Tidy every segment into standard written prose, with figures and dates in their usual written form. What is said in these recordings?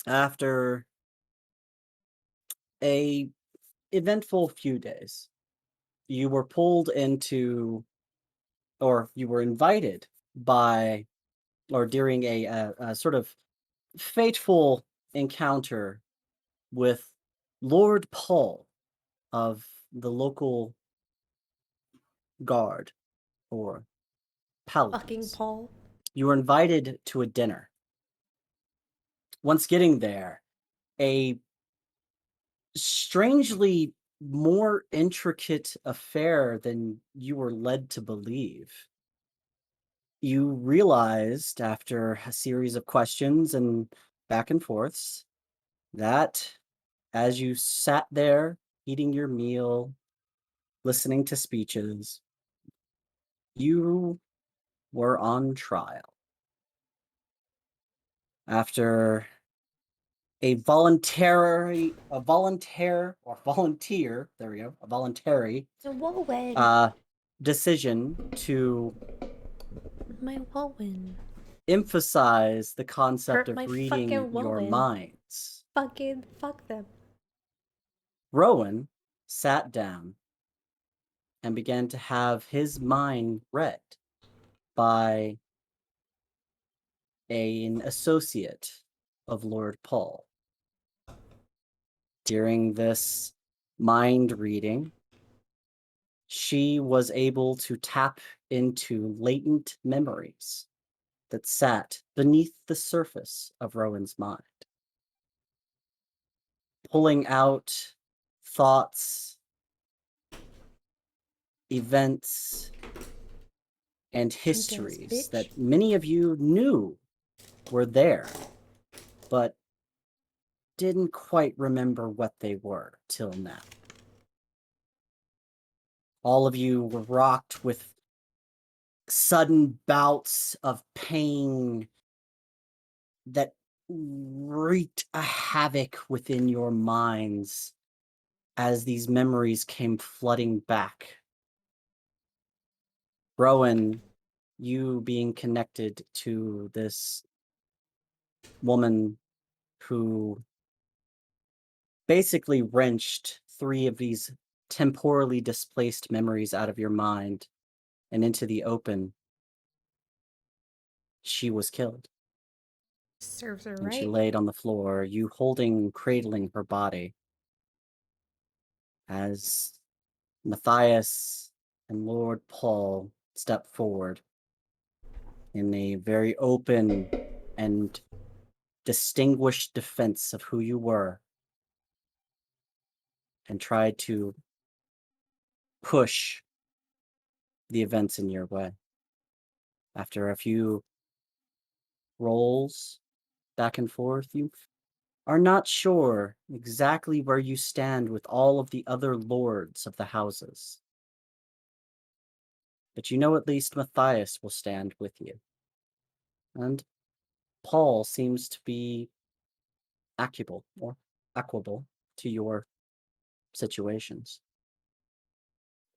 After a eventful few days, you were pulled into, or you were invited by, or during a sort of fateful encounter with Lord Paul of the local guard or Fucking paladins. Paul. You were invited to a dinner. Once getting there, a strangely more intricate affair than you were led to believe. You realized after a series of questions and back and forths that as you sat there eating your meal, listening to speeches, you were on trial. After a voluntary The Wowen. uh, decision to My Wowen. emphasize the concept Hurt of my reading fucking your Wowen. minds. Fucking fuck them. Rowan sat down and began to have his mind read by an associate of Lord Paul. During this mind reading, she was able to tap into latent memories that sat beneath the surface of Rowan's mind, pulling out thoughts, events, and Drunk ass histories bitch. that many of you knew were there, but didn't quite remember what they were till now. All of you were rocked with sudden bouts of pain that wreaked a havoc within your minds as these memories came flooding back. Rowan, you being connected to this woman who basically wrenched three of these temporally displaced memories out of your mind and into the open, she was killed. Serves her And she right. laid on the floor, you holding, cradling her body as Matthias and Lord Paul stepped forward in a very open and distinguished defense of who you were and tried to push the events in your way. After a few rolls back and forth, you are not sure exactly where you stand with all of the other lords of the houses. But you know at least Matthias will stand with you. And Paul seems to be equable or equable to your situations,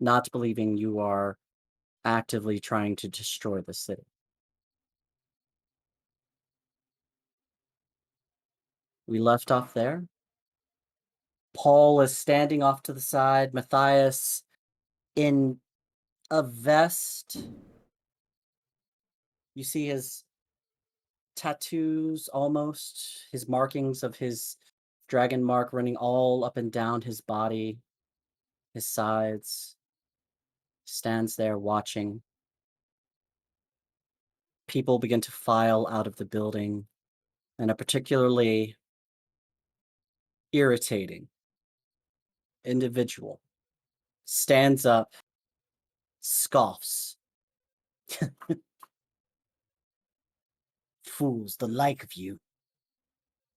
not believing you are actively trying to destroy the city. We left off there. Paul is standing off to the side, Matthias in a vest. You see his tattoos almost, his markings of his dragon mark running all up and down his body, his sides, stands there watching. People begin to file out of the building, and a particularly irritating individual stands up, scoffs. Fools, the like of you.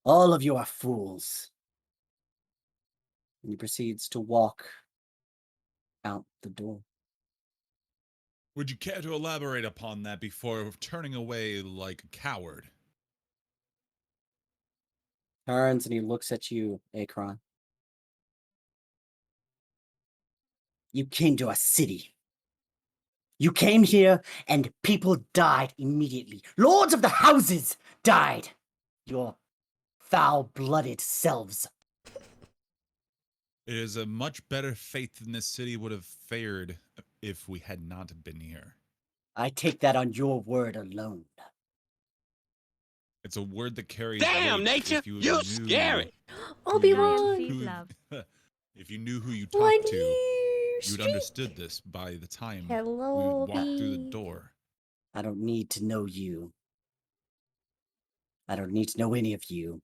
All of you are fools. And he proceeds to walk out the door. Would you care to elaborate upon that before turning away like a coward? Turns and he looks at you, Akron. You came to a city. You came here and people died immediately. Lords of the houses died. Your foul-blooded selves. It is a much better fate than this city would have fared if we had not been here. I take that on your word alone. It's a word that carries Damn, weight nature, if you you knew scary. Obi-Wan! if you knew who you One talked to, year you would understood this by the time Hello, we walked through the Obi. door. I don't need to know you. I don't need to know any of you.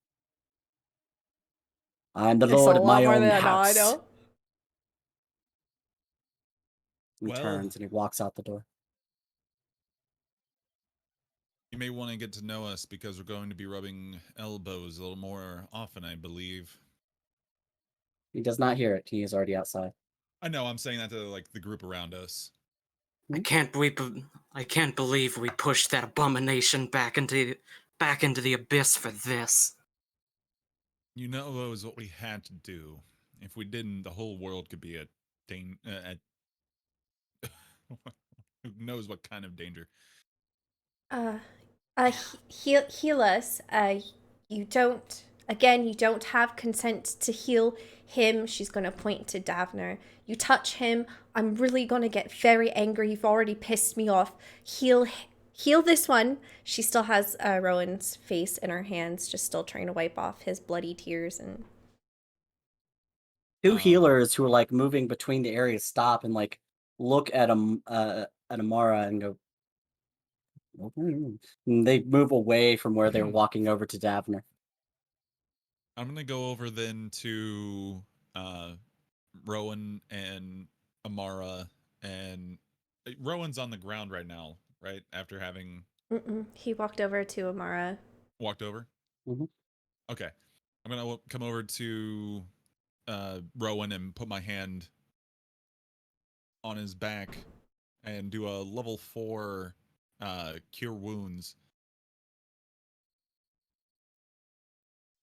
I'm the It's lord a of lot my more own than I house. know. He Well- turns and he walks out the door. You may want to get to know us because we're going to be rubbing elbows a little more often, I believe. He does not hear it. He is already outside. I know, I'm saying that to like the group around us. I can't believe we pushed that abomination back into the abyss for this. You know, it was what we had to do. If we didn't, the whole world could be at who knows what kind of danger. Heal us. You don't. Again, you don't have consent to heal him. She's gonna point to Davner. You touch him, I'm really gonna get very angry. You've already pissed me off. Heal this one. She still has Rowan's face in her hands, just still trying to wipe off his bloody tears. And Two healers who are like moving between the areas stop and like look at Amara and go. And they move away from where they're walking over to Davner. I'm gonna go over then to Rowan and Amara, and Rowan's on the ground right now, right? After having he walked over to Amara. walked over. Mhm. Okay, I'm gonna come over to Rowan and put my hand on his back and do a level 4 cure wounds.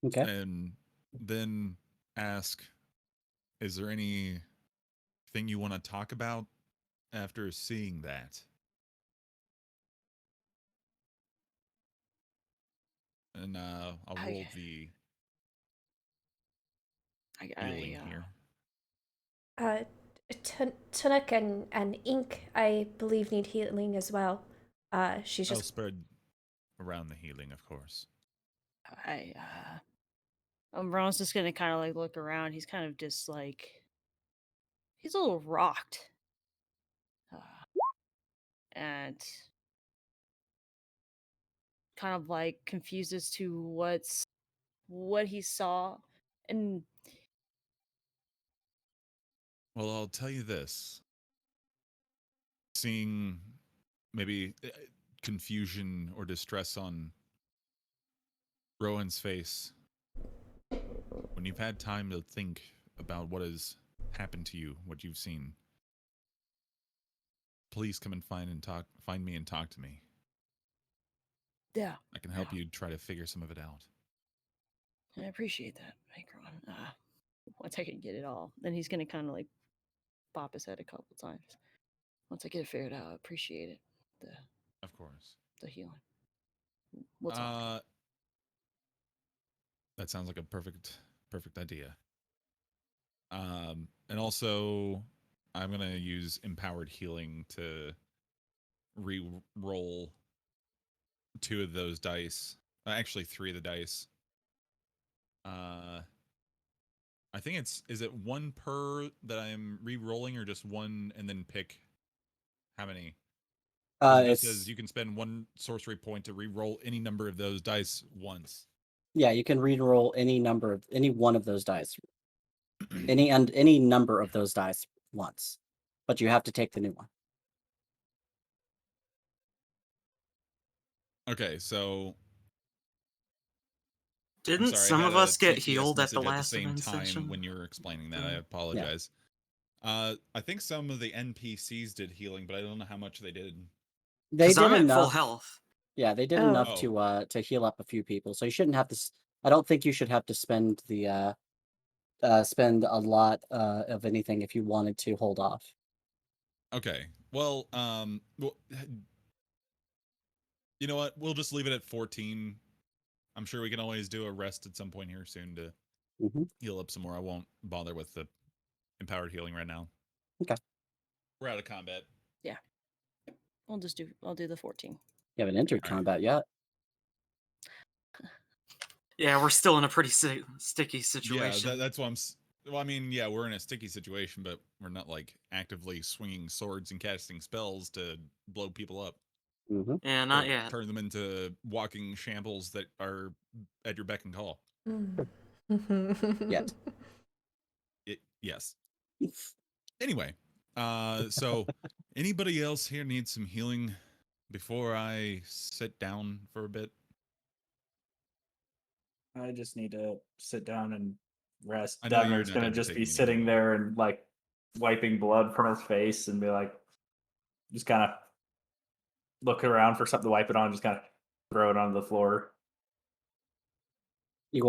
Okay. And then ask, is there anything you want to talk about after seeing that? And I'll roll the healing here. Tunic and Ink, I believe, need healing as well. She's I'll just spread around the healing, of course. Ron's just gonna kind of like look around. He's kind of just like he's a little rocked, and kind of like confused as to what he saw. And Well, I'll tell you this. Seeing maybe confusion or distress on Rowan's face, when you've had time to think about what has happened to you, what you've seen, please come and find me and talk to me. yeah, I can help you try to figure some of it out. I appreciate that, Macron. Once I can get it all, then he's gonna kind of like bop his head a couple times. Once I get it figured out, I appreciate it. Of course. The healing. We'll talk. That sounds like a perfect idea. And also, I'm gonna use empowered healing to re-roll 2 of those dice. Actually, 3 of the dice. I think is it 1 per that I'm re-rolling, or just 1 and then pick how many? It says you can spend 1 sorcery point to re-roll any number of those dice once. Yeah, you can re-roll any one of those dice. any number of those dice once. But you have to take the new one. Okay, so Didn't sorry, some I of had a us get TTS healed at the message last same event time session? when you were explaining that. I apologize. I think some of the NPCs did healing, but I don't know how much they did. They did I'm at enough. full health. Yeah, they did Oh. enough to heal up a few people. So you shouldn't have to. I don't think you should have to spend spend a lot of anything if you wanted to hold off. Okay. Well, you know what? We'll just leave it at 14. I'm sure we can always do a rest at some point here soon to heal up some more. I won't bother with the empowered healing right now. Okay. We're out of combat. Yeah. I'll do the 14. You haven't entered All right. combat yet. Yeah, we're still in a pretty sticky situation. Yeah, that's why well, I mean, yeah, we're in a sticky situation, but we're not like actively swinging swords and casting spells to blow people up. Yeah, not or yet. Turn them into walking shambles that are at your beck and call. Yes. Yes. Anyway, so anybody else here needs some healing before I sit down for a bit? I just need to sit down and rest. I know you're Davner's not gonna gonna just take be any sitting healing. there and like wiping blood from his face and be like, just kind of look around for something to wipe it on, just kind of throw it on the floor. You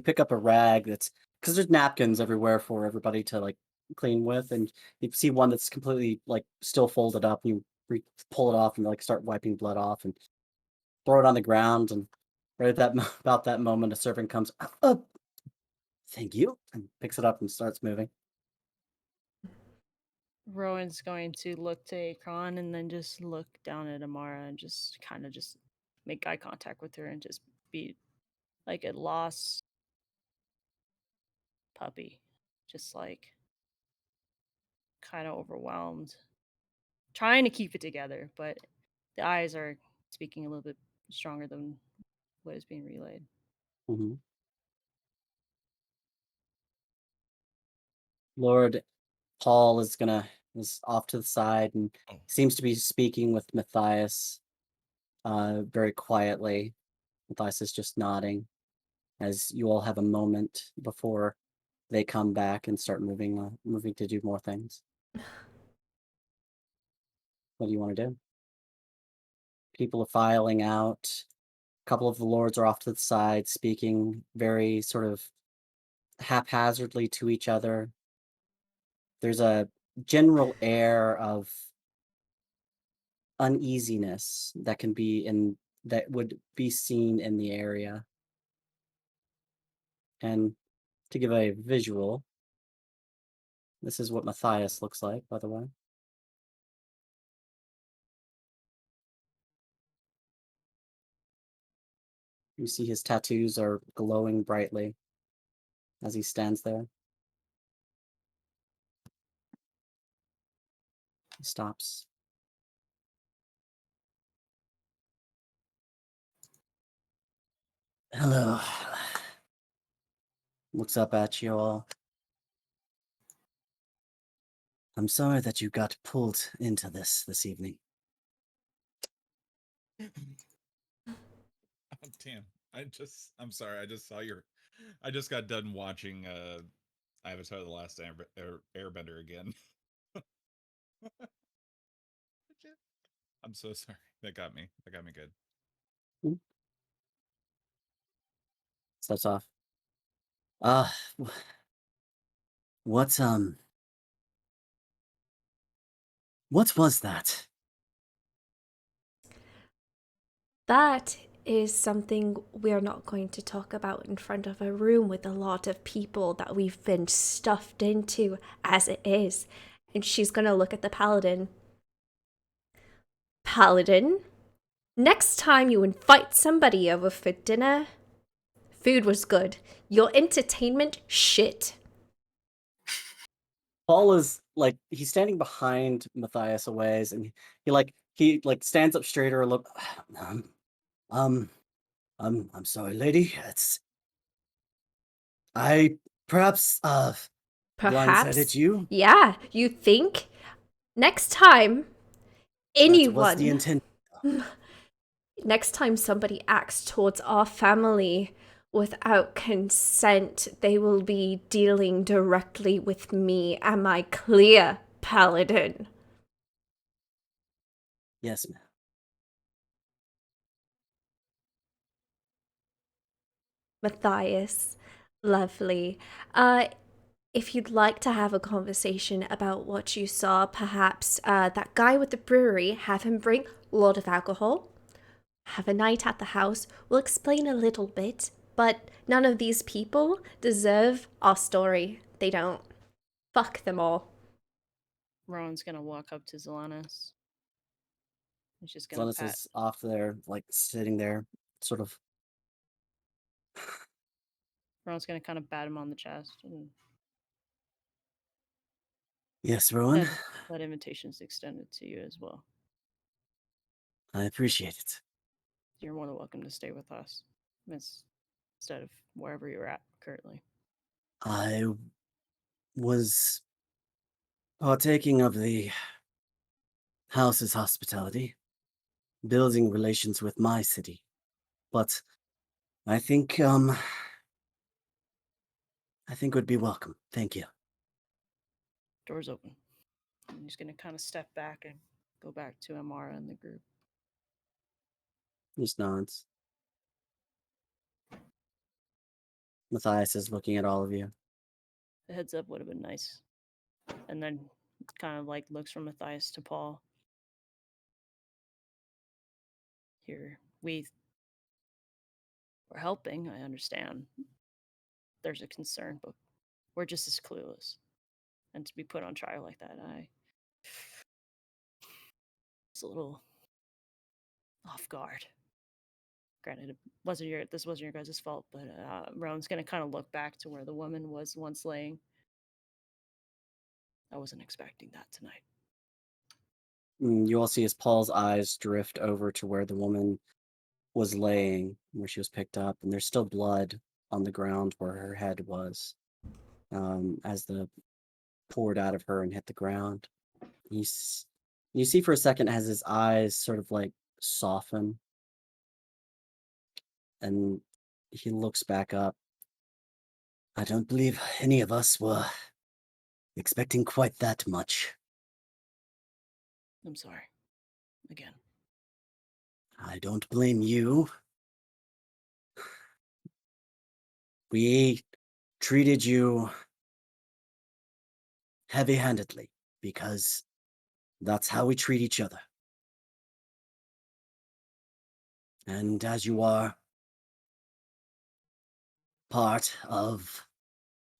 pick up a rag that's because there's napkins everywhere for everybody to like clean with, and you see one that's completely like still folded up. And you pull it off and like start wiping blood off and throw it on the ground. And right at about that moment, a servant comes. Oh, thank you, and picks it up and starts moving. Rowan's going to look to Akron and then just look down at Amara and just kind of just make eye contact with her and just be like a lost puppy. Just like kind of overwhelmed. Trying to keep it together, but the eyes are speaking a little bit stronger than what is being relayed. Mhm. Lord Paul is off to the side and seems to be speaking with Matthias very quietly. Matthias is just nodding as you all have a moment before they come back and start moving to do more things. What do you want to do? People are filing out. A couple of the lords are off to the side, speaking very sort of haphazardly to each other. There's a general air of uneasiness that would be seen in the area. And to give a visual, this is what Matthias looks like, by the way. You see his tattoos are glowing brightly as he stands there. He stops. Hello. Looks up at you all. I'm sorry that you got pulled into this evening. Oh, damn. I'm sorry. I just got done watching Avatar: The Last Airbender again. I'm so sorry. That got me good. Starts off. What was that? That is something we're not going to talk about in front of a room with a lot of people that we've been stuffed into as it is. And she's going to look at the paladin. Paladin, next time you invite somebody over for dinner, food was good. Your entertainment, shit. Paul is like he's standing behind Matthias a ways, and he stands up straighter a little. I'm sorry, lady. I perhaps blindsided you. Yeah, you think? Next time, anyone. That was the intent. Next time somebody acts towards our family without consent, they will be dealing directly with me. Am I clear, Paladin? Yes, ma'am. Matthias, lovely. If you'd like to have a conversation about what you saw, perhaps that guy with the brewery, have him bring a lot of alcohol. have a night at the house. We'll explain a little bit, but none of these people deserve our story. They don't. Fuck them all. Rowan's gonna walk up to Zelanis. He's just gonna Zealous pat. is off there, like sitting there, sort of. Rowan's gonna kind of bat him on the chest and Yes, Rowan, that invitation's extended to you as well. I appreciate it. You're more than welcome to stay with us, instead of wherever you're at currently. I was partaking of the house's hospitality, building relations with my city, but I think would be welcome. Thank you. Doors open. And he's gonna kind of step back and go back to Amara and the group. He just nods. Matthias is looking at all of you. The heads up would have been nice. And then kind of like looks from Matthias to Paul. Here, we're helping, I understand. There's a concern, but we're just as clueless. And to be put on trial like that, it's a little off guard. Granted, this wasn't your guys' fault, but Rowan's gonna kind of look back to where the woman was once laying. I wasn't expecting that tonight. You all see as Paul's eyes drift over to where the woman was laying, where she was picked up, and there's still blood on the ground where her head was, as the poured out of her and hit the ground. You see for a second as his eyes sort of like soften, and he looks back up. I don't believe any of us were expecting quite that much. I'm sorry. Again. I don't blame you. We treated you heavy-handedly because that's how we treat each other. And as you are part of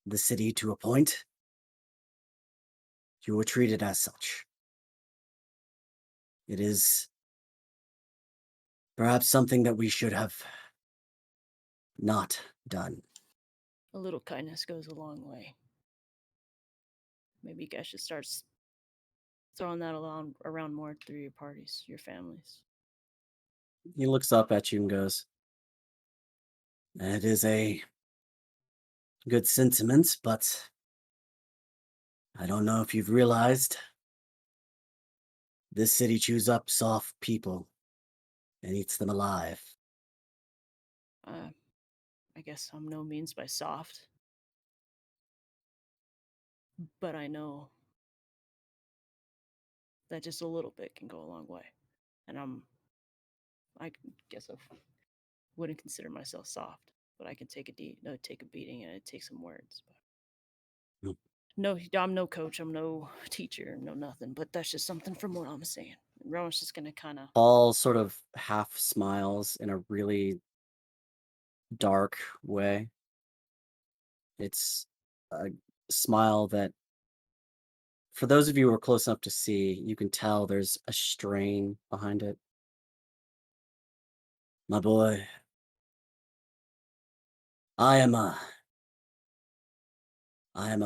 the city to a point, you were treated as such. It is perhaps something that we should have not done. A little kindness goes a long way. Maybe you guys should start throwing that around more through your parties, your families. He looks up at you and goes, "It is a good sentiment, but I don't know if you've realized this city chews up soft people and eats them alive." I guess I'm no means by soft. But I know that just a little bit can go a long way. And I guess I wouldn't consider myself soft, but I can take a beating, and it takes some words. But Mm. no, I'm no coach, I'm no teacher, no nothing. But that's just something from what I'm saying. And Rowan's just gonna kind of. Paul sort of half smiles in a really dark way. It's a smile that, for those of you who are close enough to see, you can tell there's a strain behind it. My boy, I am a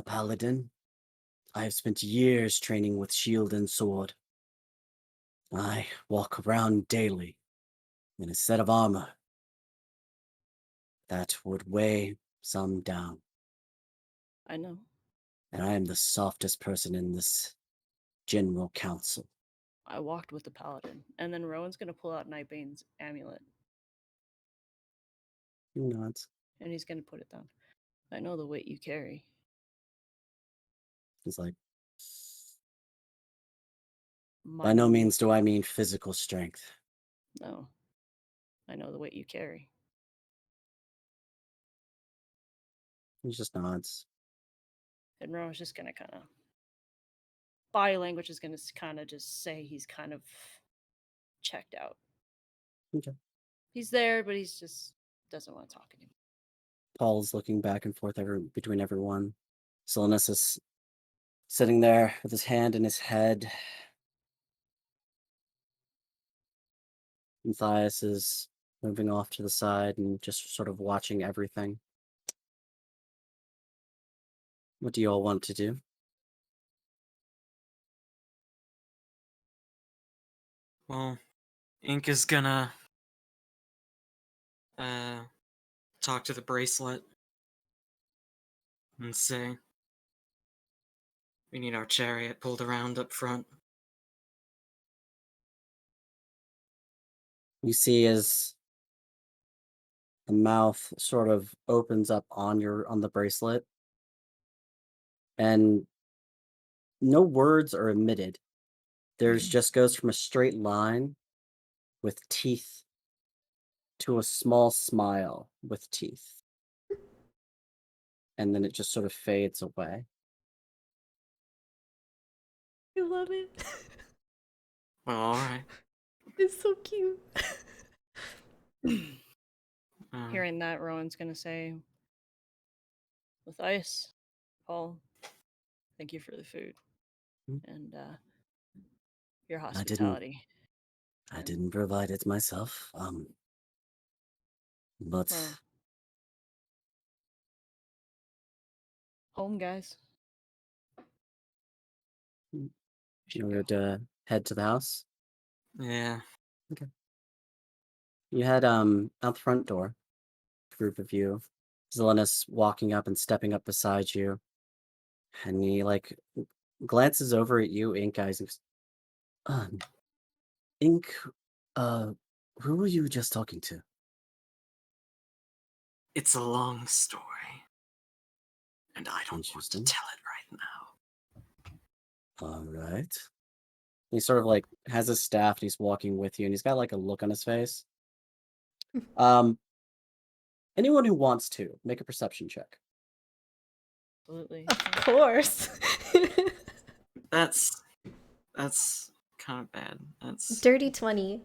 paladin. I have spent years training with shield and sword. I walk around daily in a set of armor that would weigh some down. I know. And I am the softest person in this general council. I walked with the paladin, and then Rowan's gonna pull out Nightbane's amulet, He nods. and he's gonna put it down. I know the weight you carry. He's like, My by no name- means do I mean physical strength. No. I know the weight you carry. He just nods. And Rowan's just gonna kind of. Body language is gonna kind of just say he's kind of checked out. Okay. He's there, but he's just doesn't want to talk anymore. Paul's looking back and forth between everyone. Selenis is sitting there with his hand in his head. Matthias is moving off to the side and just sort of watching everything. What do you all want to do? Well, Ink is gonna talk to the bracelet and say, we need our chariot pulled around up front. You see as the mouth sort of opens up on the bracelet, and no words are emitted. There's just goes from a straight line with teeth to a small smile with teeth. And then it just sort of fades away. I love it. Well, alright. It's so cute. Hearing that, Rowan's gonna say, Matthias, Paul, thank you for the food and your hospitality. I didn't provide it myself. But Well, home, guys. you would head to the house. Yeah. You head out the front door. Group of you. Zelenis walking up and stepping up beside you. And he glances over at you, Ink Eyes, and goes, Ink, who were you just talking to? It's a long story. And I don't want to Interesting. tell it right now. All right. He sort of has his staff and he's walking with you and he's got a look on his face. Anyone who wants to make a perception check. Absolutely. Of course. That's kind of bad. Dirty 20.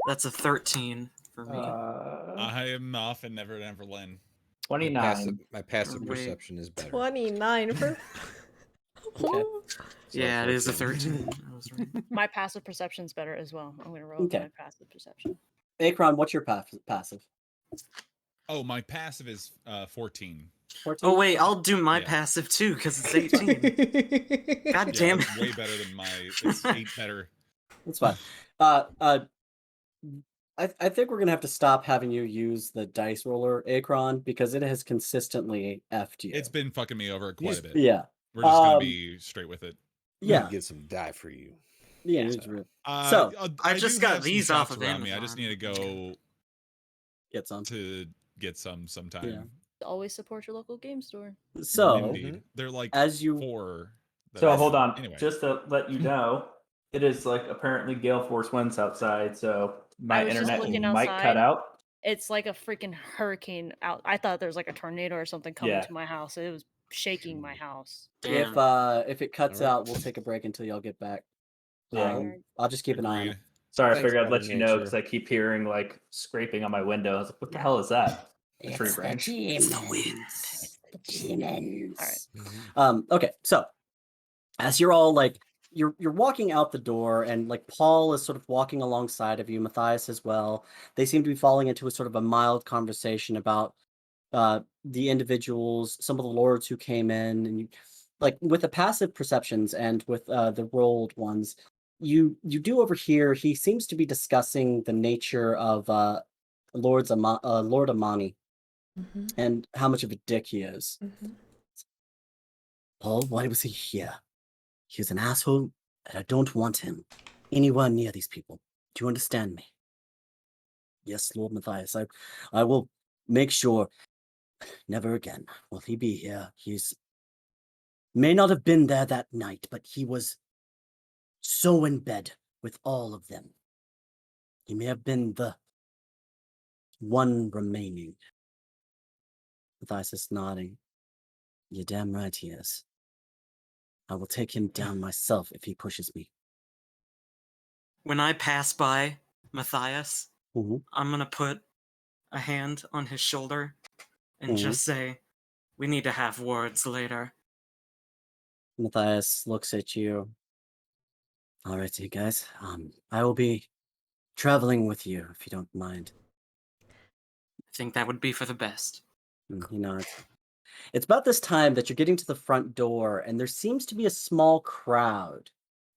That's a 13 for me. I am off and never Neverland. 29. My passive Wait. perception is better. 29 for. Okay. Yeah, it is a 13. 13. I was right. My passive perception's better as well. I'm gonna roll Okay. my passive perception. Akron, what's your passive? Oh, my passive is 14. 14? Oh wait, I'll do my Yeah. passive too because it's 18. God Yeah, damn it's it! way better than my. It's 8 better. That's fine. I think we're gonna have to stop having you use the dice roller, Akron, because it has consistently effed you. It's been fucking me over quite a bit. Yeah. We're just gonna be straight with it. I'm gonna Yeah. get some die for you. Yeah. So- it's real. So I do just got have some these off shots of around me. I just Amazon. need to go Get some. to get some sometime. Yeah. Always support your local game store. So Indeed. They're like as you 4. that So I- hold on, Anyway, just to let you know, it is apparently gale force winds outside, so my was just internet looking might outside. cut out. It's like a freaking hurricane out. I thought there was like a tornado or something coming Yeah. to my house. It was shaking my house. Damn. if it cuts Alright. out, we'll take a break until y'all get back. Yeah. I'll just keep an eye on agreed. it. Sorry, I Thanks, figured I'd let Mother you know Nature. because I keep hearing scraping on my window. I was like, what the hell is that? A tree branch. It's the wind. All right. Okay, so as you're all you're walking out the door and Paul is sort of walking alongside of you, Matthias as well. They seem to be falling into a sort of a mild conversation about the individuals, some of the lords who came in, and you, with the passive perceptions and with the rolled ones, you do overhear he seems to be discussing the nature of Lord Amani Mhm, and how much of a dick he is. mhm. Paul, why was he here? He's an asshole, and I don't want him anywhere near these people. Do you understand me? Yes, Lord Matthias, I will make sure never again will he be here. He's may not have been there that night, but he was so in bed with all of them. He may have been the one remaining. Matthias is nodding. You're damn right he is. I will take him down myself if he pushes me. When I pass by Matthias, Mhm. I'm gonna put a hand on his shoulder and Mhm. just say, "We need to have words later." Matthias looks at you. All right, you guys. I will be traveling with you if you don't mind. I think that would be for the best. He nods. It's about this time that you're getting to the front door, and there seems to be a small crowd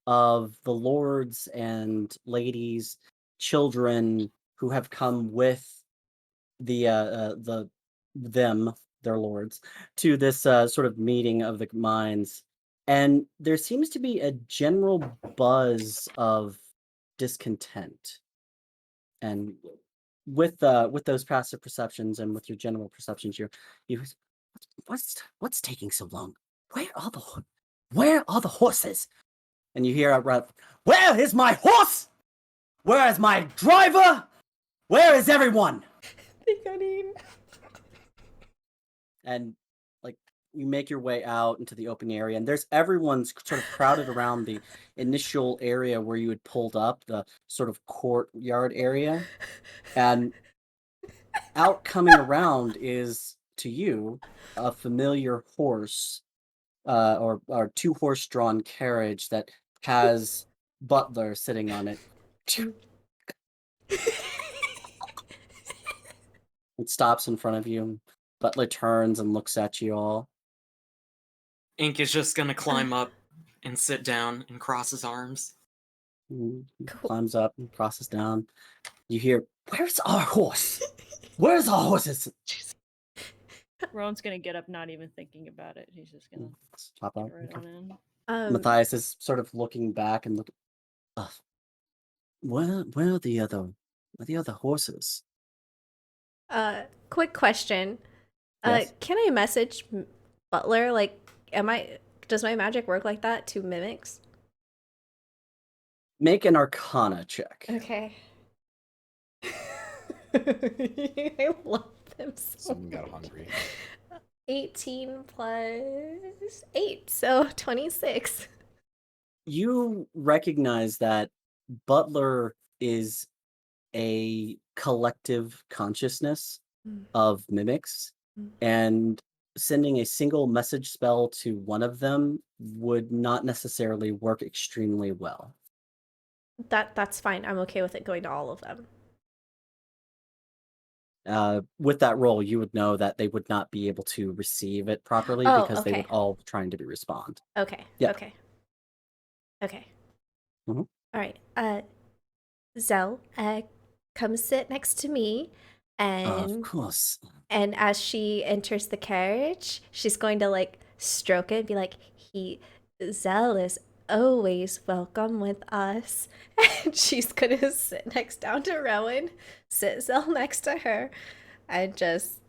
of the lords and ladies, children who have come with the their lords, to this sort of meeting of the minds, and there seems to be a general buzz of discontent. And with those passive perceptions and with your general perceptions, you what's taking so long? Where are the horses? And you hear out, where is my horse? Where is my driver? Where is everyone? And like you make your way out into the open area, and there's everyone's sort of crowded around the initial area where you had pulled up, the sort of courtyard area. And out coming around is, to you, a familiar horse, or two horse drawn carriage that has Butler sitting on it. It stops in front of you. Butler turns and looks at you all. Ink is just gonna climb up and sit down and cross his arms. He Cool. climbs up and crosses down. You hear, where's our horse? Where's our horses? Rowan's gonna get up, not even thinking about it. He's just gonna Hop get out. right on in. Matthias is sort of looking back and looking. Where are the other horses? Quick question. Yes. Can I message Butler? Like, does my magic work like that to mimics? Make an Arcana check. Okay. I love them so Someone got much. hungry. 18 plus 8, so 26. You recognize that Butler is a collective consciousness of mimics, and sending a single message spell to one of them would not necessarily work extremely well. That's fine. I'm okay with it going to all of them. With that roll, you would know that they would not be able to receive it properly Oh, because they would okay. all trying to be respond. Okay. Yeah. Okay. Mhm. All right. Zell, come sit next to me, Of and course. as she enters the carriage, she's going to like stroke it and be like, Zell is always welcome with us. And she's gonna sit next down to Rowan, sit Zell next to her, and just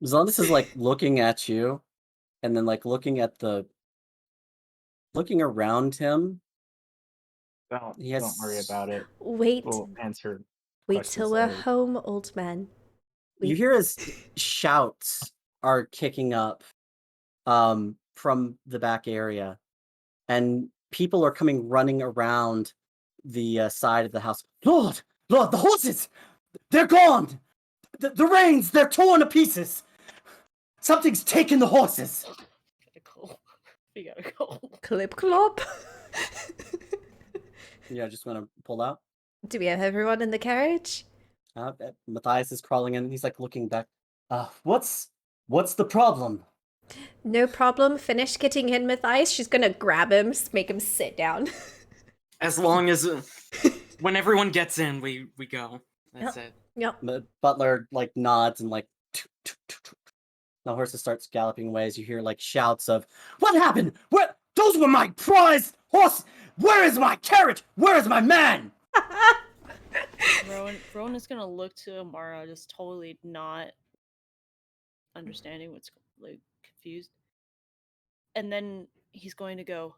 Zelandis is like looking at you, and then like looking around him. Don't He has worry about it. wait We'll answer till questions we're later. home, old man. You hear as shouts are kicking up from the back area, and people are coming running around the side of the house. Lord, the horses! They're gone! The reins, they're torn to pieces! Something's taken the horses! We gotta go. Clip clop. Yeah, just want to pull out. Do we have everyone in the carriage? Matthias is crawling in, and he's like looking back. What's the problem? No problem. Finish getting in, Matthias. She's gonna grab him, make him sit down. As long as when everyone gets in, we go. That's it. Yep. Butler like nods and like the horses starts galloping away as you hear like shouts of, "What happened? What? Those were my prized horse! Where is my carriage? Where is my man?" Rowan is gonna look to Amara, just totally not understanding what's like confused, and then he's going to go.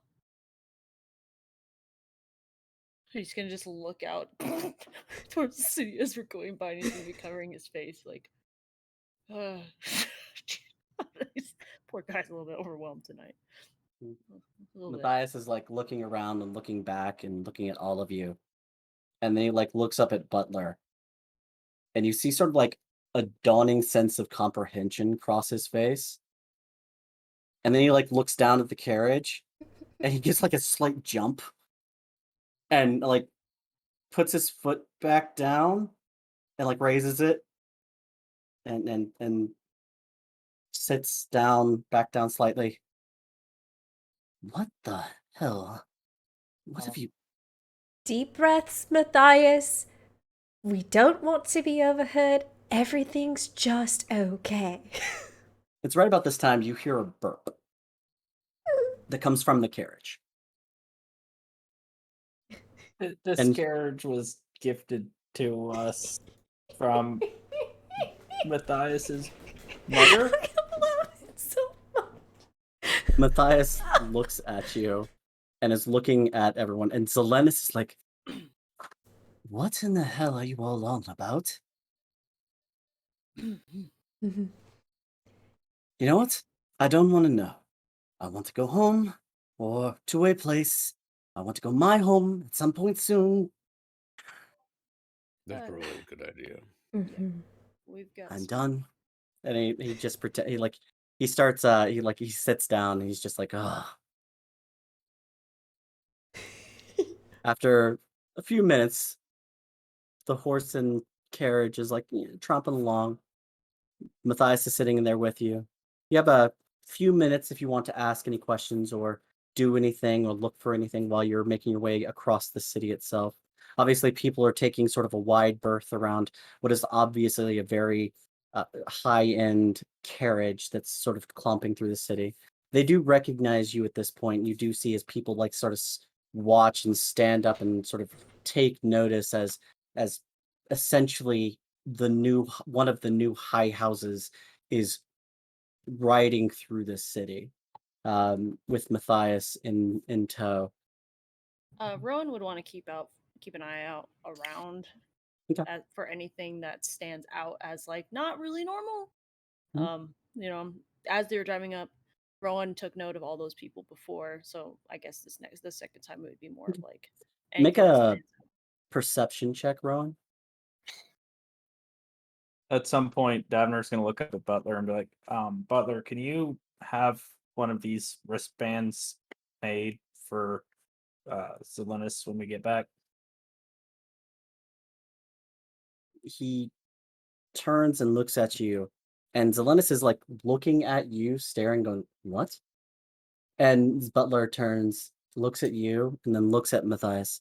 He's gonna just look out towards the city as we're going by, and he's gonna be covering his face like, poor guy's a little bit overwhelmed tonight. A little bit. Matthias is like looking around and looking back and looking at all of you. And then he like looks up at Butler. And you see sort of like a dawning sense of comprehension cross his face. And then he like looks down at the carriage and he gets like a slight jump and like puts his foot back down and like raises it and sits down back down slightly. What the hell? What have you? Deep breaths, Matthias. We don't want to be overheard. Everything's just okay. It's right about this time you hear a burp that comes from the carriage. This And- carriage was gifted to us from Matthias's mother. I love it so much. Matthias looks at you and is looking at everyone, and Zelenis is like, "What in the hell are you all on about? Mhm. You know what? I don't want to know. I want to go home or to a place. I want to go my home at some point soon. That's probably a good idea. Mhm. We've got I'm some- done." And he just pretend he starts he sits down and he's just like, "Ugh." After a few minutes, the horse and carriage is like tromping along. Matthias is sitting in there with you. You have a few minutes if you want to ask any questions or do anything or look for anything while you're making your way across the city itself. Obviously, people are taking sort of a wide berth around what is obviously a very high-end carriage that's sort of clomping through the city. They do recognize you at this point. You do see as people like sort of watch and stand up and sort of take notice as essentially one of the new high houses is riding through this city with Matthias in tow. Rowan would want to keep an eye out around Okay. for anything that stands out as like not really normal. Mhm. As they were driving up, Rowan took note of all those people before, so I guess the second time it would be more of like Make anything that a stands out. perception check, Rowan. At some point, Davner's going to look up at Butler and be like, Butler, can you have one of these wristbands made for Zelenis when we get back? He turns and looks at you, and Zelenis is like looking at you, staring, going, "What?" And Butler turns, looks at you, and then looks at Matthias.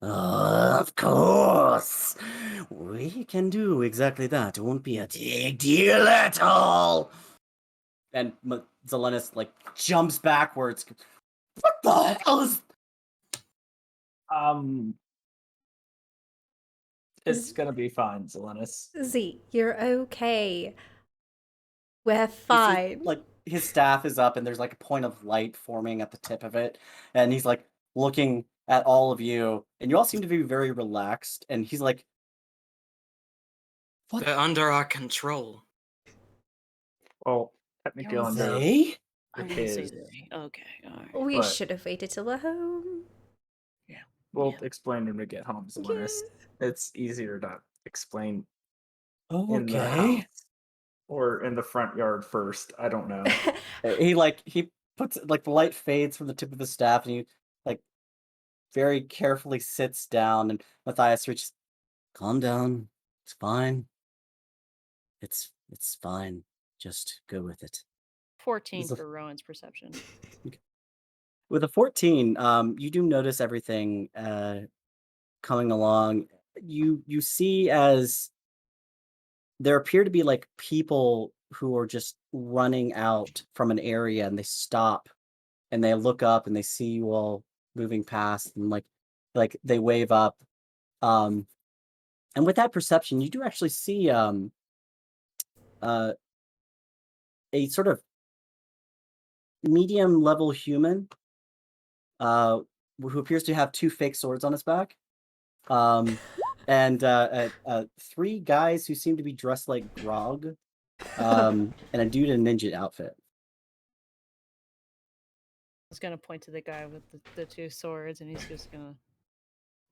Of course. We can do exactly that. It won't be a big deal at all. And Zelenis like jumps backwards. What the hell is? It's gonna be fine, Zelenis. Z, you're okay. We're You see, fine. like his staff is up, and there's like a point of light forming at the tip of it, and he's like looking at all of you, and you all seem to be very relaxed. And he's like, "What? They're under our control. Well, technically You're under They? I the wouldn't say kids. they. Okay, all right. We but- should have waited till we're home. We'll Yeah. explain when we get home, Zelenis. It's easier to explain in the Okay." house or in the front yard first. I don't know. He puts like the light fades from the tip of the staff, and he like very carefully sits down, and Matthias reaches, "Calm down. It's fine. It's fine. Just go with it." 14 It's a- for Rowan's perception. With a 14, you do notice everything coming along. You see as there appear to be like people who are just running out from an area, and they stop and they look up and they see you all moving past, and like they wave up. And with that perception, you do actually see a sort of medium level human who appears to have two fake swords on his back. And 3 guys who seem to be dressed like Grog, and a dude in a ninja outfit. I was gonna point to the guy with the 2 swords, and he's just gonna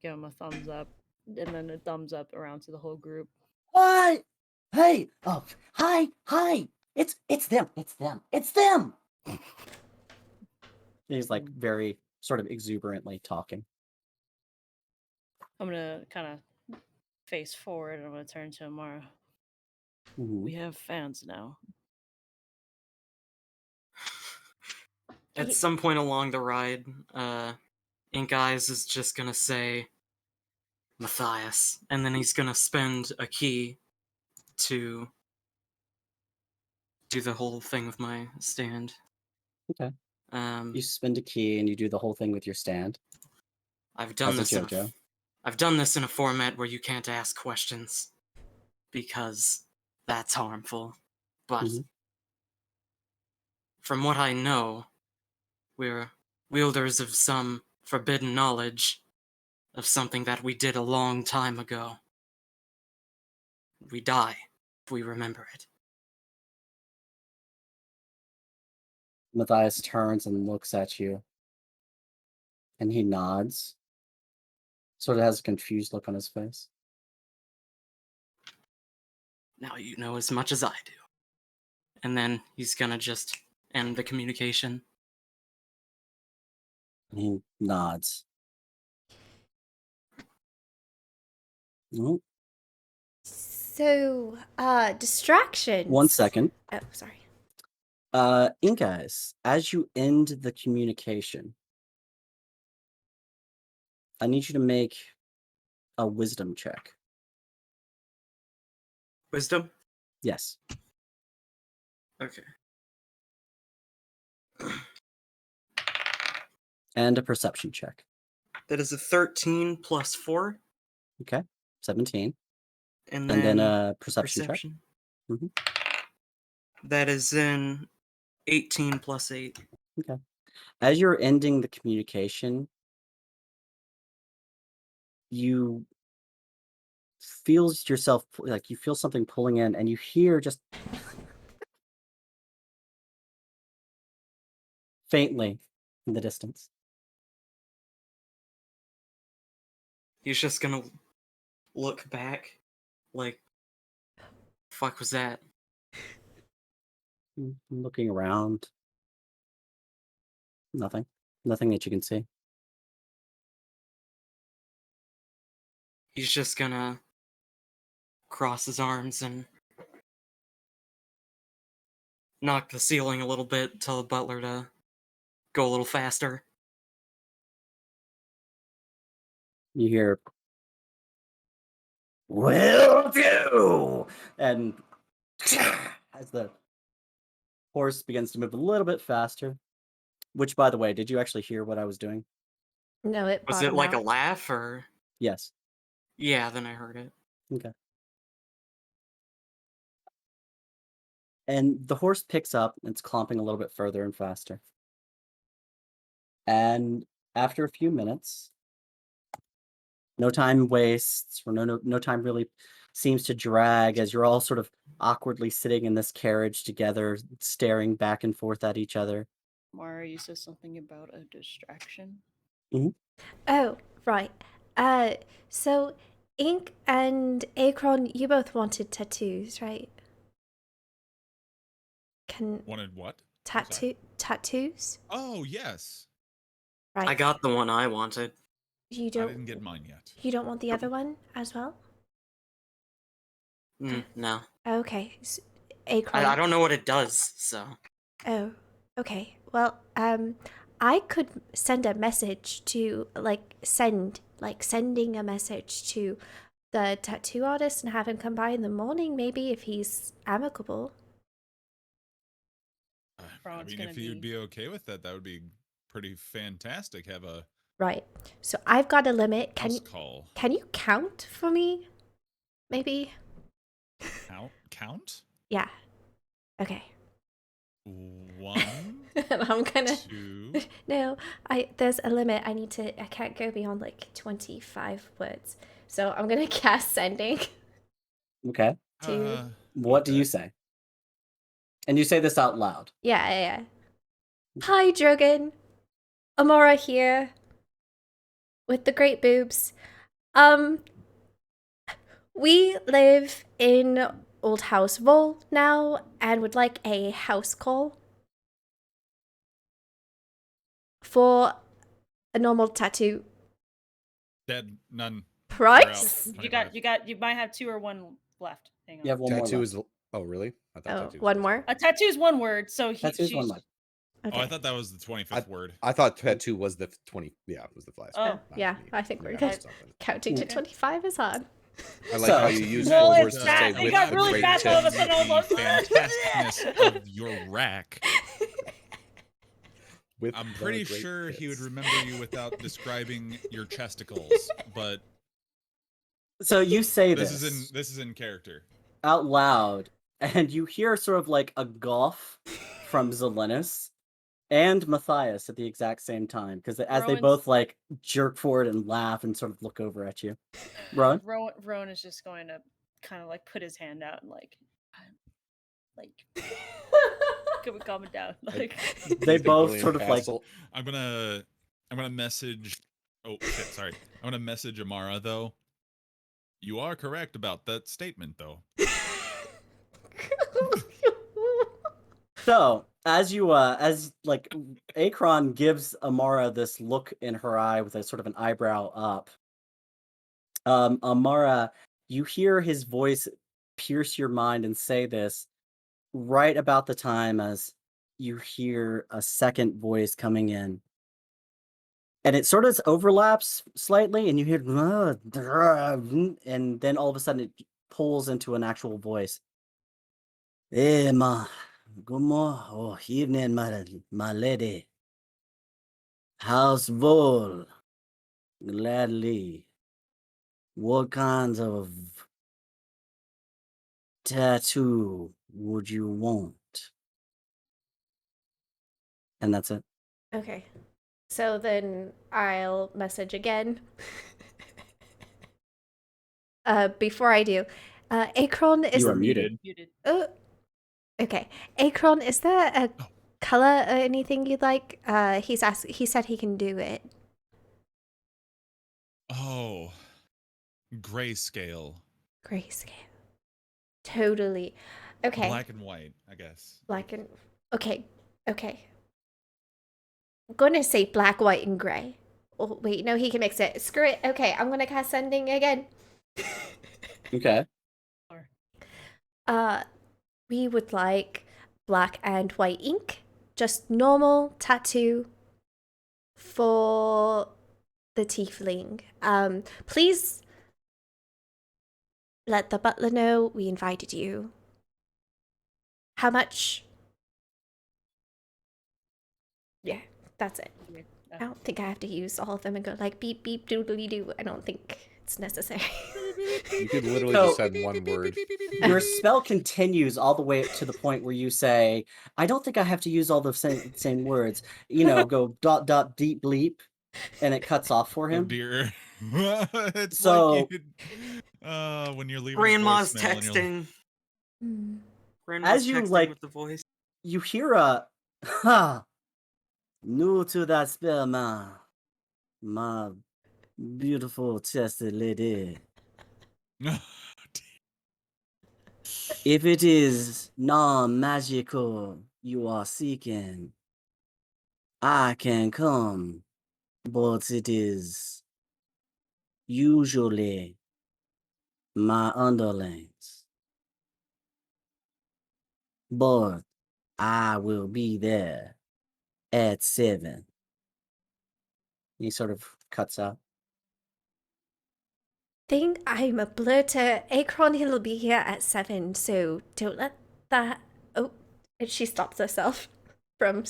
give him a thumbs up, and then a thumbs up around to the whole group. What? Hey, oh, hi, hi. It's them. It's them. It's them. He's like very sort of exuberantly talking. I'm gonna kind of face forward and I'm gonna turn to Amara. Mhm. We have fans now. At some point along the ride, Ink Eyes is just gonna say Matthias, and then he's gonna spend a key to do the whole thing with my stand. Okay. Um, You spend a key and you do the whole thing with your stand. I've done As a this JoJo. I've done this in a format where you can't ask questions because that's harmful. But Mhm. from what I know, we're wielders of some forbidden knowledge of something that we did a long time ago. We die if we remember it. Matthias turns and looks at you. And he nods. Sort of has a confused look on his face. Now you know as much as I do. And then he's gonna just end the communication. And he nods. Oh, So, distractions. 1 second. Oh, sorry. Ink Eyes, as you end the communication, I need you to make a wisdom check. Wisdom? Yes. Okay. And a perception check. That is a 13 plus 4. Okay. 17. And And then then a perception check. Mhm. That is in 18 plus 8. Okay. As you're ending the communication, you feels yourself like you feel something pulling in, and you hear just faintly in the distance. He's just gonna look back like, fuck was that? Looking around. Nothing. Nothing that you can see. He's just gonna cross his arms and knock the ceiling a little bit, tell the butler to go a little faster. You hear, "Will do!" And as the horse begins to move a little bit faster, which, by the way, did you actually hear what I was doing? No, it Was brought it him like a out. laugh or? Yes. Yeah, then I heard it. Okay. And the horse picks up, and it's clomping a little bit further and faster. And after a few minutes, no time wastes, or no time really seems to drag as you're all sort of awkwardly sitting in this carriage together, staring back and forth at each other. Amara, you said something about a distraction. Oh, right. So Ink and Akron, you both wanted tattoos, right? Can Wanted what? I'm sorry. tattoos? Oh yes. Right. I got the one I wanted. You I don't. didn't get mine yet. You don't want the other one as well? No. Okay. Akron. I don't know what it does, so. Oh, okay. Well, I could send a message to sending a message to the tattoo artist and have him come by in the morning, maybe if he's amicable. I Ron's mean, gonna if you'd be- be okay with that, that would be pretty fantastic. Have a Right. So I've got a limit. house call. Can you count for me? Maybe. Count? Yeah. Okay. 1, And I'm gonna 2. No, there's a limit. I can't go beyond like 25 words. So I'm gonna cast sending. Okay. What do okay. you say? And you say this out loud. Yeah. Hi, Drogon. Amora here. With the great boobs. We live in Old House Vol now and would like a house call for a normal tattoo Dead. None. price. You might have 2 or 1 left. Hang on. You have one more Tattoo left. is. Oh, really? I thought Oh, tattoo was one the- more. A tattoo is 1 word, so Tattoo's one she's left. Okay. Oh, I thought that was the 25th word. I thought tattoo was the 20. Yeah, it was the last. Oh, one. yeah, Me. I think We we're got good. something. Counting to Okay. 25 is hard. I like So- how you use Well, 4 it's words to that- say it with got the really great fast all of a tip. sudden. I was like, fantasticness of your rack. With I'm the pretty great sure he would tits. remember you without describing your chesticles, but So you say this this, is in character. out loud, and you hear sort of like a gulf from Zelenis and Matthias at the exact same time, because as they Rowan's- both like jerk forward and laugh and sort of look over at you. Rowan? Rowan is just going to kind of like put his hand out and like calm it down. Like They both William sort of like Castle. I'm gonna message. Oh shit! Sorry. I'm gonna message Amara though. You are correct about that statement though. So as you as like Akron gives Amara this look in her eye with a sort of an eyebrow up. Amara, you hear his voice pierce your mind and say this right about the time as you hear a second voice coming in. And it sort of overlaps slightly, and you hear, and then all of a sudden it pulls into an actual voice. Hey, good morning, evening, my lady. House Vol, gladly. What kinds of tattoo would you want? And that's it. Okay. So then I'll message again. Before I do, Akron is. You are muted. muted. Okay, Akron, is there a color or anything you'd like? He said he can do it. Oh, grayscale. Grayscale. Totally. Okay. Black and white, I guess. Black and okay. I'm gonna say black, white, and gray. Oh wait, no, he can mix it. Screw it. Okay, I'm gonna cast sending again. Okay. We would like black and white ink, just normal tattoo for the tiefling. Please let the butler know we invited you. How much? Yeah, that's it. I don't think I have to use all of them and go like beep beep doodly doo. I don't think it's necessary. You could literally So- just send one word. Your spell continues all the way to the point where you say, I don't think I have to use all the same words. You know, go dot dot deep bleep, and it cuts off for Oh him. dear. It's So- like when you're leaving. a Grandma's voicemail and you're like, texting. Hmm. Grandma's As you, texting like- with the voice. You hear a, ha, new to that spell, my beautiful chested lady. If it is non-magical you are seeking, I can come, but it is usually my underlings. But I will be there at 7. He sort of cuts out. Think I'm a blur to Akron. He'll be here at 7, so don't let that. Oh, and she stops herself from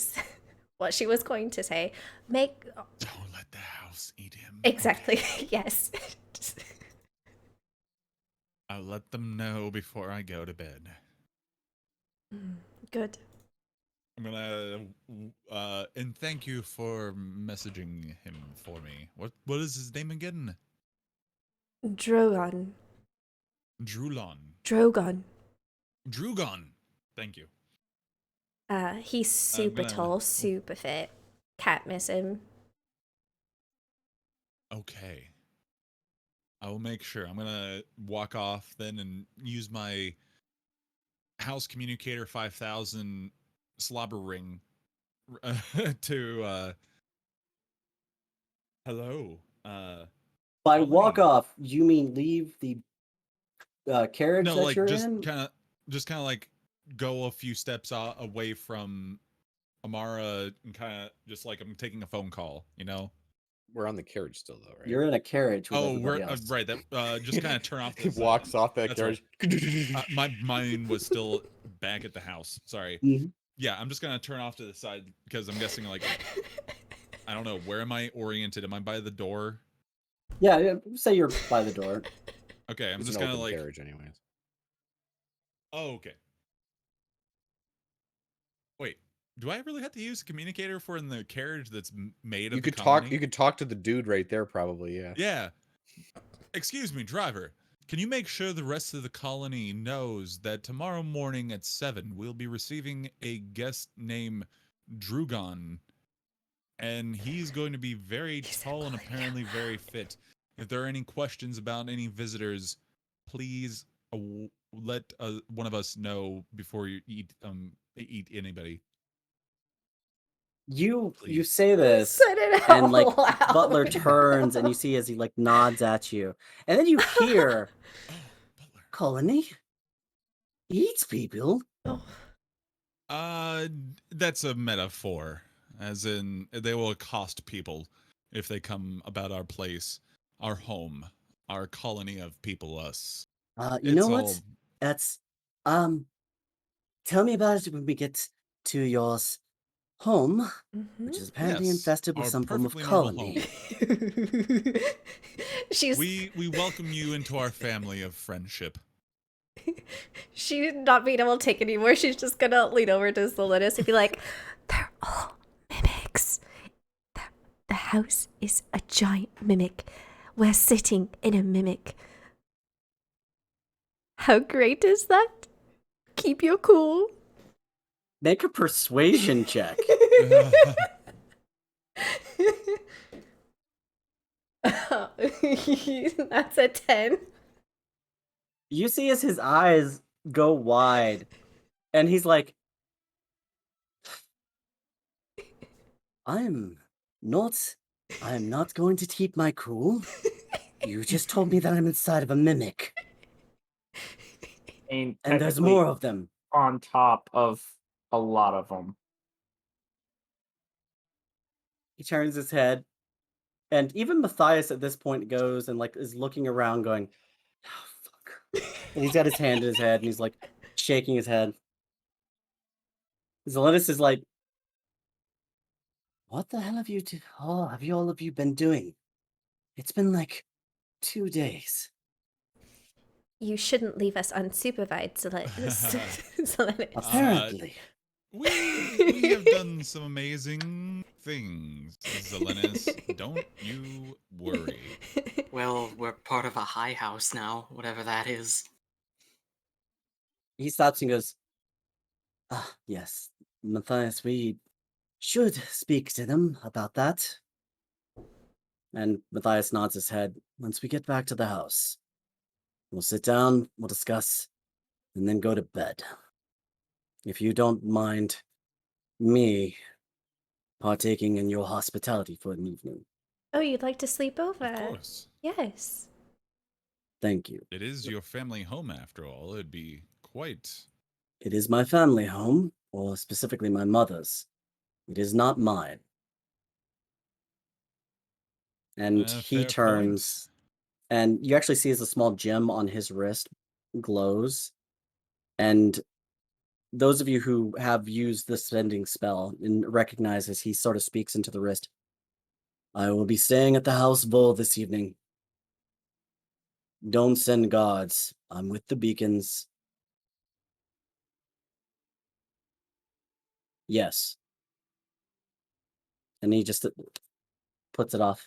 what she was going to say. Make Don't let the house eat him. exactly yes. I'll let them know before I go to bed. Good. I'm gonna and thank you for messaging him for me. What is his name again? Drogon. Drulon. Drogon. Drugon. Thank you. He's super gonna- tall, super fit. Can't miss him. Okay. I will make sure. I'm gonna walk off then and use my House Communicator 5000 slobber ring to hello. By Colony. walk off, you mean leave the carriage No, that like you're just in? kind of like go a few steps away from Amara and kind of just like I'm taking a phone call, you know? We're on the carriage still, though, right? You're in a carriage with Oh, we're everybody else. right. That just kind of turn off. He This, walks off that that's all. carriage. My mind was still back at the house. Sorry. Mhm. Yeah, I'm just gonna turn off to the side because I'm guessing like I don't know, where am I oriented? Am I by the door? Yeah, say you're by the door. Okay, I'm It's just an kind of open like. carriage, anyways. Oh, okay. Wait, do I really have to use a communicator for in the carriage that's made of You the could colony? talk. You could talk to the dude right there, probably. Yeah. Yeah. Excuse me, driver. Can you make sure the rest of the colony knows that tomorrow morning at 7 we'll be receiving a guest named Drugon, and he's going to be very tall and apparently very fit. If there are any questions about any visitors, please let one of us know before you eat anybody. You Please. say this, Said it and out like loud. Butler turns, and you see as he like nods at you, and then you hear Oh, Butler. Colony eats people. That's a metaphor, as in they will accost people if they come about our place, our home, our colony of people. Us. You know what? That's tell me about it when we get to yours home, which is apparently Yes, infested with our some form of perfectly normal colony. She's We welcome you into our family of friendship. she's not being able to take anymore. She's just gonna lean over to Selenis and be like, "They're all mimics. The house is a giant mimic. We're sitting in a mimic. How great is that? Keep your cool." Make a persuasion check. That's a 10. You see as his eyes go wide, and he's like, I'm not going to keep my cool. You just told me that I'm inside of a mimic, And and there's technically more of them. on top of a lot of them. He turns his head, and even Matthias at this point goes and like is looking around, going, "Oh fuck!" And he's got his hand in his head, and he's like shaking his head. Zelenis is like, "What the hell have you all of you been doing? It's been like 2 days." You shouldn't leave us unsupervised, Selenis. Apparently. We have done some amazing things, Zelenis. Don't you worry. Well, we're part of a high house now, whatever that is. He stops and goes, yes, Matthias, we should speak to them about that. And Matthias nods his head. Once we get back to the house, we'll sit down, we'll discuss, and then go to bed. If you don't mind me partaking in your hospitality for an evening. Oh, you'd like to sleep over? Of course. Yes. Thank you. It is your family home, after all. It'd be quite... It is my family home, or specifically my mother's. It is not mine. And he fair turns, and you actually see as a small gem on his wrist glows. And those of you who have used the sending spell and recognize as he sort of speaks into the wrist, I will be staying at the house Vol this evening. Don't send guards. I'm with the beacons. Yes. And he just puts it off.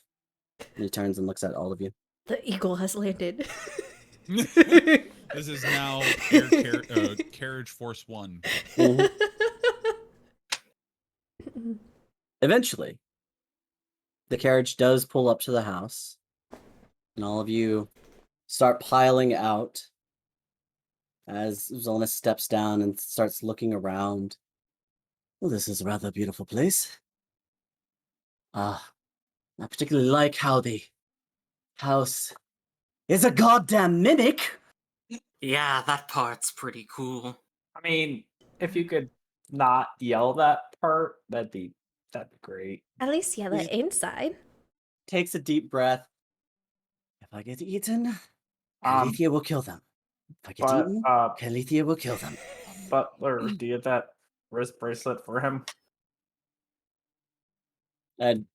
And he turns and looks at all of you. The eagle has landed. This is now Carriage Force 1. Eventually, the carriage does pull up to the house, and all of you start piling out. as Zolnus steps down and starts looking around. Well, this is a rather beautiful place. Ah, I particularly like how the house is a goddamn mimic. Yeah, that part's pretty cool. I mean, if you could not yell that part, that'd be great. At least yell We it just- inside. Takes a deep breath. If I get eaten, Calithia will kill them. If I get But eaten, Calithia will kill them. Butler, do you have that wrist bracelet for him? And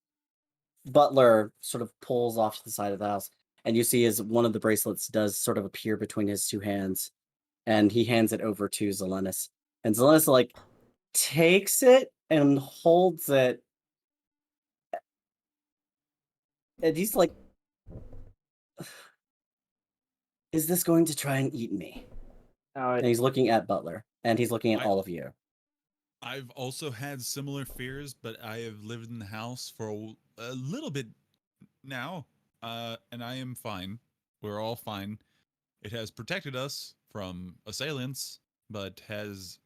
Butler sort of pulls off to the side of the house, and you see as one of the bracelets does sort of appear between his two hands, and he hands it over to Zelenis. And Zelenis like takes it and holds it, and he's like, "Is this going to try and eat me?" No, And he's looking at Butler, and he's looking at all of you. I've also had similar fears, but I have lived in the house for a little bit now, and I am fine. We're all fine. It has protected us from assailants, but has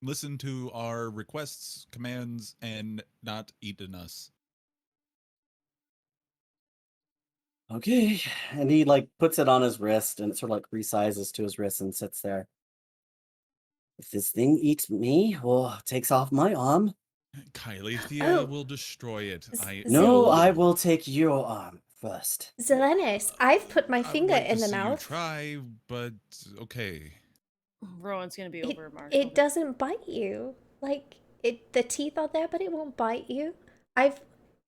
listened to our requests, commands, and not eaten us. Okay. And he like puts it on his wrist, and it sort of like resizes to his wrist and sits there. If this thing eats me or takes off my arm, Kylethia Oh. will destroy it. no, Zil- I will take your arm first. Zelenis, I've put my I'd finger like to in the see you mouth. try, but okay. Rowan's gonna be It, over Mark. it doesn't bite you. Like the teeth are there, but it won't bite you.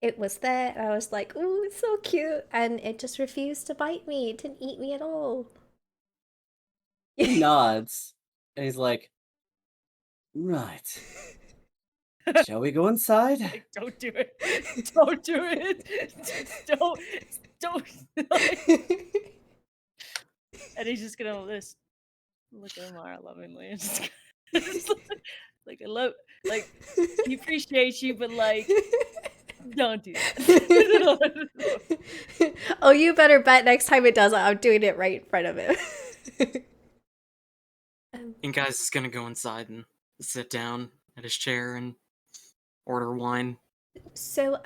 It was there, and I was like, ooh, it's so cute, and it just refused to bite me. It didn't eat me at all. He nods, and he's like, right. Shall we go inside? Like, don't do it. Don't do it. Don't. Like, and he's just gonna just look at Mara lovingly and just like I love, like he appreciates you, but like don't do that. Oh, you better bet next time it does it, I'm doing it right in front of him. And guys is gonna go inside and sit down at his chair and order wine. So,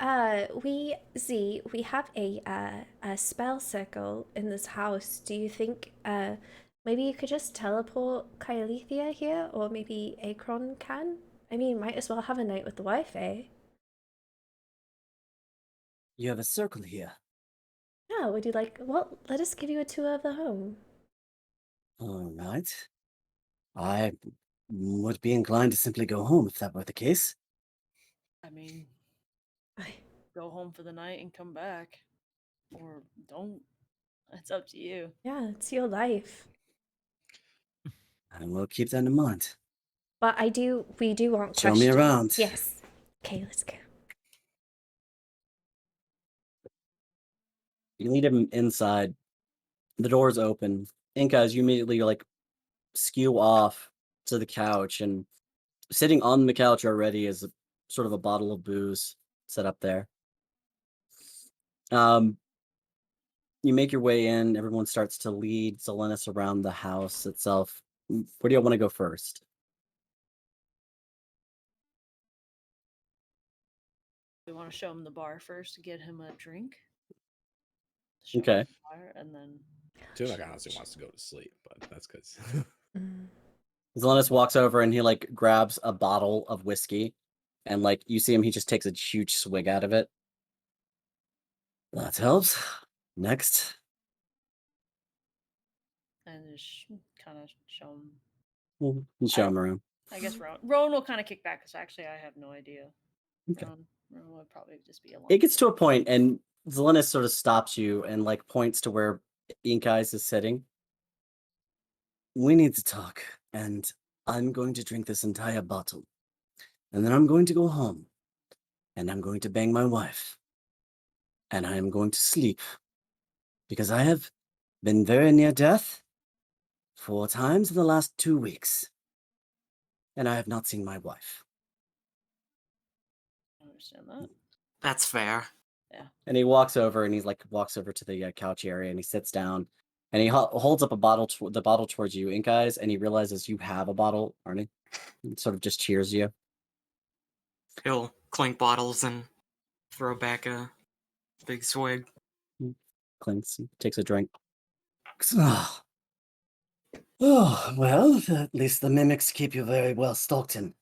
we have a spell circle in this house. Do you think, maybe you could just teleport Kylethia here, or maybe Akron can? I mean, might as well have a night with the wife, eh? You have a circle here. Yeah, would you like? Well, let us give you a tour of the home. All right. I would be inclined to simply go home if that were the case. I mean, go home for the night and come back, or don't. It's up to you. Yeah, it's your life. I will keep that in mind. But we do want Show me questions. around. Yes. Okay, let's go. You lead him inside. The door's open. Inca, as you immediately like skew off to the couch, and sitting on the couch already is sort of a bottle of booze set up there. You make your way in. Everyone starts to lead Zelenis around the house itself. Where do you want to go first? We want to show him the bar first to get him a drink. Show him Okay. the bar, and then Tunak honestly wants to go to sleep, but that's because Mm. Zelenis walks over and he like grabs a bottle of whiskey, and like you see him, he just takes a huge swig out of it. That helps. Next. and just kind of show him. You show him around. I guess Rowan will kind of kick back because actually I have no idea. Okay. Rowan would probably just be alone. It gets to a point, and Zelenis sort of stops you and like points to where Ink Eyes is sitting. We need to talk, and I'm going to drink this entire bottle, and then I'm going to go home, and I'm going to bang my wife, and I am going to sleep, because I have been very near death 4 times in the last 2 weeks, and I have not seen my wife. I understand that. That's fair. And he walks over, and he's like walks over to the couch area, and he sits down, And he holds up a bottle, the bottle towards you, Ink Eyes, and he realizes you have a bottle, Arnie. And sort of just cheers you. He'll clink bottles and throw back a big swig. Clinks, takes a drink. Oh, well, at least the mimics keep you very well stocked in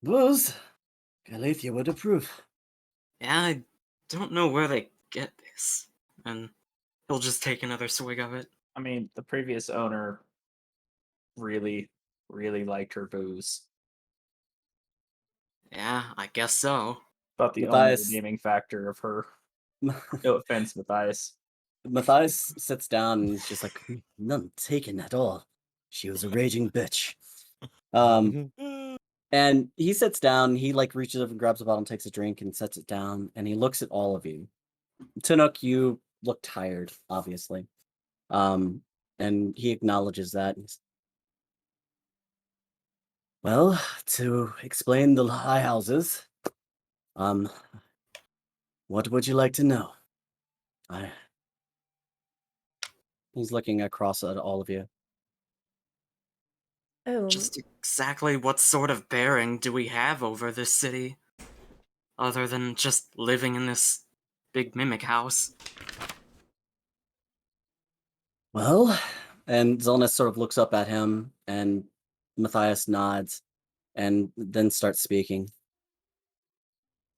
booze. Galathea would approve. Yeah, I don't know where they get this. And he'll just take another swig of it. I mean, the previous owner really, really liked her booze. Yeah, I guess so. But the only Matthias, redeeming factor of her, no offense, Matthias. Matthias sits down and is just like, none taken at all. She was a raging bitch. And he sits down, he like reaches over and grabs a bottle and takes a drink and sets it down, and he looks at all of you. Tinook, you look tired, obviously. And he acknowledges that. Well, to explain the high houses, what would you like to know? He's looking across at all of you. Oh, Just exactly what sort of bearing do we have over this city? Other than just living in this big mimic house. Well, and Zelnus sort of looks up at him, and Matthias nods, and then starts speaking.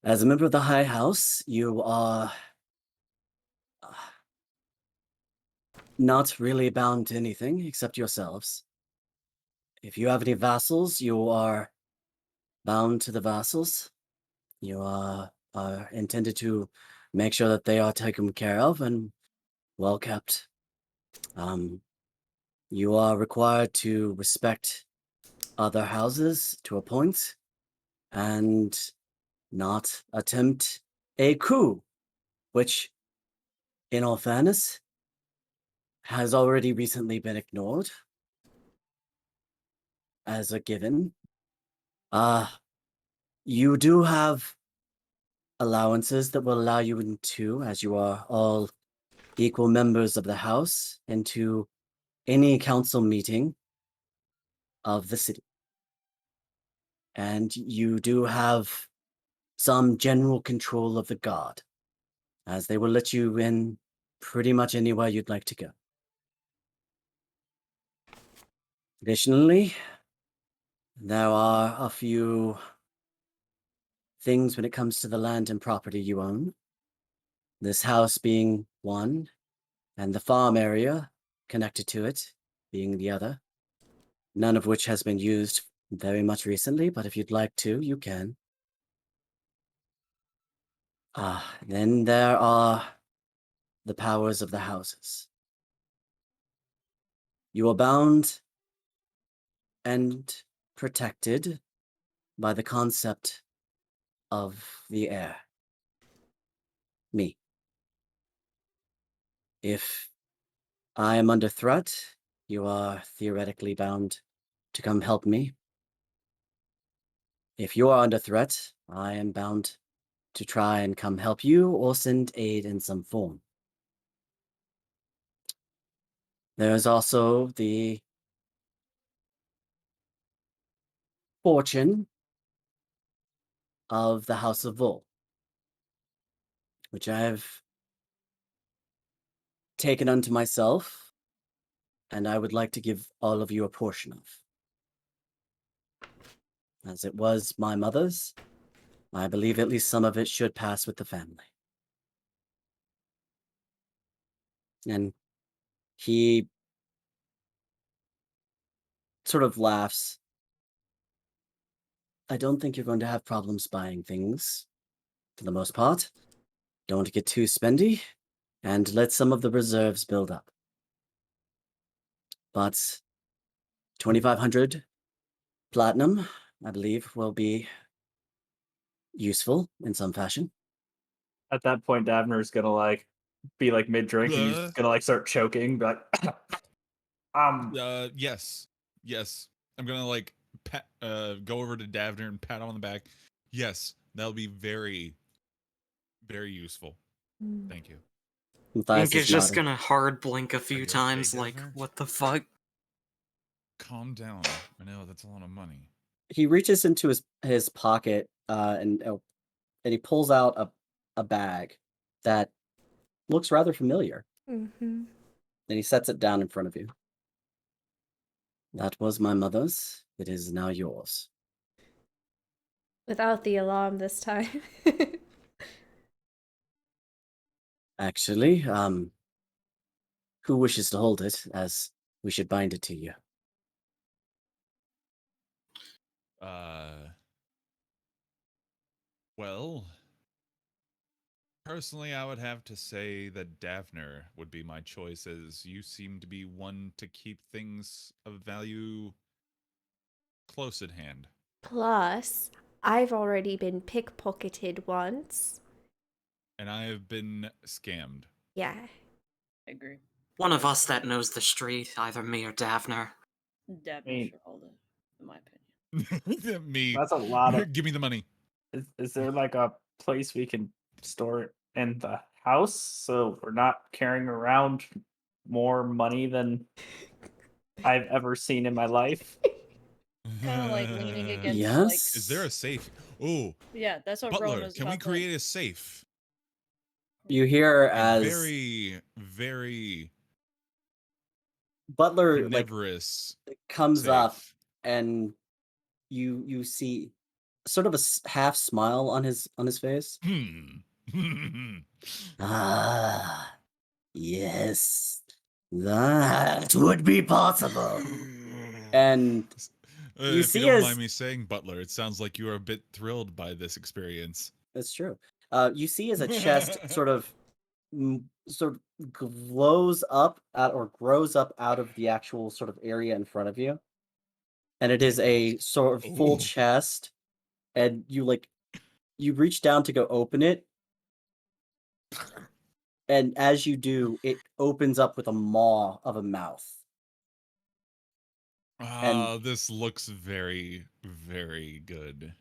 As a member of the High House, you are not really bound to anything except yourselves. If you have any vassals, you are bound to the vassals. You are intended to make sure that they are taken care of and well kept. You are required to respect other houses to a point and not attempt a coup, which, in all fairness, has already recently been ignored as a given. You do have allowances that will allow you into, as you are all equal members of the house, into any council meeting of the city. And you do have some general control of the guard, as they will let you in pretty much anywhere you'd like to go. Additionally, there are a few things when it comes to the land and property you own. This house being one, and the farm area connected to it being the other. None of which has been used very much recently, but if you'd like to, you can. Then there are the powers of the houses. You are bound and protected by the concept of the heir. Me. If I am under threat, you are theoretically bound to come help me. If you are under threat, I am bound to try and come help you or send aid in some form. There is also the fortune of the House of Vol, which I have taken unto myself, and I would like to give all of you a portion of. As it was my mother's, I believe at least some of it should pass with the family. And he sort of laughs. I don't think you're going to have problems buying things, for the most part. Don't get too spendy, and let some of the reserves build up. But 2,500 platinum, I believe, will be useful in some fashion. At that point, Davner's gonna be mid drink and he's gonna start choking, be like yes. I'm gonna pat go over to Davner and pat him on the back. Yes, that'll be very, very useful. Thank you. Matthias Ink is is just nodding. gonna hard blink a Are few you okay, times, like, Devner? what the fuck? Calm down. I know that's a lot of money. He reaches into his pocket and he pulls out a bag that looks rather familiar. Mm-hmm. And he sets it down in front of you. That was my mother's. It is now yours. Without the alarm this time. Actually, who wishes to hold it, as we should bind it to you? Well, personally, I would have to say that Davner would be my choice, as you seem to be one to keep things of value close at hand. Plus, I've already been pickpocketed once. And I have been scammed. Yeah. I agree. One of us that knows the street, either me or Davner. Definitely should hold it, in my opinion. Me. That's a lot of. Give me the money. Is there like a place we can store it in the house so we're not carrying around more money than I've ever seen in my life? Kind of like leaning against, Yes. Is there a safe? Oh, yeah, that's what Rowan Butler, was can we about to- create a safe? You hear A as very, very Butler like carnivorous comes up safe. and you see sort of a half smile on his face. Ah, yes, that would be possible. And you if see you don't as mind me saying, Butler, it sounds like you are a bit thrilled by this experience. that's true. You see as a chest sort of glows up or grows up out of the actual sort of area in front of you, and it is a sort of full Ooh. chest. And you reach down to go open it, and as you do, it opens up with a maw of a mouth. Ah, this looks very, very good.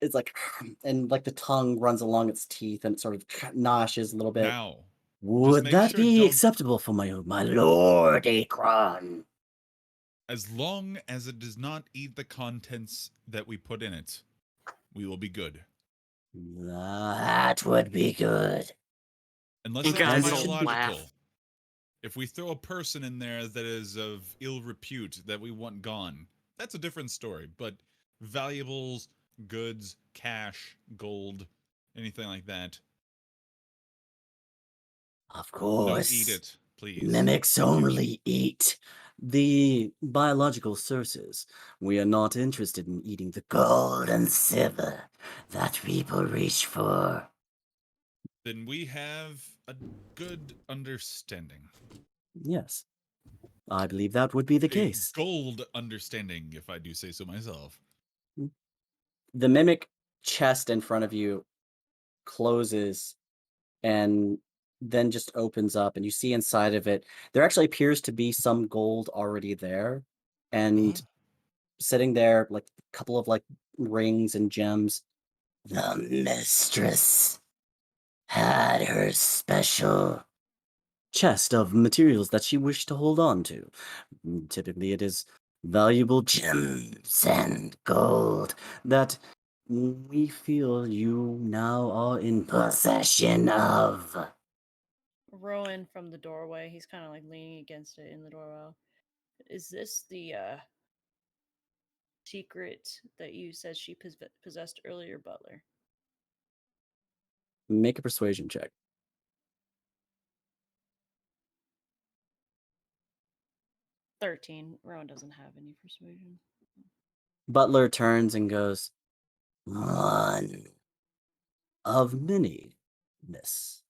It's like, and like the tongue runs along its teeth, and it sort of noshes a little bit. Now, Would make that sure be don't- acceptable for my Lord Akron? as long as it does not eat the contents that we put in it, we will be good. That would be good. Unless You that's guys will biological. laugh. If we throw a person in there that is of ill repute that we want gone, that's a different story. But valuables, goods, cash, gold, anything like that, Of don't course. eat it, please. Mimics only eat the biological sources. We are not interested in eating the gold and silver that people reach for. Then we have a good understanding. Yes, I believe that would be the A case. gold understanding, if I do say so myself. The mimic chest in front of you closes and then just opens up, and you see inside of it, there actually appears to be some gold already there. And sitting there, like a couple of like rings and gems. The mistress had her special chest of materials that she wished to hold on to. Typically, it is valuable gems and gold that we feel you now are in possession of. Rowan from the doorway. He's kind of like leaning against it in the doorway. Is this the secret that you said she possessed earlier, Butler? Make a persuasion check. 13. Rowan doesn't have any persuasion. Butler turns and goes, "One of many, miss.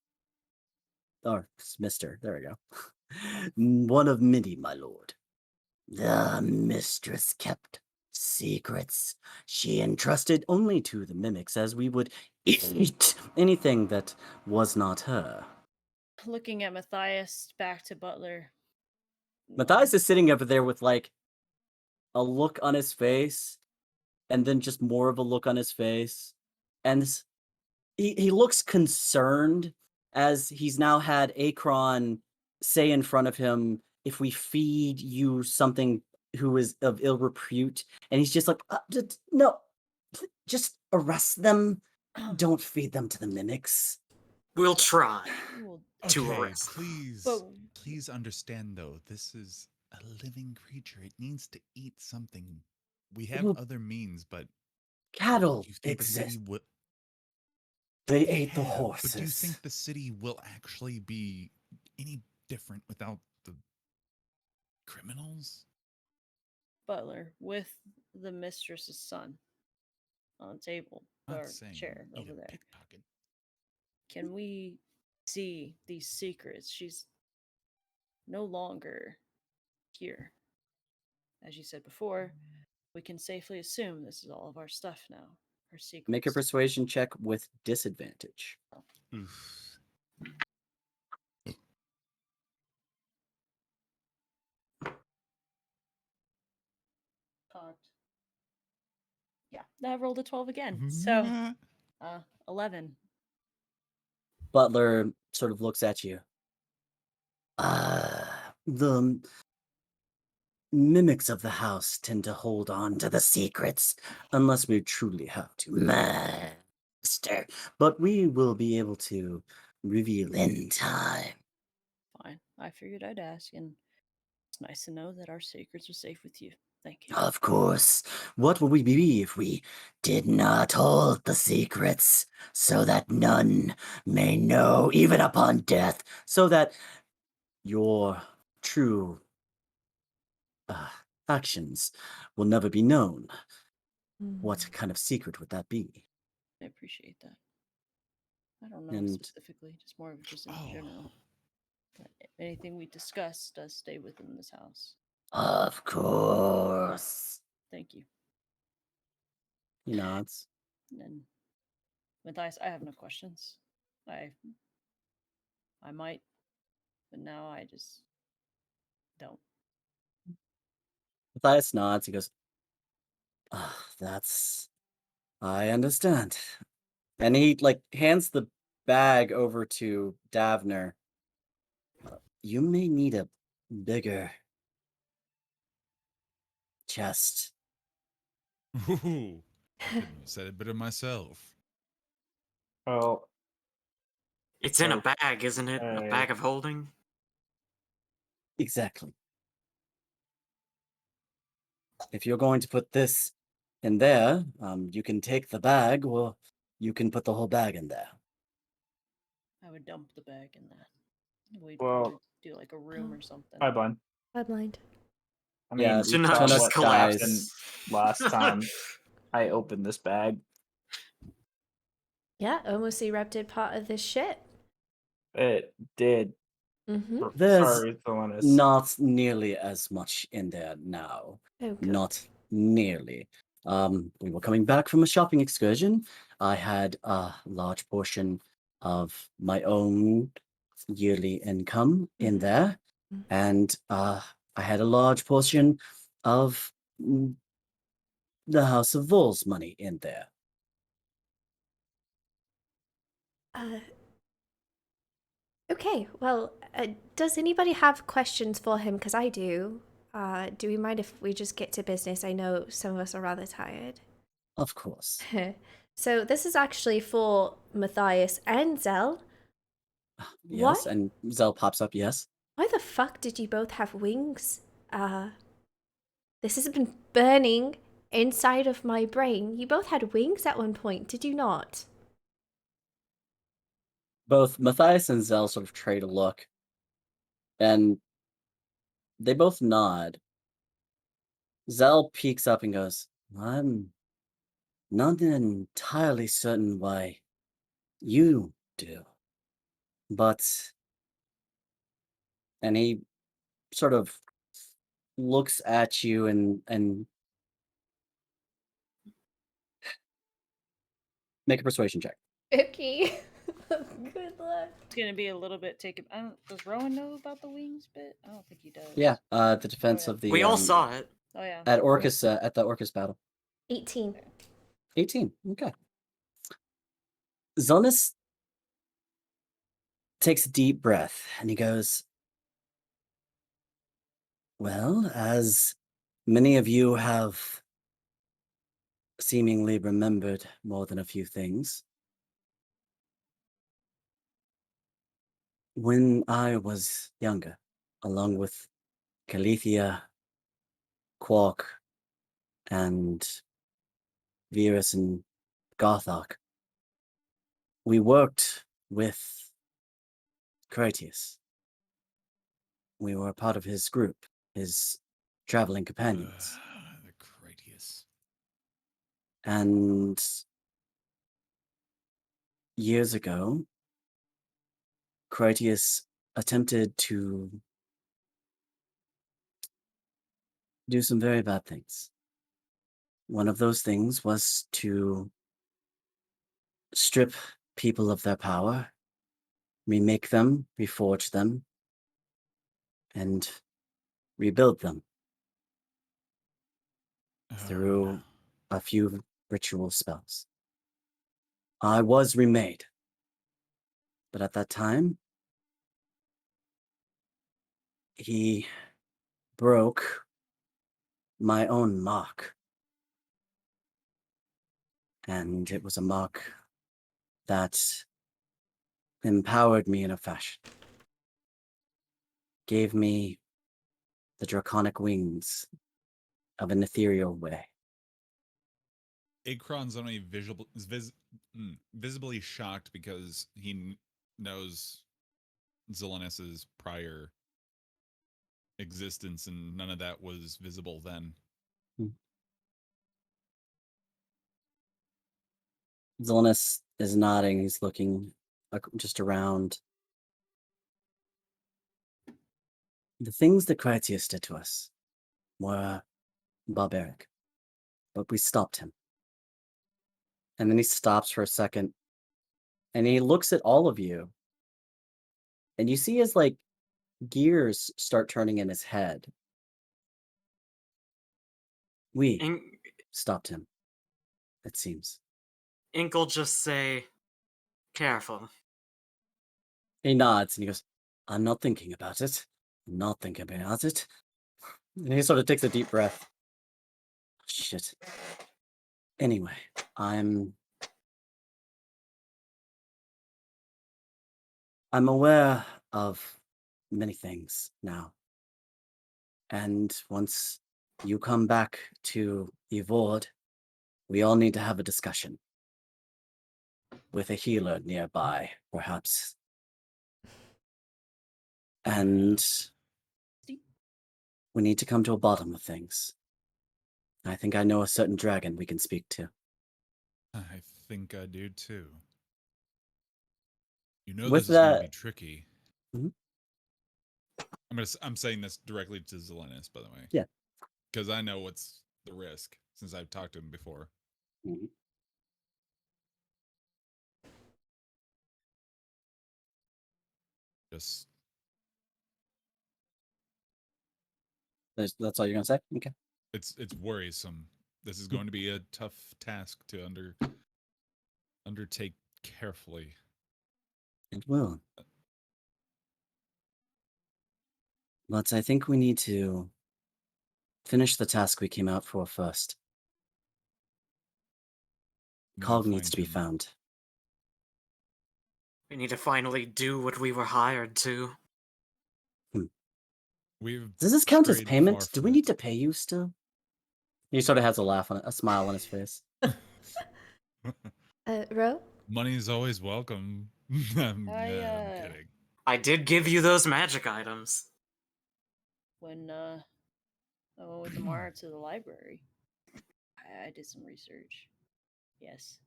Or mister, there we go. One of many, my lord. The mistress kept secrets she entrusted only to the mimics, as we would eat anything that was not her." Looking at Matthias, back to Butler. Matthias is sitting over there with like a look on his face, and then just more of a look on his face. And he looks concerned as he's now had Akron say in front of him, if we feed you something who is of ill repute, and he's just like, no, just arrest them. Don't feed them to the mimics. We'll try Well, to Okay, arrest them. please, but please understand though, this is a living creature. It needs to eat something. We have Well, other means, but cattle do you think the city exist. will? They ate the Yeah, horses. but do you think the city will actually be any different without the criminals? Butler, with the mistress's son on the table Not or saying chair eat over a there, pickpocket. can we see these secrets? She's no longer here. As you said before, we can safely assume this is all of our stuff now. Her secrets. Make a persuasion check with disadvantage. Oof. Cocked. Yeah, I rolled a 12 again. So, 11. Butler sort of looks at you. The mimics of the house tend to hold on to the secrets unless we truly have to, master. But we will be able to reveal in time. Fine. I figured I'd ask, and it's nice to know that our secrets are safe with you. Thank you. Of course. What would we be if we did not hold the secrets, so that none may know, even upon death, so that your true actions will never be known? What kind of secret would that be? I appreciate that. I don't know And specifically, just more of just in general. But anything we discuss does stay within this house. of course. Thank you. He nods. And Matthias, I have no questions. I might, but now I just don't. Matthias nods. He goes, that's... I understand. And he, like, hands the bag over to Davner. You may need a bigger chest. Ooh, couldn't have said it better myself. Well, It's in a So, bag, isn't it? A bag of holding? Exactly. If you're going to put this in there, you can take the bag, or you can put the whole bag in there. I would dump the bag in that. We'd Well- probably do like a room or something. hi, Blind. Hi, blind. I mean, Yeah, you To not saw just what collapse. happened last time I opened this bag. Yeah, almost erupted part of this ship. It did. Mm-hmm. There's Sorry, Thelonious. not nearly as much in there now. Oh, good. Not nearly. We were coming back from a shopping excursion. I had a large portion of my own yearly income in Mhm. there, Mhm. and I had a large portion of the House of Vol's money in there. Okay, well, does anybody have questions for him? Because I do. Do we mind if we just get to business? I know some of us are rather tired. Of course. So this is actually for Matthias and Zell. Yes, Why? and Zell pops up, yes. Why the fuck did you both have wings? This has been burning inside of my brain. You both had wings at one point, did you not? Both Matthias and Zell sort of trade a look, and they both nod. Zell peeks up and goes, I'm not entirely certain why you do, but... And he sort of looks at you and make a persuasion check. Okay. Good luck. It's gonna be a little bit taken. Does Rowan know about the wings bit? I don't think he does. Yeah, the defense yeah. of the... We all saw it. Oh yeah. At Orcus, at the Orcus battle. 18. 18, okay. Zonus takes a deep breath and he goes, "Well, as many of you have seemingly remembered more than a few things, when I was younger, along with Calithia, Quark, and Virus and Gothok, we worked with Critias. We were a part of his group, his traveling companions. The Critias. And years ago, Critias attempted to do some very bad things. One of those things was to strip people of their power, remake them, reforge them, and rebuild them through a few ritual spells. I was remade, but at that time, he broke my own mark. And it was a mark that empowered me in a fashion, gave me the draconic wings of an ethereal way. Akron's only visibly shocked because he knows Zelenis's prior existence, and none of that was visible then. Zelenis is nodding. He's looking just around. The things that Critias did to us were barbaric, but we stopped him. And then he stops for a second, and he looks at all of you, and you see his gears start turning in his head. We stopped him, it seems. Ink'll just say, careful. He nods and he goes, "I'm not thinking about it. I'm not thinking about it." And he sort of takes a deep breath. Shit. Anyway, I'm aware of many things now. And once you come back to Evord, we all need to have a discussion. With a healer nearby, perhaps. And we need to come to a bottom of things. I think I know a certain dragon we can speak to. I think I do too. You know With this is going that- to be tricky. Mhm. I'm saying this directly to Zelenis, by the way. Yeah. Because I know what's the risk since I've talked to him before. Mhm. Just That's all you're gonna say? Okay. it's worrisome. This is going to be a tough task to undertake carefully. It will. But I think we need to finish the task we came out for first. Cog needs to be found. We need to finally do what we were hired to. Does this count as strayed payment? far Do from we it. need to pay you still? He sort of has a smile on his face. Ro? Money's always welcome. I'm kidding. I did give you those magic items. When I went with Amara to the library, I did some research. Yes,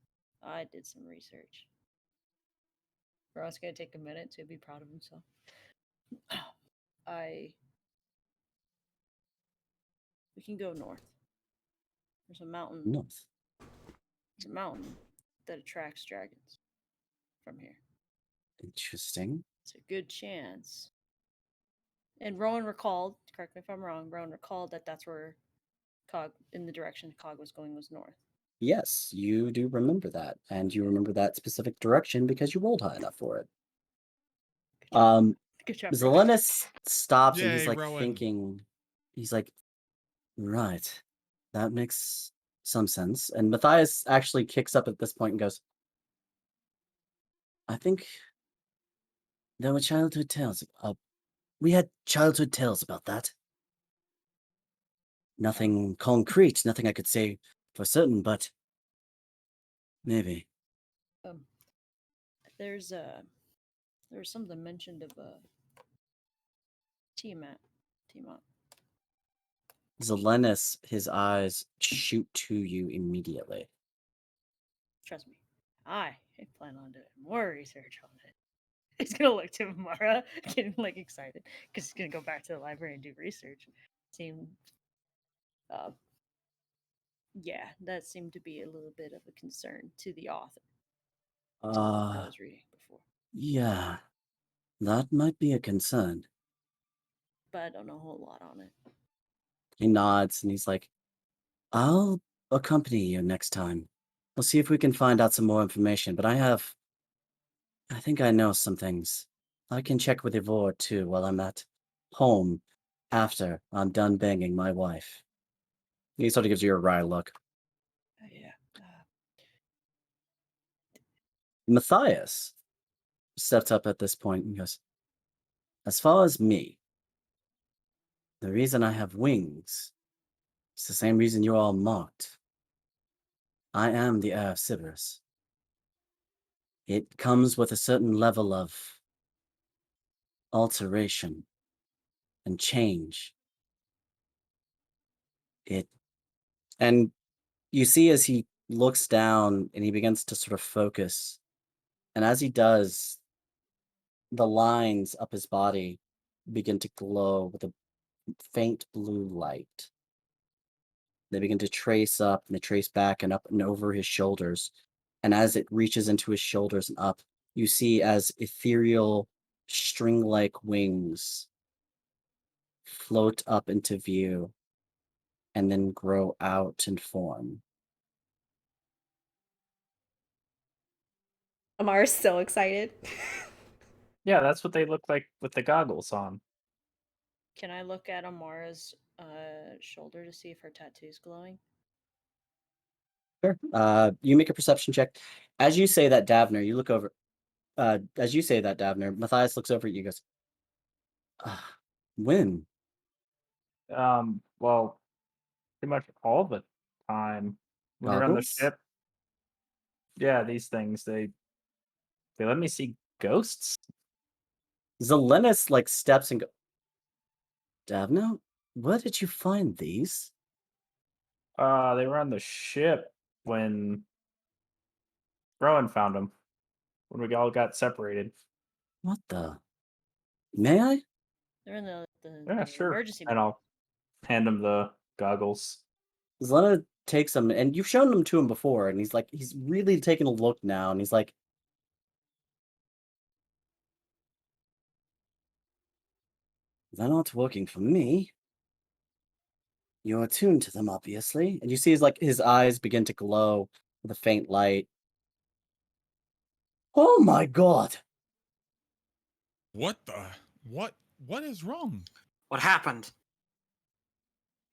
I did some research. Ron's gonna take a minute to be proud of himself. We can go north. There's a mountain. North. It's a mountain that attracts dragons from here. Interesting. It's a good chance. And Rowan recalled, correct me if I'm wrong, Rowan recalled that that's where Cog, in the direction Cog was going, was north. Yes, you do remember that. And you remember that specific direction because you rolled high enough for it. Um, Good job, Rowan. Zelenis stops and he's Yay, like Rowan. thinking. He's like, right, that makes some sense. And Matthias actually kicks up at this point and goes, I think there were childhood tales. We had childhood tales about that. Nothing concrete, nothing I could say for certain, but maybe. There's something mentioned of Tiamat. Zelenis, his eyes shoot to you immediately. Trust me, I plan on doing more research on it. He's gonna look to Mara, getting like excited because he's gonna go back to the library and do research. Yeah, that seemed to be a little bit of a concern to the author. I was reading before, Yeah, that might be a concern. but I don't know a whole lot on it. He nods and he's like, I'll accompany you next time. We'll see if we can find out some more information, but I think I know some things. I can check with Ivor too while I'm at home after I'm done banging my wife. He sort of gives you a wry look. Yeah. Matthias steps up at this point and goes, as far as me, the reason I have wings is the same reason you're all marked. I am the heir of Sybaris. It comes with a certain level of alteration and change. And you see as he looks down and he begins to sort of focus, and as he does, the lines up his body begin to glow with a faint blue light. They begin to trace up and they trace back and up and over his shoulders. And as it reaches into his shoulders and up, you see as ethereal string-like wings float up into view and then grow out and form. Amar's so excited. Yeah, that's what they look like with the goggles on. Can I look at Amara's shoulder to see if her tattoo's glowing? Sure. You make a perception check. As you say that, Davner, you look over. As you say that, Davner, Matthias looks over at you and goes, when? Well, pretty much all the time when you're on the Goggles? ship. Yeah, these things they let me see ghosts. Zelenis like steps and go, Davner, where did you find these? They were on the ship when Rowan found them. When we all got separated. What the? May I? They're in the Yeah, sure. emergency And room. I'll hand him the goggles. Zelena takes them, and you've shown them to him before, and he's really taking a look now, and he's like, they're not working for me. You're attuned to them, obviously. And you see his eyes begin to glow with a faint light. Oh my god! What the? What is wrong? What happened?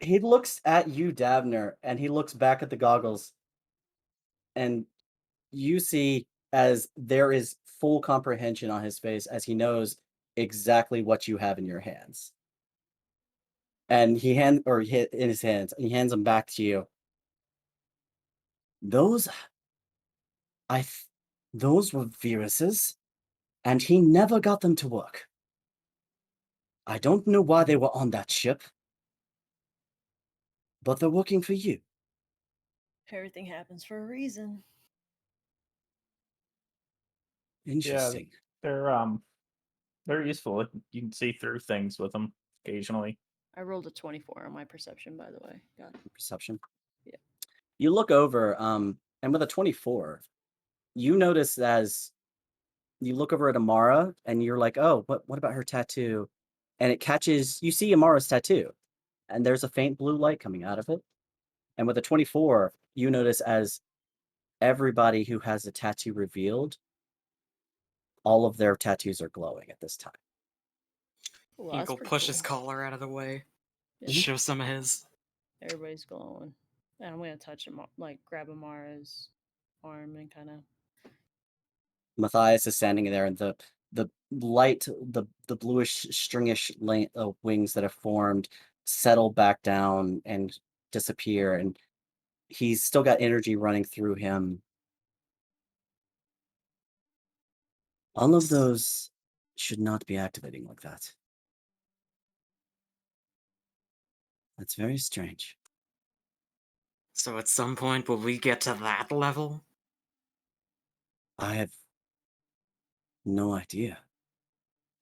He looks at you, Davner, and he looks back at the goggles, and you see as there is full comprehension on his face as he knows exactly what you have in your hands. And in his hands, and he hands them back to you. Those those were viruses, and he never got them to work. I don't know why they were on that ship, but they're working for you. Everything happens for a reason. Interesting. They're useful. You can see through things with them occasionally. I rolled a 24 on my perception, by the way. Got it. Perception. Yeah. You look over, and with a 24, you notice as you look over at Amara, and you're like, "Oh, what about her tattoo?" And it catches. You see Amara's tattoo, and there's a faint blue light coming out of it. And with a 24, you notice as everybody who has a tattoo revealed, all of their tattoos are glowing at this time. Well, He that's go pretty push his cool. collar out of the way. Yeah. Show some of his. Everybody's glowing. And I'm gonna touch him, like grab Amara's arm and kind of. Matthias is standing there, and the light, the bluish stringish wings that have formed settle back down and disappear, and he's still got energy running through him. All of those should not be activating like that. That's very strange. So at some point, will we get to that level? I have no idea.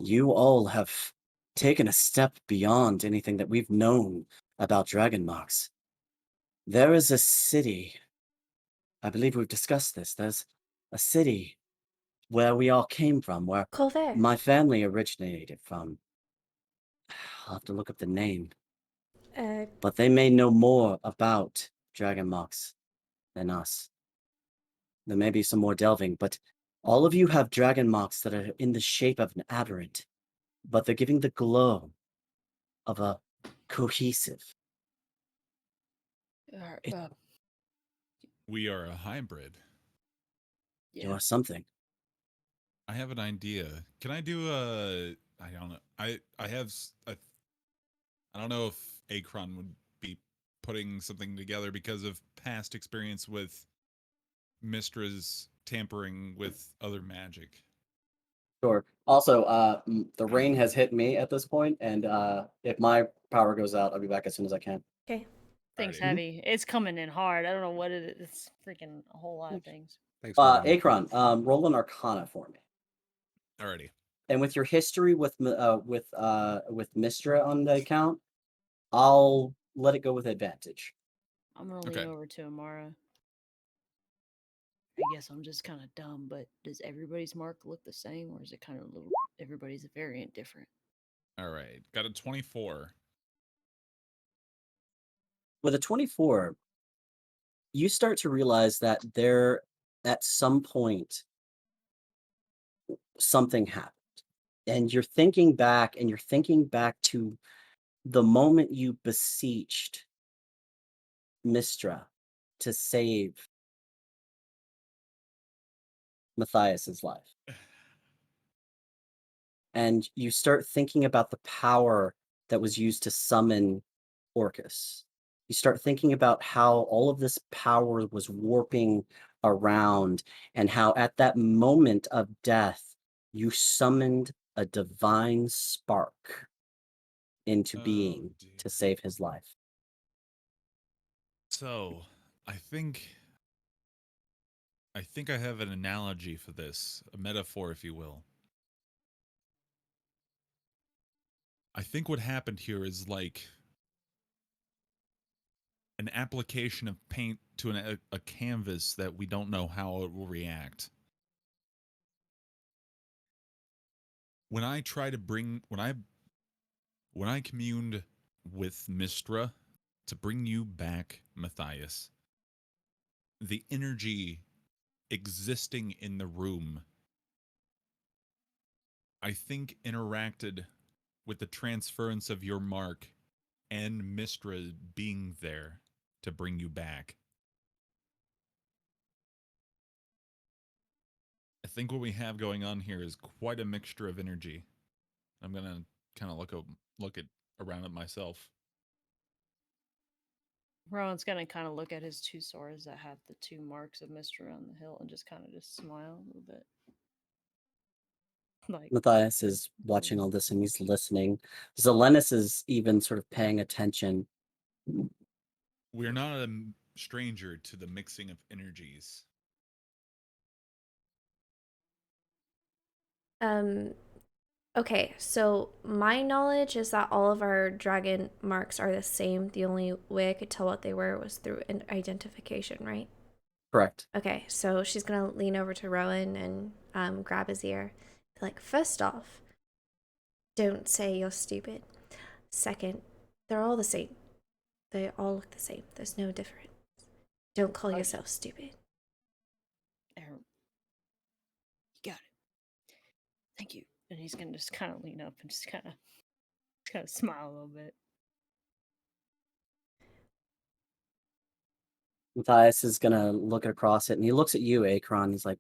You all have taken a step beyond anything that we've known about Dragon Marks. There is a city, I believe we've discussed this. There's a city where we all came from, where Colvert. my family originated from. I'll have to look up the name. But they may know more about Dragon Marks than us. There may be some more delving, but all of you have Dragon Marks that are in the shape of an aberrant, but they're giving the glow of a cohesive. It- We are a hybrid. You Yeah. are something. I have an idea. Can I do a? I don't know. I have a. I don't know if Akron would be putting something together because of past experience with Mistra's tampering with other magic. Sure. Also, the rain has hit me at this point, and if my power goes out, I'll be back as soon as I can. Okay. Thing's Alrighty. heavy. It's coming in hard. I don't know what it is. It's freaking a whole lot of things. Thanks for running. Akron, roll an Arcana for me. Alrighty. And with your history with Mistra on the account, I'll let it go with advantage. I'm gonna Okay. lean over to Amara. I guess I'm just kind of dumb, but does everybody's mark look the same, or is it kind of a little? Everybody's a variant different. All right. Got a 24. With a 24, you start to realize that there, at some point, something happened. And you're thinking back to the moment you beseeched Mistra to save Matthias's life. And you start thinking about the power that was used to summon Orcus. You start thinking about how all of this power was warping around, and how at that moment of death, you summoned a divine spark into being dear. to save his life. So, I think I have an analogy for this, a metaphor, if you will. I think what happened here is like an application of paint to a canvas that we don't know how it will react. When I try to bring when I communed with Mistra to bring you back, Matthias, the energy existing in the room, I think, interacted with the transference of your mark and Mistra being there to bring you back. I think what we have going on here is quite a mixture of energy. I'm gonna kind of look at around at myself. Rowan's gonna kind of look at his two swords that have the two marks of Mister on the hilt and just kind of just smile a little bit. Like Matthias is watching all this and he's listening. Zelenis is even sort of paying attention. We're not a stranger to the mixing of energies. Okay, so my knowledge is that all of our dragon marks are the same. The only way I could tell what they were was through an identification, right? Correct. Okay, so she's gonna lean over to Rowan and grab his ear. Be like, first off, don't say you're stupid. Second, they're all the same. They all look the same. There's no difference. Don't call yourself stupid. You got it. Thank you. And he's gonna just kind of lean up and just kind of smile a little bit. Matthias is gonna look across it, and he looks at you, Akron. He's like,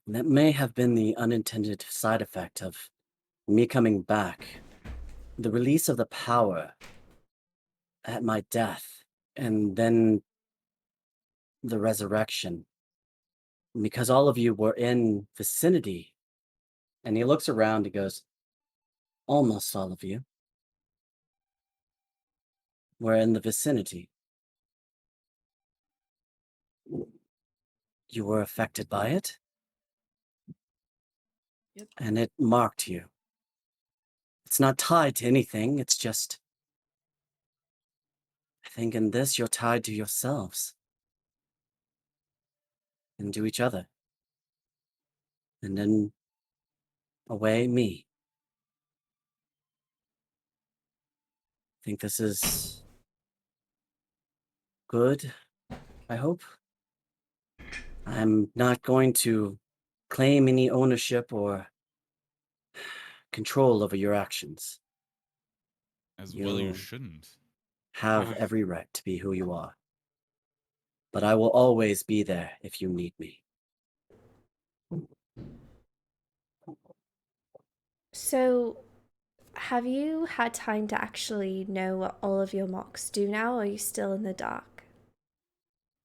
that may have been the unintended side effect of me coming back. The release of the power at my death, and then the resurrection. Because all of you were in vicinity. And he looks around and goes, almost all of you were in the vicinity. You were affected by it. Yep. And it marked you. It's not tied to anything. It's just, I think in this, you're tied to yourselves and to each other. And then away, me. I think this is good, I hope. I'm not going to claim any ownership or control over your actions. As well, you You shouldn't. have every right to be who you are. But I will always be there if you need me. So, have you had time to actually know what all of your mocks do now, or are you still in the dark?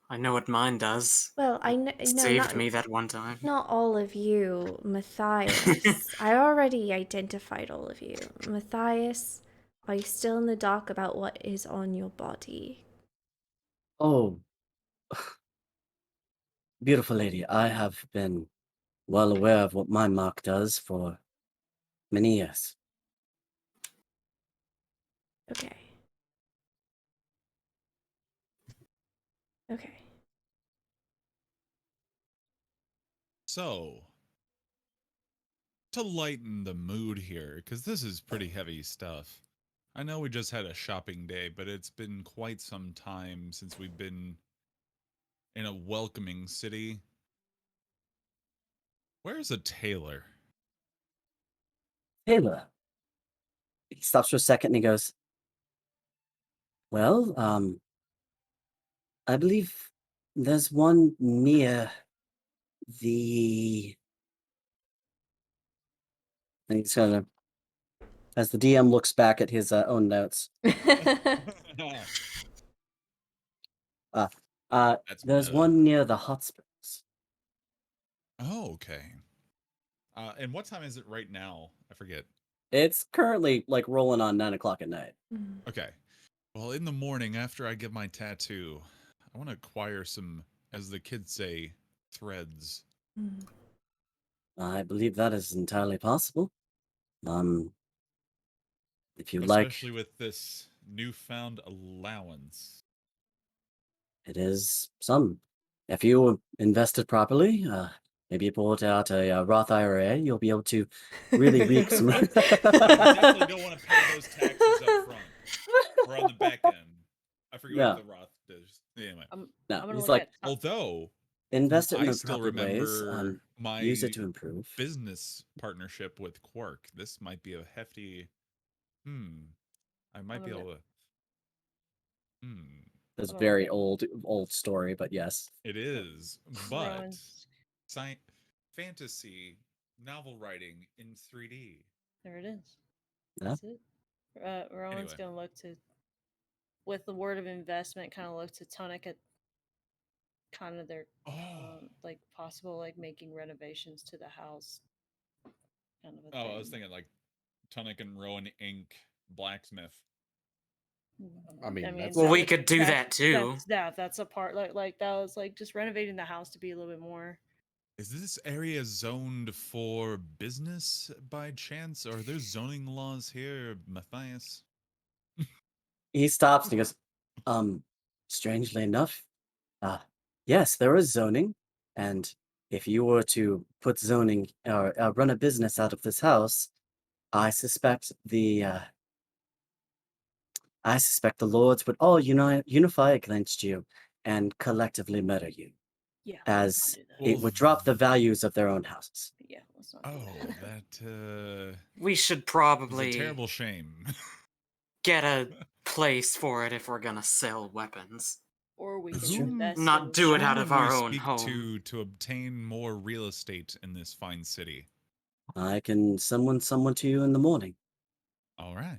I know what mine does. Well, I know, It no, saved not me that one time. not all of you, Matthias. I already identified all of you. Matthias, are you still in the dark about what is on your body? Oh, beautiful lady, I have been well aware of what my mark does for many years. Okay. Okay. So, to lighten the mood here, because this is pretty heavy stuff. I know we just had a shopping day, but it's been quite some time since we've been in a welcoming city. Where's a tailor? Taylor. He stops for a second and he goes, well, I believe there's one near the... And he's gonna, as the DM looks back at his own notes, That's there's meta. one near the hot springs. Oh, okay. And what time is it right now? I forget. It's currently like rolling on 9 o'clock at night. Okay. Well, in the morning after I get my tattoo, I want to acquire some, as the kids say, threads. I believe that is entirely possible. If you like, Especially with this newfound allowance. it is some. If you invest it properly, maybe pull it out a Roth IRA, you'll be able to really reap some. You definitely don't want to pay those taxes up front or on the back end. I forget No. what the Roth does. Anyway, I'm No, gonna he's look like, at although invest it in I the still proper ways. remember my Use it to improve. business partnership with Quark. This might be a hefty. I might be able to. It's Oh, very okay. old story, but yes. It is, but Rowan's- fantasy novel writing in 3D. There it is. Yeah. That's it. Rowan's Anyway. gonna look to, with the word of investment, kind of look to Tonic at kind of their like possible like making renovations to the house. Kind of a thing. I was thinking like Tunic and Rowan Inc. blacksmith. I mean, that's well, we that's- could do that's- that too. That's a part like that was like just renovating the house to be a little bit more. Is this area zoned for business by chance? Or are there zoning laws here, Matthias? He stops and he goes, strangely enough, yes, there is zoning. And if you were to put zoning or run a business out of this house, I suspect the lords would all unify against you and collectively murder you. Yeah. as Let's not do that. it would drop the values of their own houses. Yeah. Let's not do Oh, that. that We should is a probably terrible shame. get a place for it if we're gonna sell weapons. Or we That's can true. invest Not in do it Whom out would of we our own speak home. to obtain more real estate in this fine city? I can summon someone to you in the morning. All right.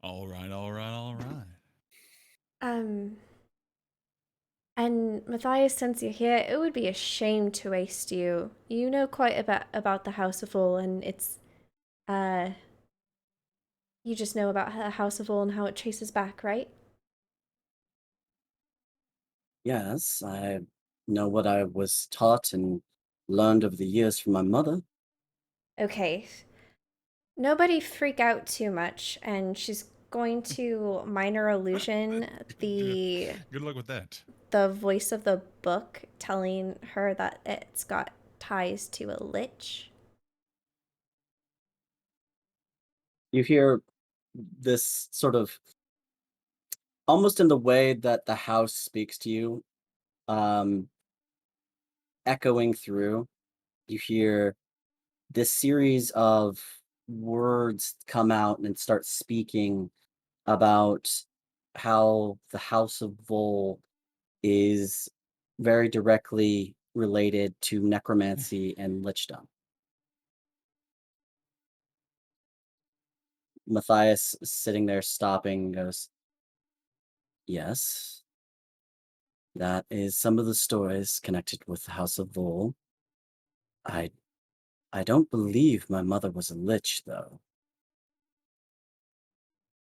All right, all right, all right. And Matthias, since you're here, it would be a shame to waste you. You know quite a bit about the House of All, and it's, you just know about the House of All and how it traces back, right? Yes, I know what I was taught and learned over the years from my mother. Okay. Nobody freak out too much, and she's going to minor illusion the Good luck with that. voice of the book telling her that it's got ties to a lich. You hear this sort of almost in the way that the house speaks to you, um, echoing through. You hear this series of words come out and start speaking about how the House of Vol is very directly related to necromancy and lichdom. Matthias is sitting there stopping goes, yes, that is some of the stories connected with the House of Vol. I I don't believe my mother was a lich, though.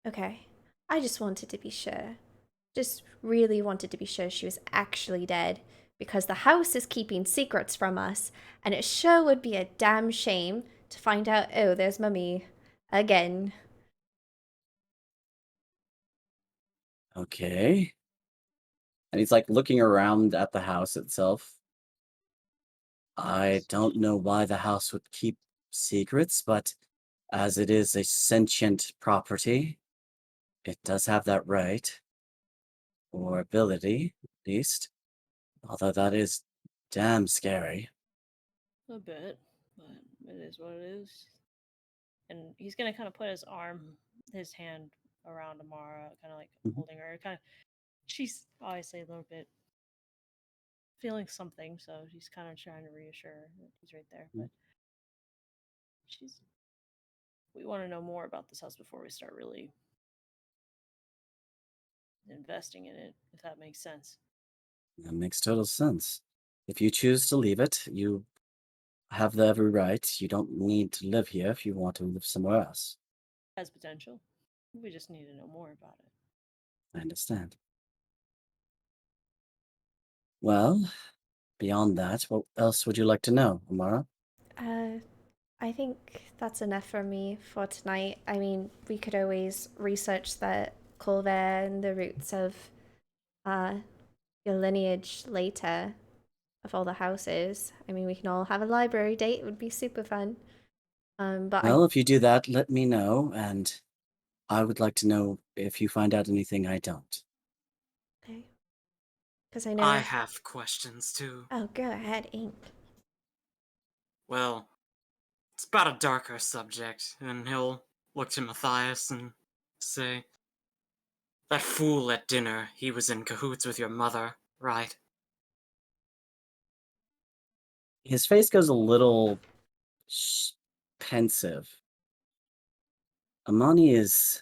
Okay. I just wanted to be sure. Just really wanted to be sure she was actually dead, because the house is keeping secrets from us, and it sure would be a damn shame to find out, oh, there's Mummy again. Okay. And he's like looking around at the house itself. I don't know why the house would keep secrets, but as it is a sentient property, it does have that right, or ability, at least. Although that is damn scary. A bit, but it is what it is. And he's gonna kind of put his hand around Amara, kind of like Mhm. holding her. Kind of, she's obviously a little bit feeling something, so he's kind of trying to reassure her that he's right there. Mhm. But she's, we want to know more about this house before we start really investing in it, if that makes sense. That makes total sense. If you choose to leave it, you have the every right. You don't need to live here if you want to live somewhere else. Has potential. We just need to know more about it. I understand. Well, beyond that, what else would you like to know, Amara? I think that's enough for me for tonight. I mean, we could always research the Colver and the roots of uh, your lineage later of all the houses. I mean, we can all have a library date. It would be super fun. But Well, if you do that, let me know, and I would like to know if you find out anything I don't. because I know. I have questions too. Oh, go ahead, Ink. Well, it's about a darker subject, and he'll look to Matthias and say, that fool at dinner, he was in cahoots with your mother, right? His face goes a little pensive. Amani is.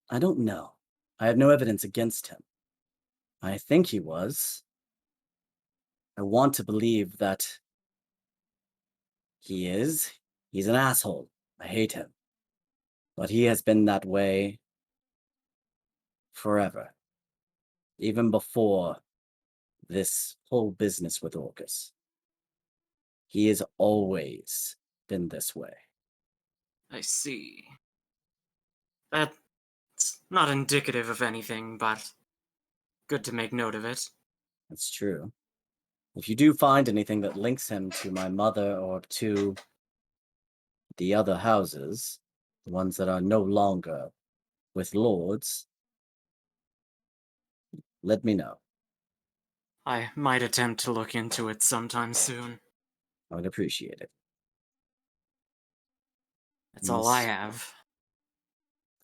I don't know. I have no evidence against him. I think he was. I want to believe that he is. He's an asshole. I hate him. But he has been that way forever. Even before this whole business with Orcus. He has always been this way. I see. That's not indicative of anything, but good to make note of it. That's true. If you do find anything that links him to my mother or to the other houses, the ones that are no longer with lords, let me know. I might attempt to look into it sometime soon. I would appreciate it. That's all I Yes. have.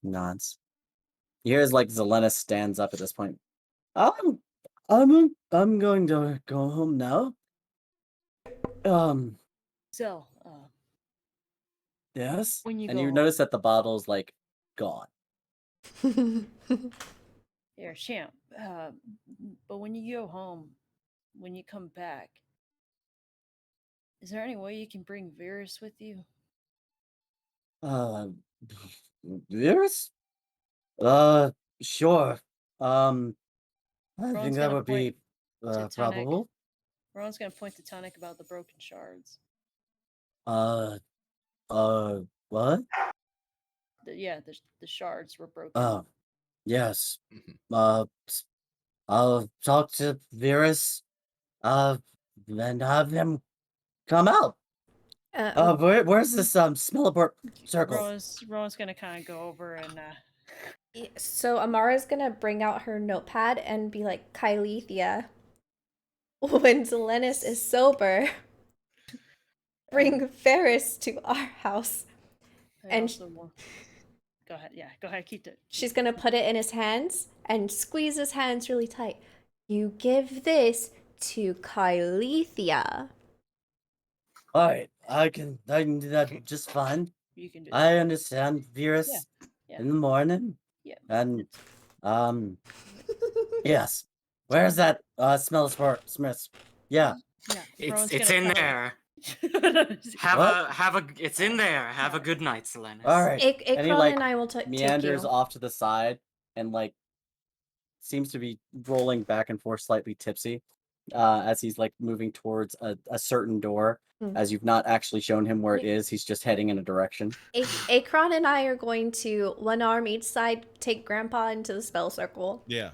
Nods. You hear as like Zelenis stands up at this point. I'm going to go home now. So, Yes. when you And go you home, notice that the bottle's like gone. here, champ. But when you go home, when you come back, is there any way you can bring Virus with you? Uh, Virus? Sure. I Rowan's think that gonna would point be to Tunic. probable. Rowan's gonna point to Tunic about the broken shards. Uh, what? The shards were broken. Oh, yes. Mhm. I'll talk to Virus, and have them come out. Where's this Smellaport circle? Rowan's gonna kind of go over and So Amara's gonna bring out her notepad and be like, Kylethia, when Zelenis is sober, bring Ferris to our house. and And go ahead. Yeah, go ahead. Keep it. she's gonna put it in his hands and squeeze his hands really tight. You give this to Kylethia. All right, I can do that just fine. You can do. I understand Virus Yeah. in the morning, Yeah. and yes. Where's that Smellaport Smith? Yeah. Yeah. It's in there. It's in there. Have a good night, Zelenis. All right. And he Akron and I will take meanders you. off to the side and like seems to be rolling back and forth, slightly tipsy, as he's like moving towards a certain door. As you've not actually shown him where it is, he's just heading in a direction. Akron and I are going to, one arm each side, take Grandpa into the spell circle. Yeah.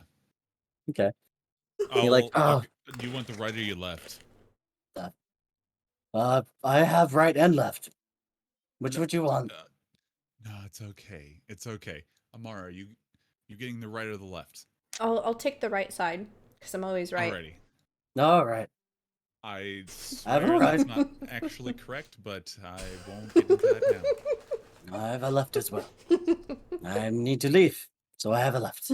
Okay. Oh, You're like, well, you went the right or you left? I have right and left. Which would you want? No, it's okay. It's okay. Amara, you getting the right or the left? I'll take the right side because I'm always right. Alrighty. All right. I Have a swear right. that's not actually correct, but I won't get into that now. I have a left as well. I need to leave, so I have a left.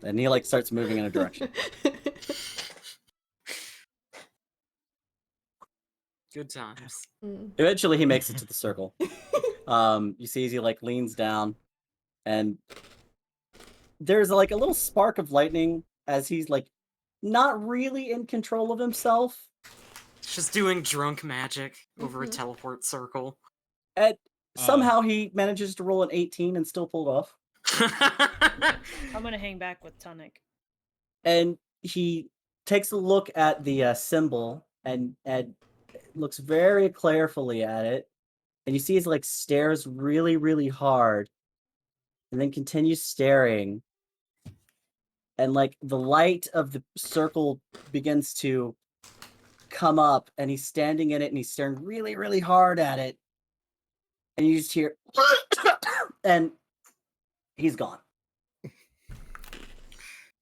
And he like starts moving in a direction. Good times. Eventually, he makes it to the circle. You see as he like leans down, and there's like a little spark of lightning as he's like not really in control of himself. Just doing drunk magic over a teleport circle. And somehow he manages to roll an 18 and still pull it off. I'm gonna hang back with Tunic. And he takes a look at the symbol and looks very carefully at it. And you see he's like stares really, really hard and then continues staring. And like the light of the circle begins to come up and he's standing in it and he's staring really, really hard at it. And you just hear, and he's gone.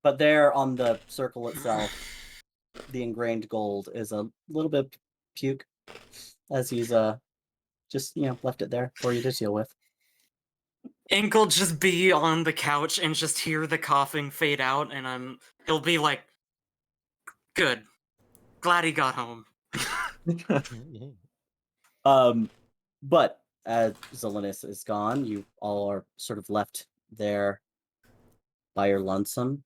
But there on the circle itself, the ingrained gold is a little bit puke as he's just left it there for you to deal with. Ink'll just be on the couch and just hear the coughing fade out, and he'll be like, "Good, glad he got home." But as Zelenis is gone, you all are sort of left there by your lonesome,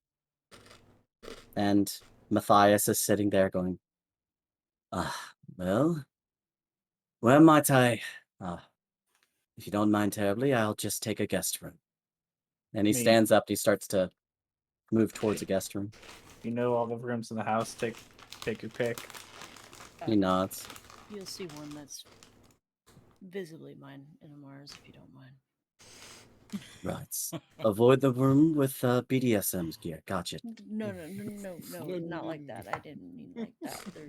and Matthias is sitting there going, well, where might I? If you don't mind terribly, I'll just take a guest room. And he stands up. He starts to move towards a guest room. You know all the rooms in the house. Take your pick. He nods. You'll see one that's visibly mine in Amara's, if you don't mind. Right. Avoid the room with BDSM's gear. Gotcha. No, not like that. I didn't mean like that. Never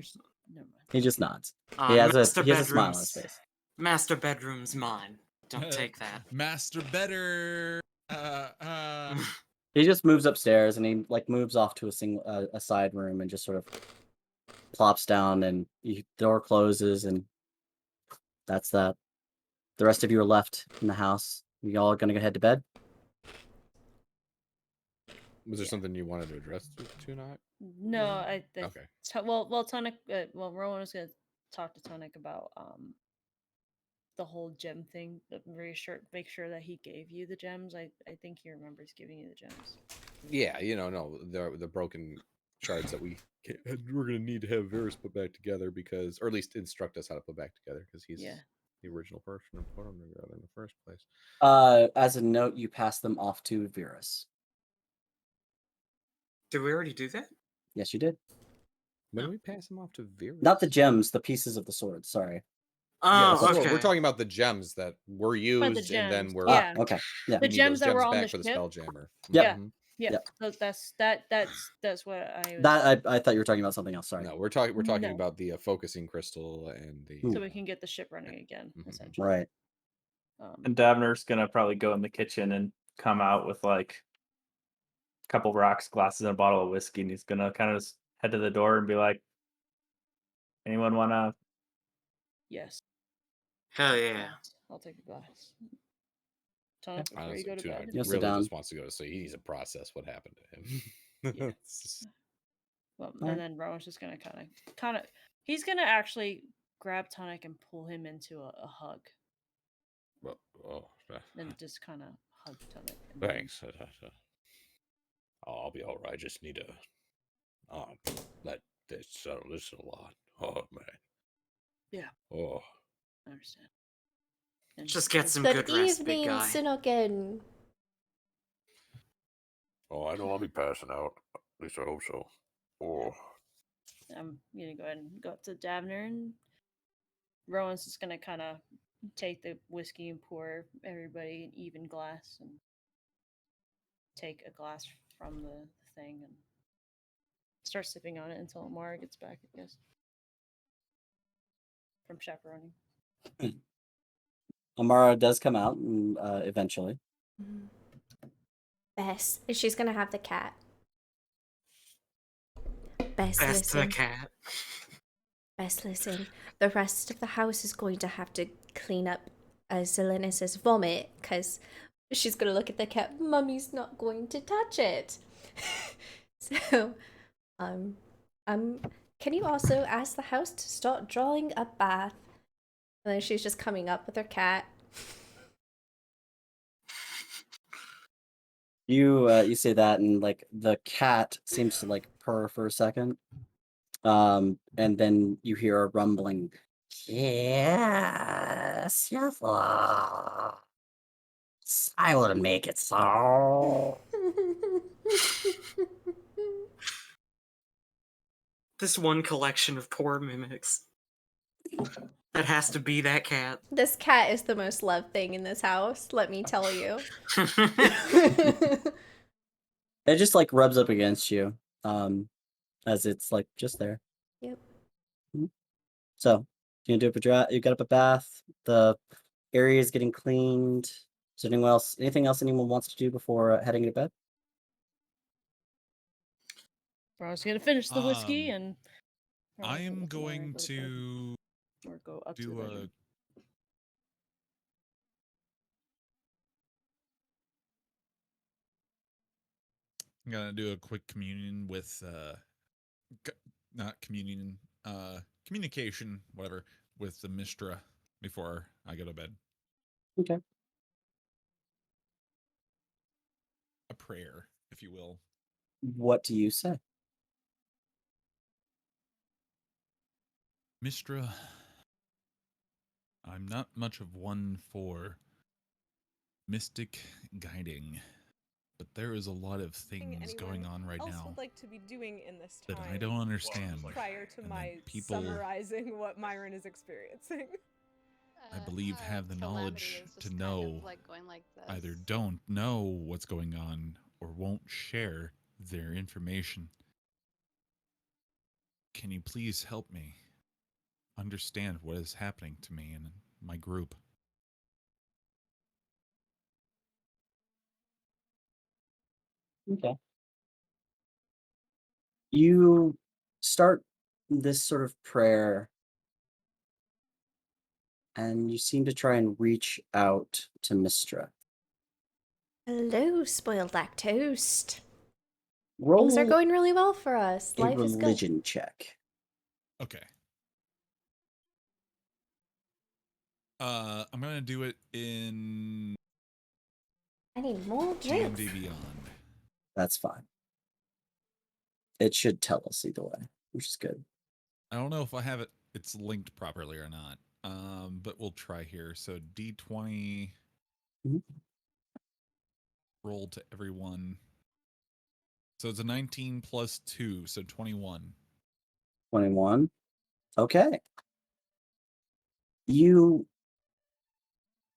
mind. He just nods. He has a smile on his bedroom's- face. Master bedroom's mine. Don't take that. Master better. He just moves upstairs and he like moves off to a side room and just sort of plops down, and the door closes, and that's that. The rest of you are left in the house. You all gonna go head to bed? Was there something you wanted to address to not? No, Okay. Tonic. Rowan was gonna talk to Tonic about the whole gem thing. Make sure that he gave you the gems. I think he remembers giving you the gems. Yeah, no, the broken shards that we're gonna need to have Varys put back together because, or at least instruct us how to put back together because he's the original person who put them together in the first place. As a note, you pass them off to Varys. Did we already do that? Yes, you did. When do we pass them off to Varys? Not the gems, the pieces of the sword. Sorry. Oh, so okay. we're talking about the gems that were used, and then we're okay. Yeah, the gems that were on the for the ship. Spelljammer. Yep. Yeah. So that's what I was. That I thought you were talking about something else. Sorry. No, we're talking No. about the focusing crystal and the. So we can get the ship running again, essentially. Right. And Davner's gonna probably go in the kitchen and come out with like a couple rocks, glasses, and a bottle of whiskey, and he's gonna kind of head to the door and be like, "Anyone wanna?" Yes. Hell yeah! I'll take a glass. Tonic, before you go to bed. You'll sit really down. just wants to go to sleep. He needs to process what happened to him. Yeah. Well, and then Rowan's just gonna kind of, he's gonna actually grab Tonic and pull him into a hug. And just kind of hug Tonic. Thanks. I'll be all right. I just need to let this settle this a lot. Oh man. Yeah. Oh. I understand. Just get some Good good rest, big evening, guy. Sinogen. Oh, I know I'll be passing out. At least I hope so. Oh. I'm gonna go ahead and go up to Davner, and Rowan's just gonna kind of take the whiskey and pour everybody an even glass, and take a glass from the thing and start sipping on it until Amara gets back, I guess. From chaperoning. Amara does come out eventually. Bess. She's gonna have the cat. Bess, Best listen. the cat. Bess, listen. The rest of the house is going to have to clean up Zelenis's vomit, because she's gonna look at the cat. Mummy's not going to touch it. So, can you also ask the house to start drawing a bath? And then she's just coming up with her cat. You say that, and like the cat seems to like purr for a second, and then you hear a rumbling. Yes, yes, I will make it so. This one collection of poor mimics. That has to be that cat. This cat is the most loved thing in this house, let me tell you. It just like rubs up against you, as it's like just there. Yep. So you do you got up a bath. The area is getting cleaned. Is there anything else anyone wants to do before heading to bed? Brown's gonna finish the whiskey, and I am going to go up do to the bedroom. I'm gonna do a quick communion with not communion, communication, whatever, with the Mistra before I go to bed. Okay. A prayer, if you will. What do you say? Mistra, I'm not much of one for mystic guiding, but there is a lot of things going on right now would like to be doing in this that time I don't understand. prior to and my that people, summarizing what Myron is experiencing. I believe, have the knowledge is to just know kind of like going like this. either don't know what's going on or won't share their information. Can you please help me understand what is happening to me and my group? Okay. You start this sort of prayer and you seem to try and reach out to Mistra. Hello, spoiled lactose. Things are Roll going really well for us. a Life is good. religion check. Okay. I'm gonna do it in I need more drinks. D&D Beyond. That's fine. It should tell us either way, which is good. I don't know if I have it's linked properly or not. But we'll try here. So D20 Mhm. roll to everyone. So it's a 19 plus 2, so 21. 21. Okay. You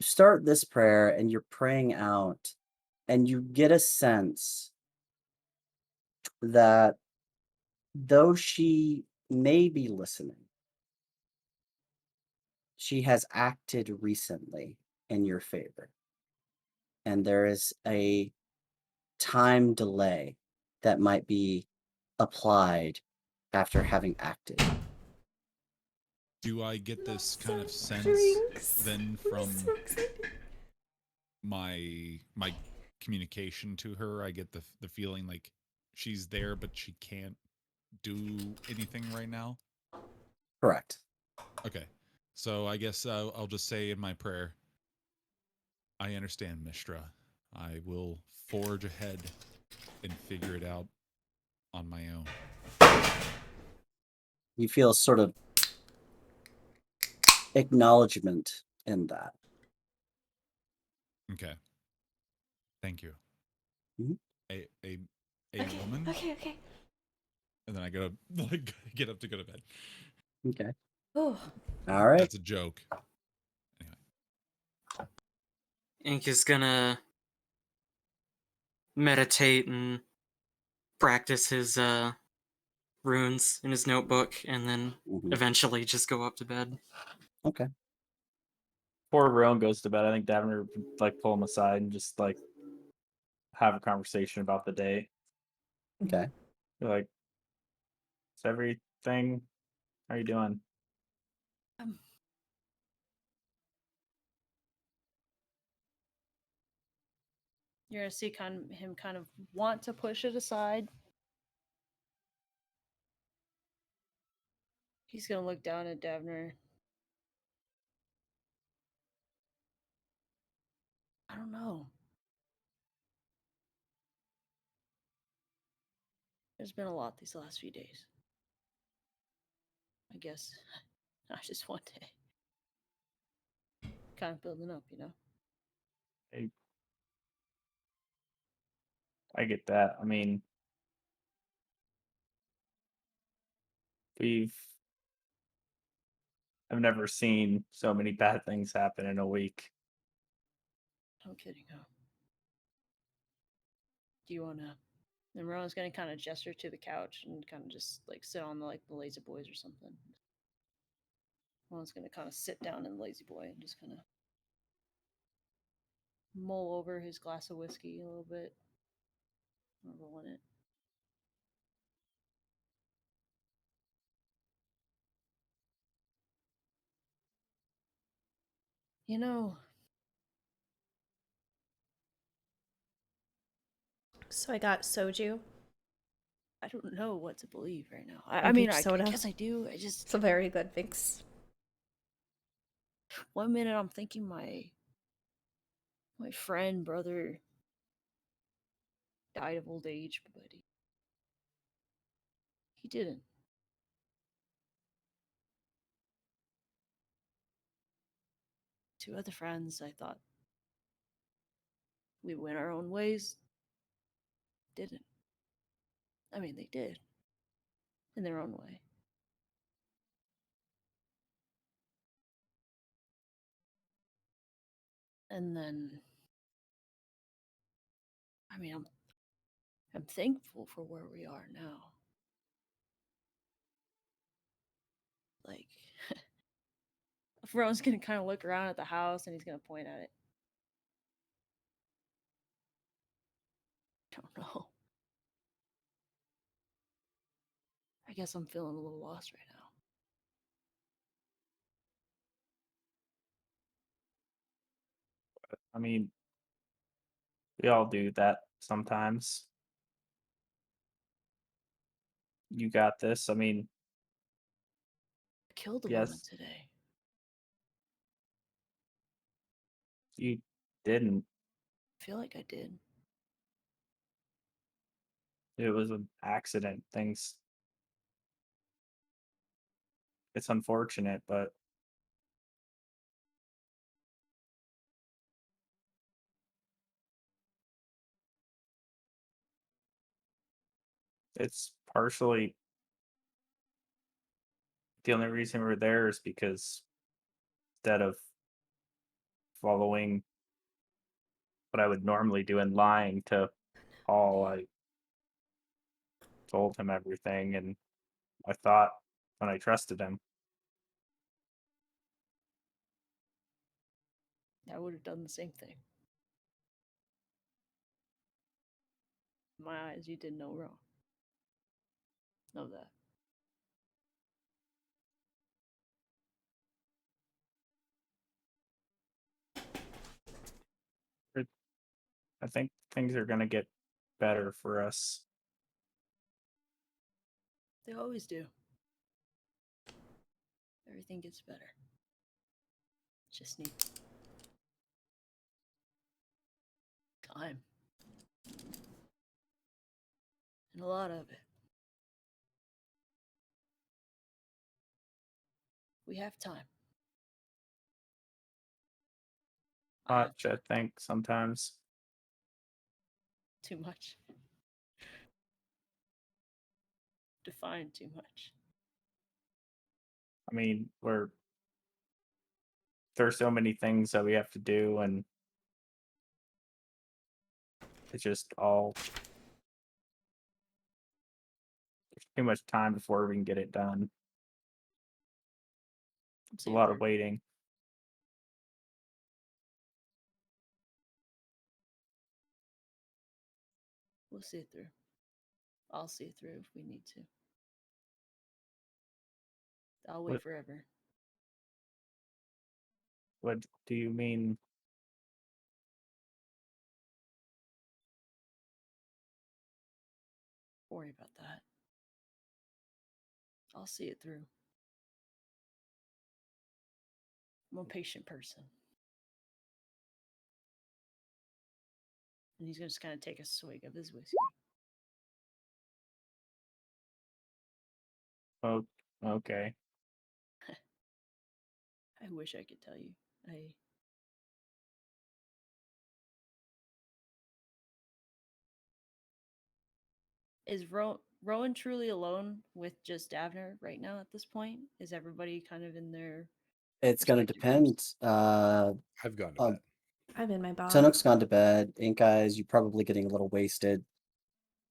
start this prayer and you're praying out, and you get a sense that though she may be listening, she has acted recently in your favor. And there is a time delay that might be applied after having acted. Do I get this kind of sense then I'm from so excited. my communication to her? I get the feeling like she's there, but she can't do anything right now. Correct. Okay, so I guess I'll just say in my prayer, I understand, Mistra. I will forge ahead and figure it out on my own. You feel sort of acknowledgement in that. Okay. Thank you. Mhm. A Okay, woman? okay. And then I go like get up to go to bed. Okay. Oh, All right. That's a joke. Anyway. Ink is gonna meditate and practice his runes in his notebook, and then eventually just go up to bed. Okay. Before Rowan goes to bed, I think Davner would like pull him aside and just like have a conversation about the day. Okay. Be like, "Is everything? How are you doing?" You're gonna see him kind of want to push it aside. He's gonna look down at Davner. I don't know. There's been a lot these last few days. I guess not just one day. Kind of building up, you know? I get that. I mean, I've never seen so many bad things happen in a week. No kidding, huh? Do you wanna? And Rowan's gonna kind of gesture to the couch and kind of just like sit on the lazy boys or something. Rowan's gonna kind of sit down in the lazy boy and just kind of mull over his glass of whiskey a little bit. Rolling it. You know, so I got soju. I don't know what to believe right now. I mean, I soda. guess I do. I just It's a very good thanks. one minute I'm thinking my friend brother died of old age, but he didn't. Two other friends, I thought we went our own ways. Didn't. I mean, they did in their own way. And then, I mean, I'm thankful for where we are now. Like, Rowan's gonna kind of look around at the house and he's gonna point at it. I don't know. I guess I'm feeling a little lost right now. I mean, we all do that sometimes. You got this. I mean, I killed a woman yes, today. you didn't. I feel like I did. It was an accident. Things. It's unfortunate, but it's partially the only reason we're there is because instead of following what I would normally do and lying to Paul, I told him everything, and I thought when I trusted him. I would have done the same thing. In my eyes, you did no wrong. Know that. I think things are gonna get better for us. They always do. Everything gets better. Just need time. And a lot of it. We have time. Much, I think, sometimes. Too much. Define too much. I mean, there's so many things that we have to do, and it's just all there's too much time before we can get it done. It's a lot of waiting. We'll see it through. I'll see it through if we need to. I'll wait What- forever. What do you mean? Don't worry about that. I'll see it through. I'm a patient person. And he's just gonna take a swig of his whiskey. Oh, okay. I wish I could tell you. Is Rowan truly alone with just Davner right now at this point? Is everybody kind of in their It's gonna respective rooms? depend. I've gone to bed. I'm in my box. Tenok's gone to bed. Ink Eyes, you're probably getting a little wasted.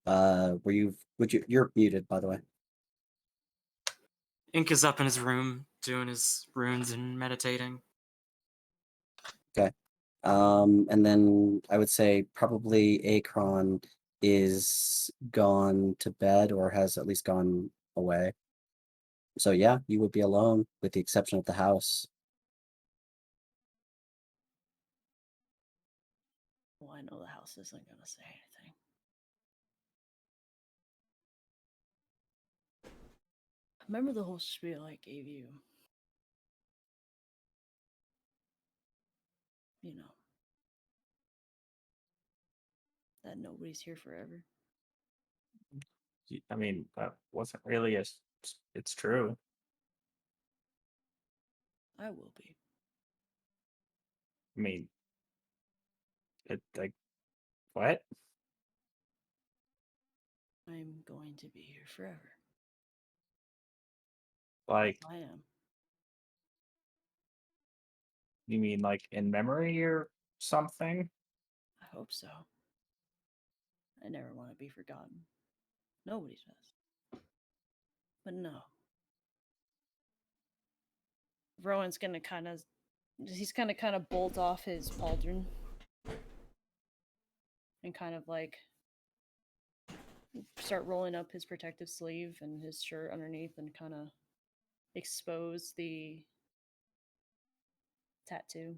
You're muted, by the way. Ink is up in his room doing his runes and meditating. And then I would say probably Akron is gone to bed or has at least gone away. So yeah, you would be alone with the exception of the house. Well, I know the house isn't gonna say anything. Remember the whole spiel I gave you? You know, that nobody's here forever. I mean, that wasn't really it's true. I will be. I mean, it like what? I'm going to be here forever. Like, I am. you mean like in memory or something? I hope so. I never want to be forgotten. Nobody does. But no. Rowan's gonna he's gonna kind of bolt off his pauldron and kind of like start rolling up his protective sleeve and his shirt underneath and kind of expose the tattoo.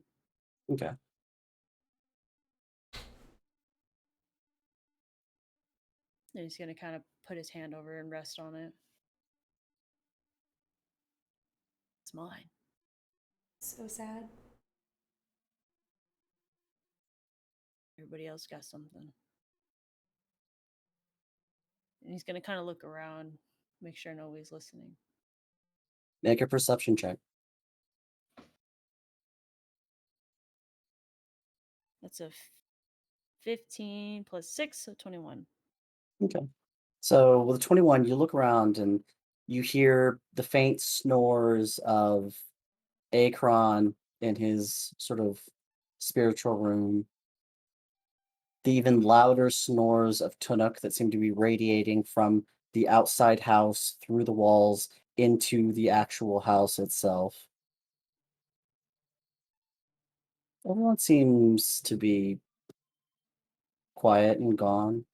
Okay. And he's going to kind of put his hand over and rest on it. It's mine. So sad. Everybody else got something. And he's going to kind of look around, make sure nobody's listening. Make a perception check. That's a 15 plus 6, so 21. Okay. So with 21, you look around and you hear the faint snores of Akron in his sort of spiritual room. The even louder snores of Tunuk that seem to be radiating from the outside house through the walls into the actual house itself. Everyone seems to be quiet and gone.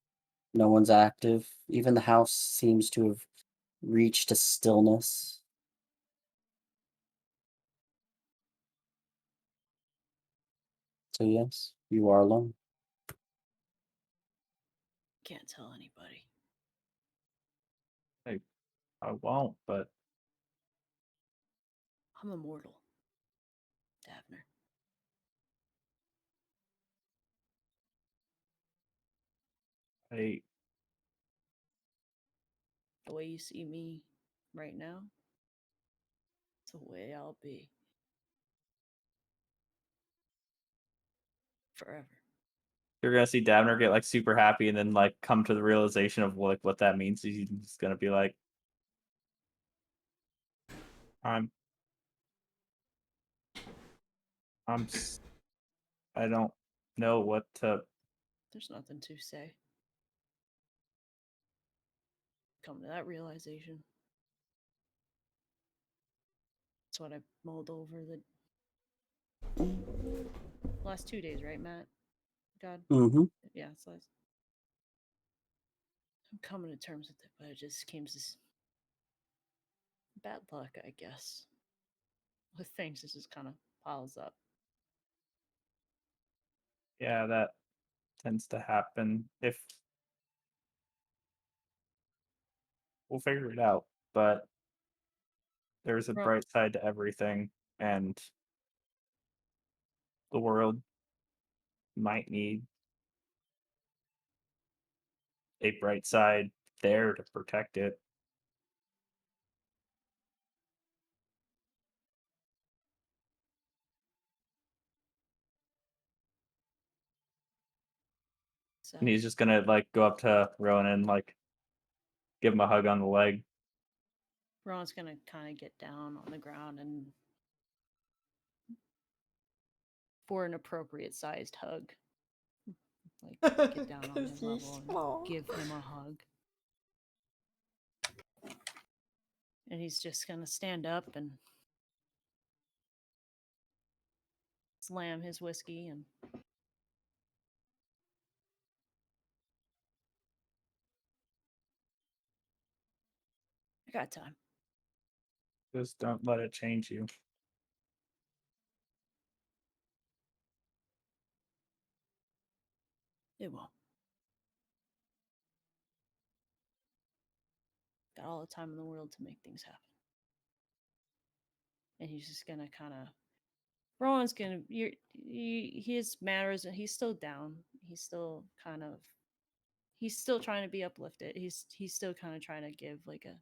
No one's active. Even the house seems to have reached a stillness. So yes, you are alone. Can't tell anybody. I won't, but I'm immortal, Davner. I The way you see me right now, it's the way I'll be. Forever. you're gonna see Dabner get like super happy and then like come to the realization of like what that means. He's gonna be like, I'm I don't know what to. There's nothing to say. Come to that realization. That's what I mulled over the last 2 days, right, Matt? God? Mm-hmm. Yeah, it's last. I'm coming to terms with it, but it just came to bad luck, I guess. With things, it just kind of piles up. Yeah, that tends to happen. If we'll figure it out, but there's a Well- bright side to everything, and the world might need a bright side there to protect it. So And he's just gonna like go up to Rowan and like give him a hug on the leg. Ron's gonna kind of get down on the ground and for an appropriate sized hug. Like get down on his level and give him a hug. And he's just gonna stand up and slam his whiskey and I got time. Just don't let it change you. It won't. Got all the time in the world to make things happen. And he's just gonna kind of. Rowan's gonna. His manners, and he's still down. He's still kind of. He's still trying to be uplifted. He's still kind of trying to give like a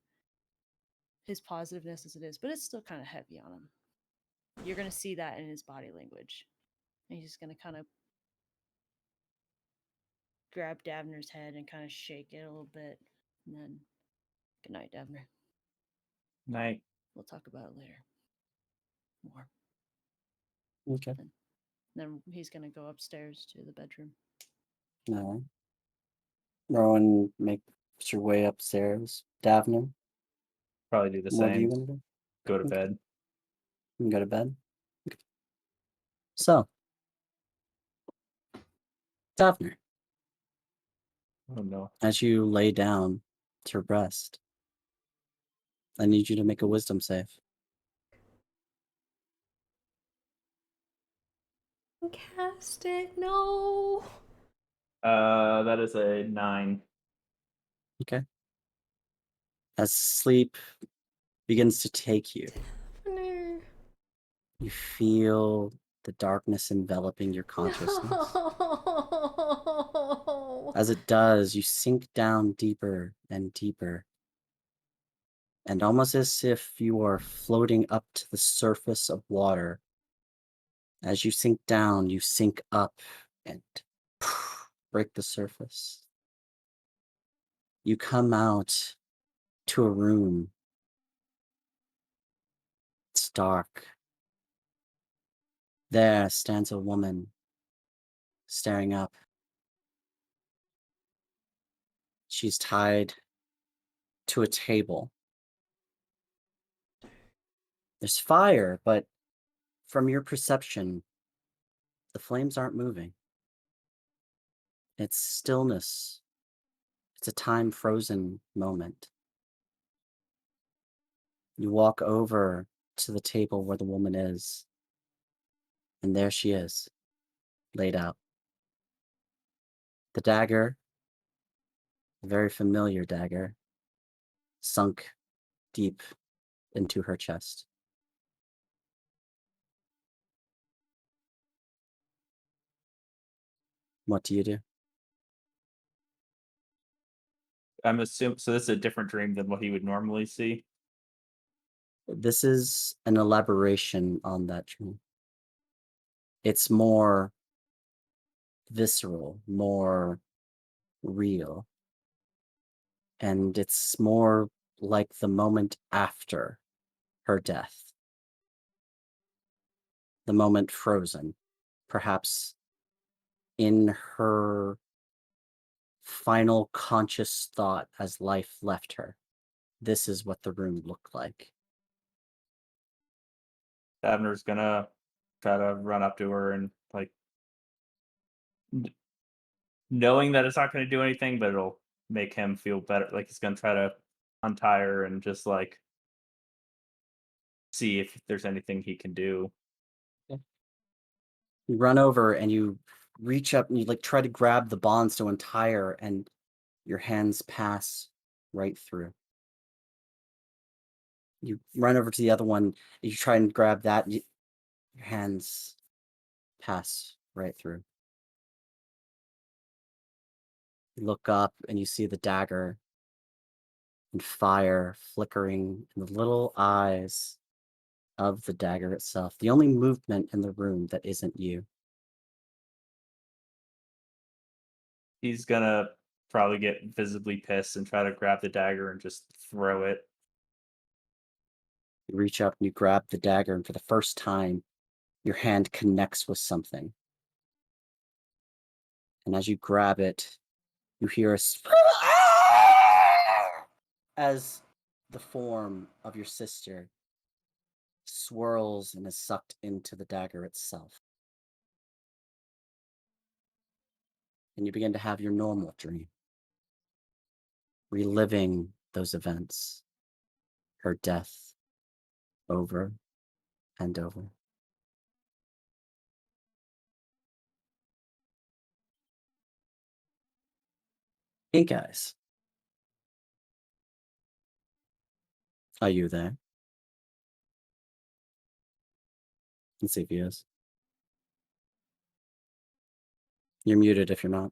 his positiveness as it is, but it's still kind of heavy on him. You're gonna see that in his body language. And he's just gonna kind of grab Davner's head and kind of shake it a little bit, and then good night, Davner. Night. We'll talk about it later. More. Okay. Then he's gonna go upstairs to the bedroom. All right. Rowan makes your way upstairs. Davner, Probably do the what are you same. gonna do? Go to Okay. bed. You can go to bed. Okay. So, Davner, Oh no. As you lay down to rest, I need you to make a wisdom save. Cast it. No. That is a 9. Okay. As sleep begins to take you, No. you feel the darkness enveloping your consciousness. No. As it does, you sink down deeper and deeper. And almost as if you are floating up to the surface of water. As you sink down, you sink up and break the surface. You come out to a room. It's dark. There stands a woman staring up. She's tied to a table. There's fire, but from your perception, the flames aren't moving. It's stillness. It's a time frozen moment. You walk over to the table where the woman is, and there she is, laid out. The dagger, a very familiar dagger, sunk deep into her chest. What do you do? I'm assuming so. This is a different dream than what he would normally see. This is an elaboration on that dream. It's more visceral, more real. And it's more like the moment after her death. The moment frozen, perhaps in her final conscious thought as life left her. This is what the room looked like. Abner's gonna try to run up to her and like knowing that it's not going to do anything, but it'll make him feel better. Like he's gonna try to untie her and just like see if there's anything he can do. You run over and you reach up and you like try to grab the bonds to untie her, and your hands pass right through. You run over to the other one, and you try and grab that, and your hands pass right through. You look up and you see the dagger and fire flickering in the little eyes of the dagger itself. The only movement in the room that isn't you. He's gonna probably get visibly pissed and try to grab the dagger and just throw it. You reach up and you grab the dagger, and for the first time, your hand connects with something. And as you grab it, you hear as the form of your sister swirls and is sucked into the dagger itself. And you begin to have your normal dream, reliving those events, her death, over and over. Hey guys, are you there? Let's see if he is. You're muted if you're not.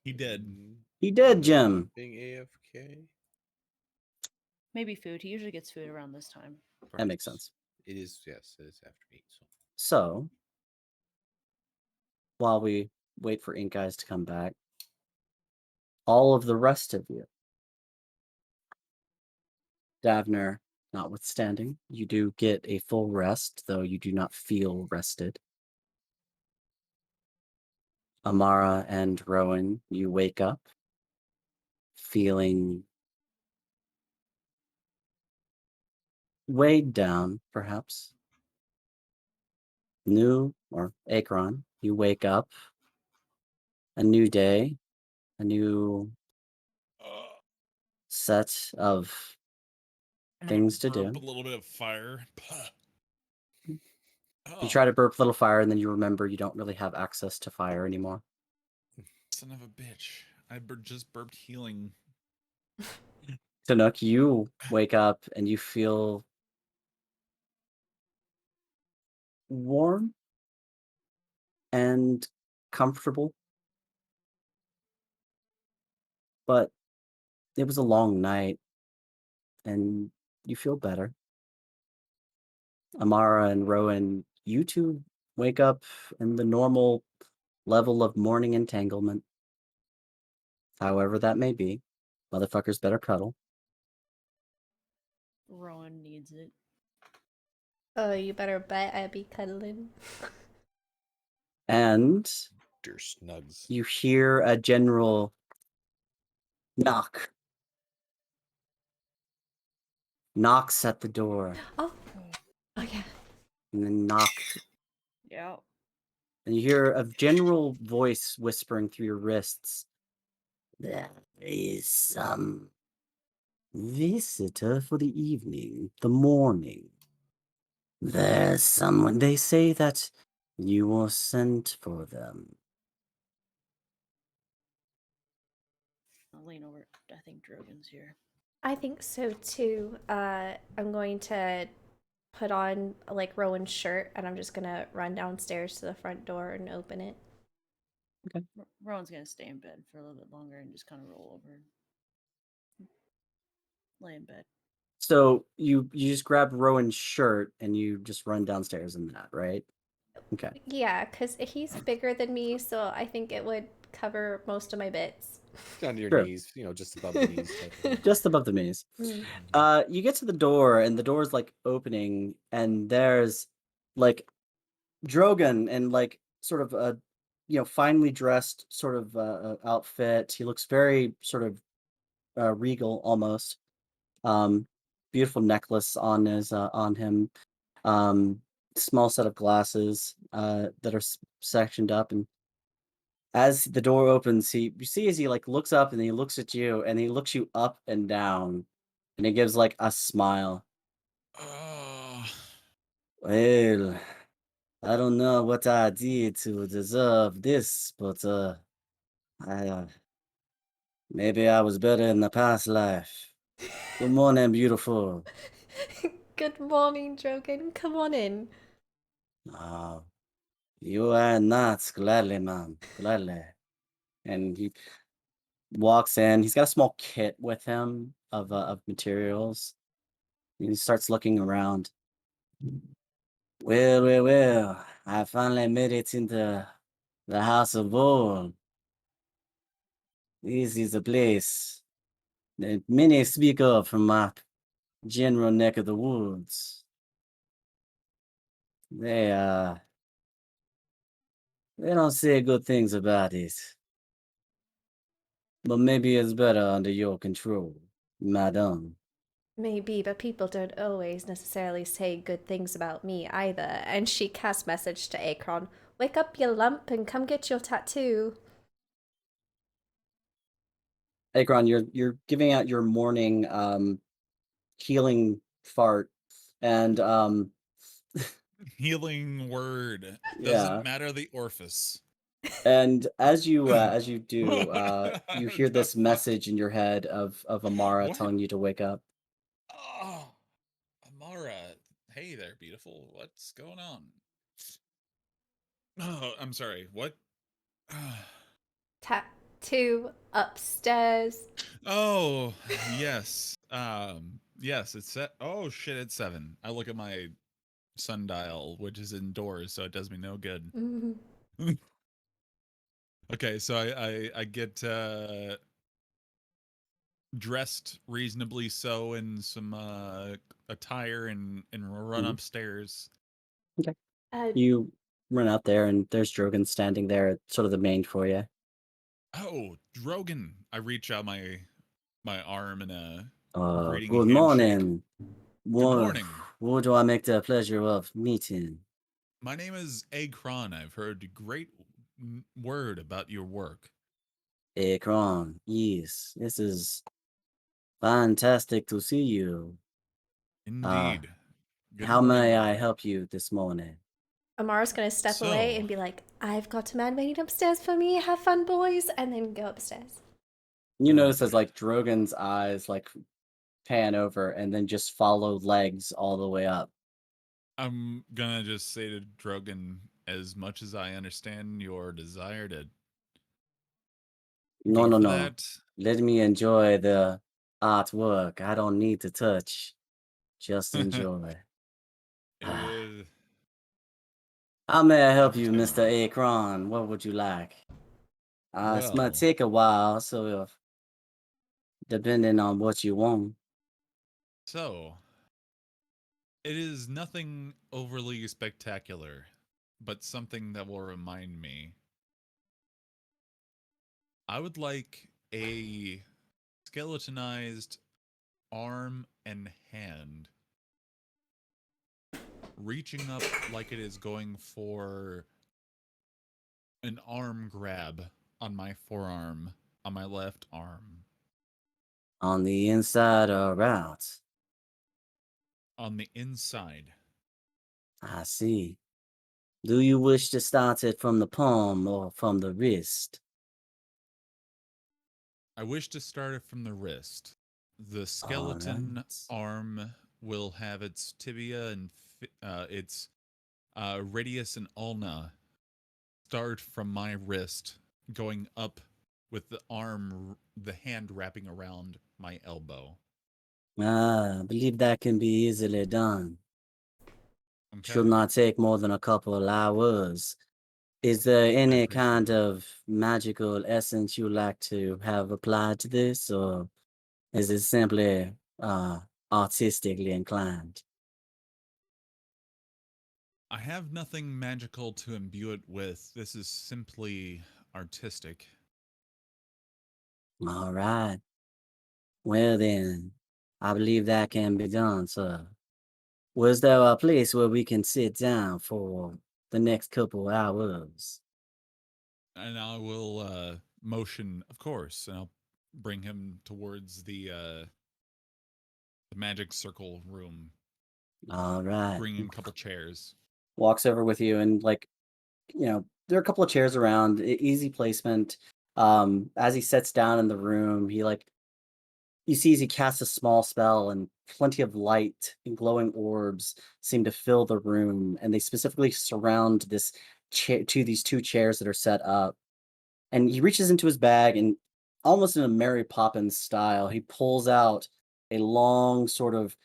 He did. He did, Jim. Being AFK. Maybe food. He usually gets food around this time. That makes sense. It is, yes, it is after 8. So, while we wait for Ink Eyes to come back, all of the rest of you, Davner notwithstanding, you do get a full rest, though you do not feel rested. Amara and Rowan, you wake up feeling weighed down, perhaps. New, or Akron, You wake up, a new day, a new set of things to Burp do. a little bit of fire. You Oh, try to burp a little fire, and then you remember you don't really have access to fire anymore. son of a bitch. I just burped healing. Tanuk, you wake up and you feel warm and comfortable, but it was a long night and you feel better. Amara and Rowan, you two wake up in the normal level of morning entanglement, however that may be. Motherfuckers better cuddle. Rowan needs it. Oh, you better bet I'd be cuddling. And Dear Snugs. you hear a general knock. Knocks at the door, Oh, oh yeah. and then knock, Yeah. and you hear a general voice whispering through your wrists. There is some visitor for the evening, the morning. There's someone. They say that you were sent for them. I'll lean over. I think Drogon's here. I think so too. I'm going to put on like Rowan's shirt and I'm just gonna run downstairs to the front door and open it. Rowan's gonna stay in bed for a little bit longer and just kind of roll over, lay in bed. So you just grab Rowan's shirt and you just run downstairs in that, right? Okay. Yeah, because he's bigger than me, so I think it would cover most of my bits. Down to your Sure. knees, just above the knees. Type of thing. Just above the knees. You get to the door and the door's like opening and there's like Drogon and like sort of a finely dressed sort of outfit. He looks very sort of regal almost. Beautiful necklace on him. Small set of glasses that are sectioned up, and as the door opens, you see as he like looks up and he looks at you and he looks you up and down, and he gives like a smile. Well, I don't know what I did to deserve this, but I maybe I was better in the past life. Good morning, beautiful. Good morning, Drogon. Come on in. Oh, you are not gladly, ma'am. Gladly. And he walks in. He's got a small kit with him of materials. And he starts looking around. Well. I finally made it into the House of Gold. This is a place that many speak of from my general neck of the woods. They don't say good things about it. But maybe it's better under your control, madame. Maybe, but people don't always necessarily say good things about me either. And she casts message to Akron. Wake up, you lump, and come get your tattoo. Akron, you're giving out your morning healing fart, and Healing word. Yeah. Doesn't matter the orifice. and as you do, you hear The this fuck? message in your head of Amara What? telling you to wake up. Oh, Amara. Hey there, beautiful. What's going on? Oh, I'm sorry. What? Tattoo upstairs. Oh, yes. Yes, it's set. Oh shit, it's 7. I look at my sundial, which is indoors, so it does me no good. Okay, so I get dressed reasonably so in some attire and run Mhm. upstairs. You run out there, and there's Drogon standing there at sort of the main foyer. Oh, Drogon! I reach out my arm in a greeting Good handshake. morning. Good morning. Who do I make the pleasure of meeting? My name is Akron. I've heard great word about your work. Akron, yes, this is fantastic to see you. Indeed. Good How morning, may I brother. help you this morning? Amara's gonna step away and be like, I've got a man waiting upstairs for me. Have fun, boys. And then go upstairs. You notice as Perfect. like Drogon's eyes like pan over and then just follow legs all the way up. I'm gonna just say to Drogon, as much as I understand your desire to No, go no, for no. that, Let me enjoy the artwork. I don't need to touch. Just enjoy. uh, How may I help you, understood. Mr. Akron? What would you like? It might Well, take a while, so if, depending on what you want. so it is nothing overly spectacular, but something that will remind me. I would like a skeletonized arm and hand reaching up like it is going for an arm grab on my forearm, on my left arm. On the inside or out? On the inside. I see. Do you wish to start it from the palm or from the wrist? I wish to start it from the wrist. The All skeleton right. arm will have its tibia and its radius and ulna start from my wrist, going up with the hand wrapping around my elbow. I believe that can be easily done. Okay. Should not take more than a couple of hours. Is there I any appreciate kind it. of magical essence you like to have applied to this, or is it simply artistically inclined? I have nothing magical to imbue it with. This is simply artistic. All right. Well then, I believe that can be done, sir. Was there a place where we can sit down for the next couple hours? And I will motion, of course, and I'll bring him towards the magic circle room. All right. Bring in a couple chairs. Walks over with you and like, there are a couple of chairs around, easy placement. As he sits down in the room, he like you see as he casts a small spell and plenty of light and glowing orbs seem to fill the room, and they specifically surround this chair to these two chairs that are set up. And he reaches into his bag and almost in a Mary Poppins style, he pulls out a long sort of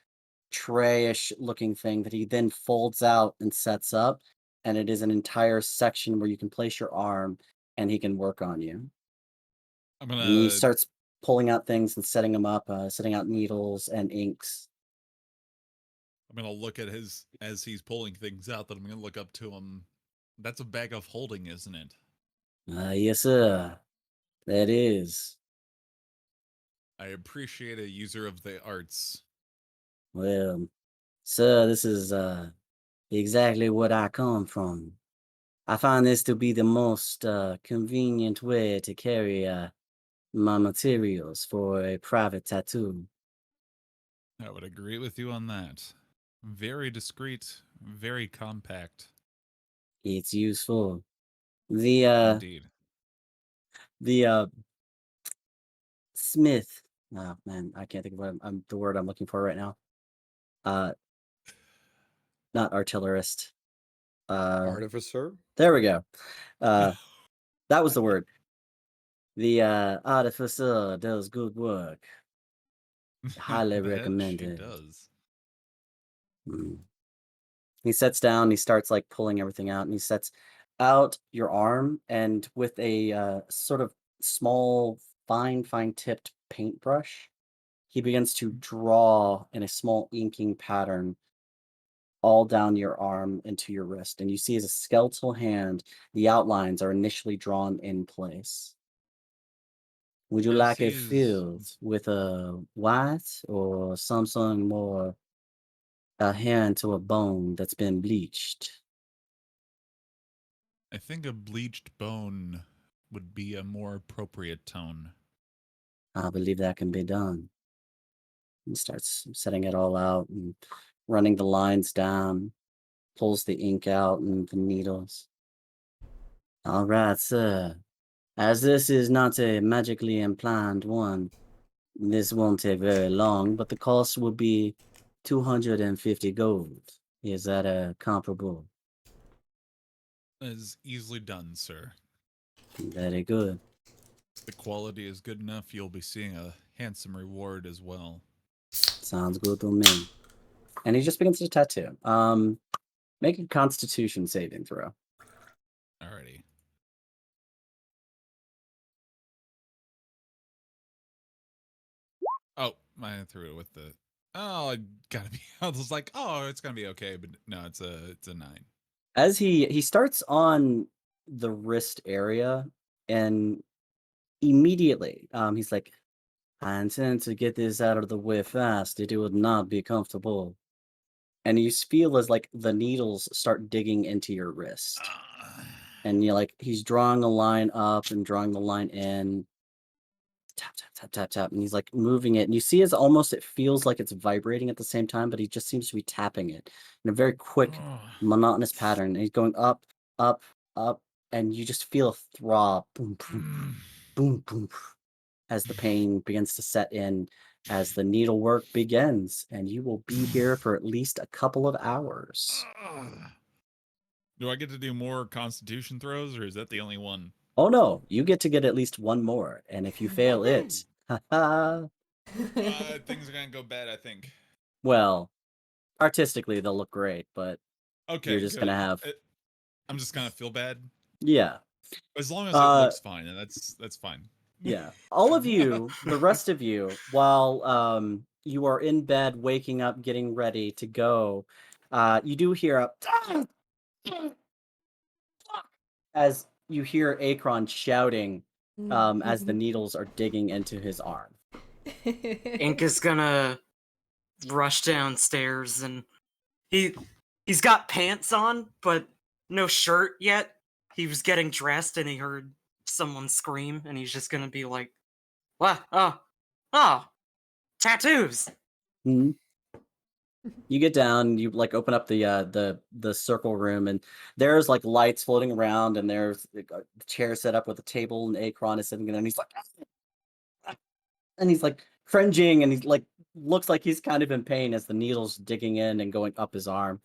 trayish looking thing that he then folds out and sets up. And it is an entire section where you can place your arm and he can work on you. I'm And he gonna starts pulling out things and setting them up, setting out needles and inks. I'm gonna look at his as he's pulling things out. That I'm gonna look up to him. That's a bag of holding, isn't it? Yes, sir. That is. I appreciate a user of the arts. Well, sir, this is exactly what I come from. I find this to be the most convenient way to carry my materials for a private tattoo. I would agree with you on that. Very discreet, very compact. It's useful. The uh Indeed. the smith. Oh man, I can't think of the word I'm looking for right now. Uh Not artillerist. Artificer? There we go. Uh that was the word. The artificer does good work. Highly That she recommended. does. Mm. He sits down, he starts like pulling everything out, and he sets out your arm, and with a sort of small, fine tipped paintbrush, he begins to draw in a small inking pattern all down your arm into your wrist. And you see as a skeletal hand, the outlines are initially drawn in place. Would you As like it he's filled with a white or something, more a hand to a bone that's been bleached? I think a bleached bone would be a more appropriate tone. I believe that can be done. He starts setting it all out and running the lines down, pulls the ink out and the needles. All right, sir. As this is not a magically implanted one, this won't take very long, but the cost will be 250 gold. Is that a comparable? Is easily done, sir. Very good. If the quality is good enough, you'll be seeing a handsome reward as well. Sounds good to me. And he just begins to tattoo. Make a Constitution saving throw. Alrighty. Oh, mine threw it with the. Oh, I gotta be. I was like, oh, it's gonna be okay, but no, it's a 9. As he starts on the wrist area, and immediately, he's like, I intend to get this out of the way fast. It would not be comfortable. And you feel as like the needles start digging into your wrist. And you're like, he's drawing a line up and drawing the line in. Tap, tap, tap, tap, tap. And he's like moving it. And you see as almost it feels like it's vibrating at the same time, but he just seems to be tapping it in a very quick, monotonous pattern. And he's going up, up, up. And you just feel a throb. Boom, boom, boom, boom. As the pain begins to set in, as the needlework begins, and you will be here for at least a couple of hours. Do I get to do more Constitution throws, or is that the only one? Oh no, you get to get at least one more, and if you fail it, things are gonna go bad, I think. Well, artistically they'll look great, but okay, you're just gonna have. I'm just gonna feel bad. Yeah, as long as it looks fine, and that's fine. Yeah, all of you, the rest of you, while you are in bed, waking up, getting ready to go, you do hear a as you hear Akron shouting as the needles are digging into his arm. Ink is gonna rush downstairs, and he's got pants on, but no shirt yet. He was getting dressed, and he heard someone scream, and he's just gonna be like, "What? Oh, tattoos!" Mm-hmm. You get down, you like open up the circle room, and there's like lights floating around, and there's a chair set up with a table, and Akron is sitting there, and he's like cringing, and he's like looks like he's kind of in pain as the needle's digging in and going up his arm.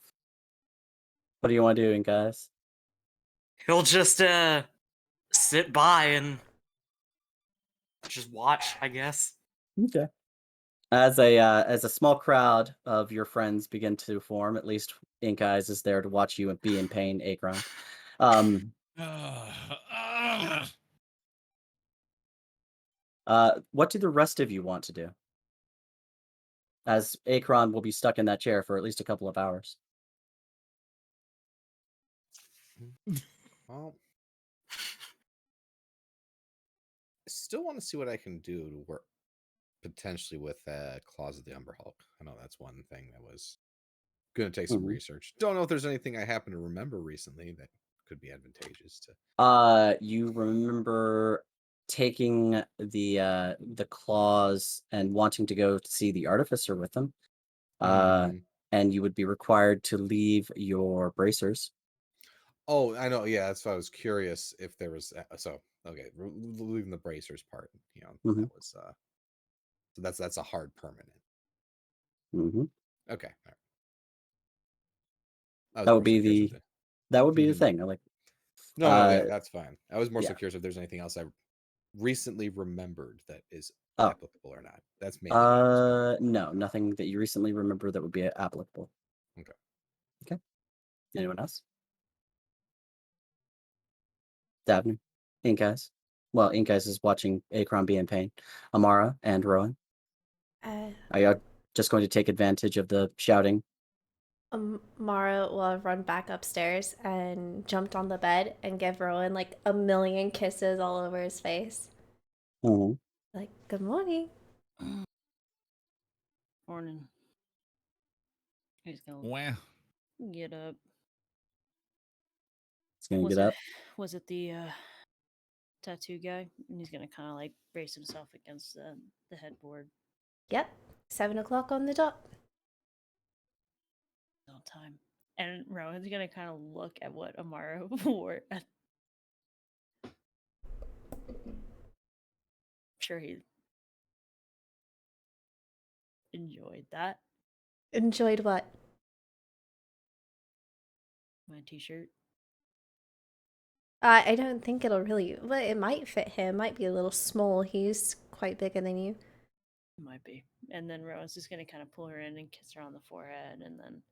What do you want to do, guys? He'll just sit by and just watch, I guess. Okay. As a small crowd of your friends begin to form, at least Ink Eyes is there to watch you and be in pain, Akron. What do the rest of you want to do? As Akron will be stuck in that chair for at least a couple of hours. Well, I still want to see what I can do to work potentially with Claws of the Umber Hulk. I know that's one thing that was going to take some research. Don't know if there's anything I happen to remember recently that could be advantageous to. You remember taking the claws and wanting to go to see the artificer with them. And you would be required to leave your bracers. Oh, I know. Yeah, that's why I was curious if there was. So okay, leaving the bracers part. You know, that was. So that's a hard permanent. Okay. That would be the thing. Like, no, yeah, that's fine. I was more so curious if there's anything else I recently remembered that is applicable or not. That's mainly. No, nothing that you recently remember that would be applicable. Okay. Anyone else? Dabney, Ink Eyes. Well, Ink Eyes is watching Akron be in pain. Amara and Rowan. Are you just going to take advantage of the shouting? Mara will have run back upstairs and jumped on the bed and give Rowan like a million kisses all over his face. Like, good morning. Morning. He's going. Wow. Get up. It's gonna Was get it up. was it the tattoo guy? And he's gonna kind of like brace himself against the headboard. Yep, 7 o'clock on the dot. No time. And Rowan's gonna kind of look at what Amara wore. Sure, he enjoyed that. Enjoyed what? My t-shirt. I don't think it'll really, but it might fit him. Might be a little small. He's quite bigger than you. Might be. And then Rowan's just gonna kind of pull her in and kiss her on the forehead, and then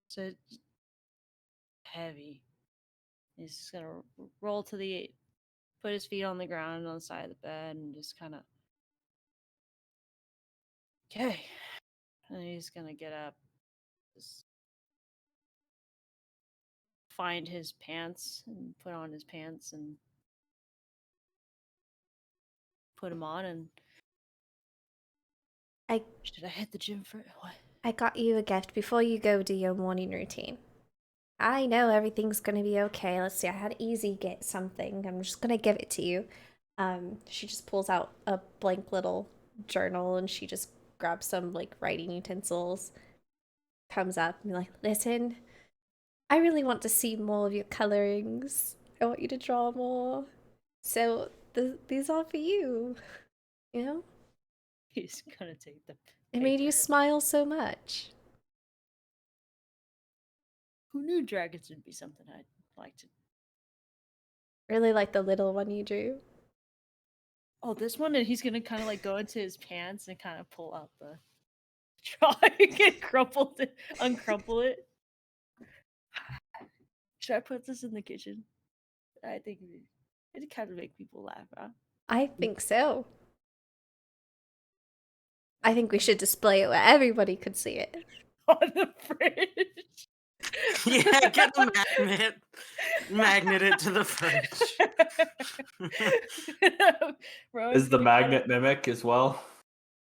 so it's heavy. He's just gonna roll to the, put his feet on the ground on the side of the bed, and just kind of, okay. And he's gonna get up, just find his pants and put on his pants and put him on. And should I hit the gym for what? I got you a gift before you go do your morning routine. I know everything's gonna be okay. Let's see, I had Easy get something. I'm just gonna give it to you. She just pulls out a blank little journal and she just grabs some like writing utensils, comes up and be like, listen, I really want to see more of your colorings. I want you to draw more. So these are for you. You know? He's gonna take the It made you paper. smile so much. Who knew dragons would be something I'd like to? Really like the little one you drew. Oh, this one, and he's gonna kind of like go into his pants and kind of pull out the drawing and uncrumple it. Should I put this in the kitchen? I think it kind of make people laugh, huh? I think so. I think we should display it where everybody could see it. On the fridge. Yeah, get a magnet. Magnet it to the fridge. Is the magnet mimic as well?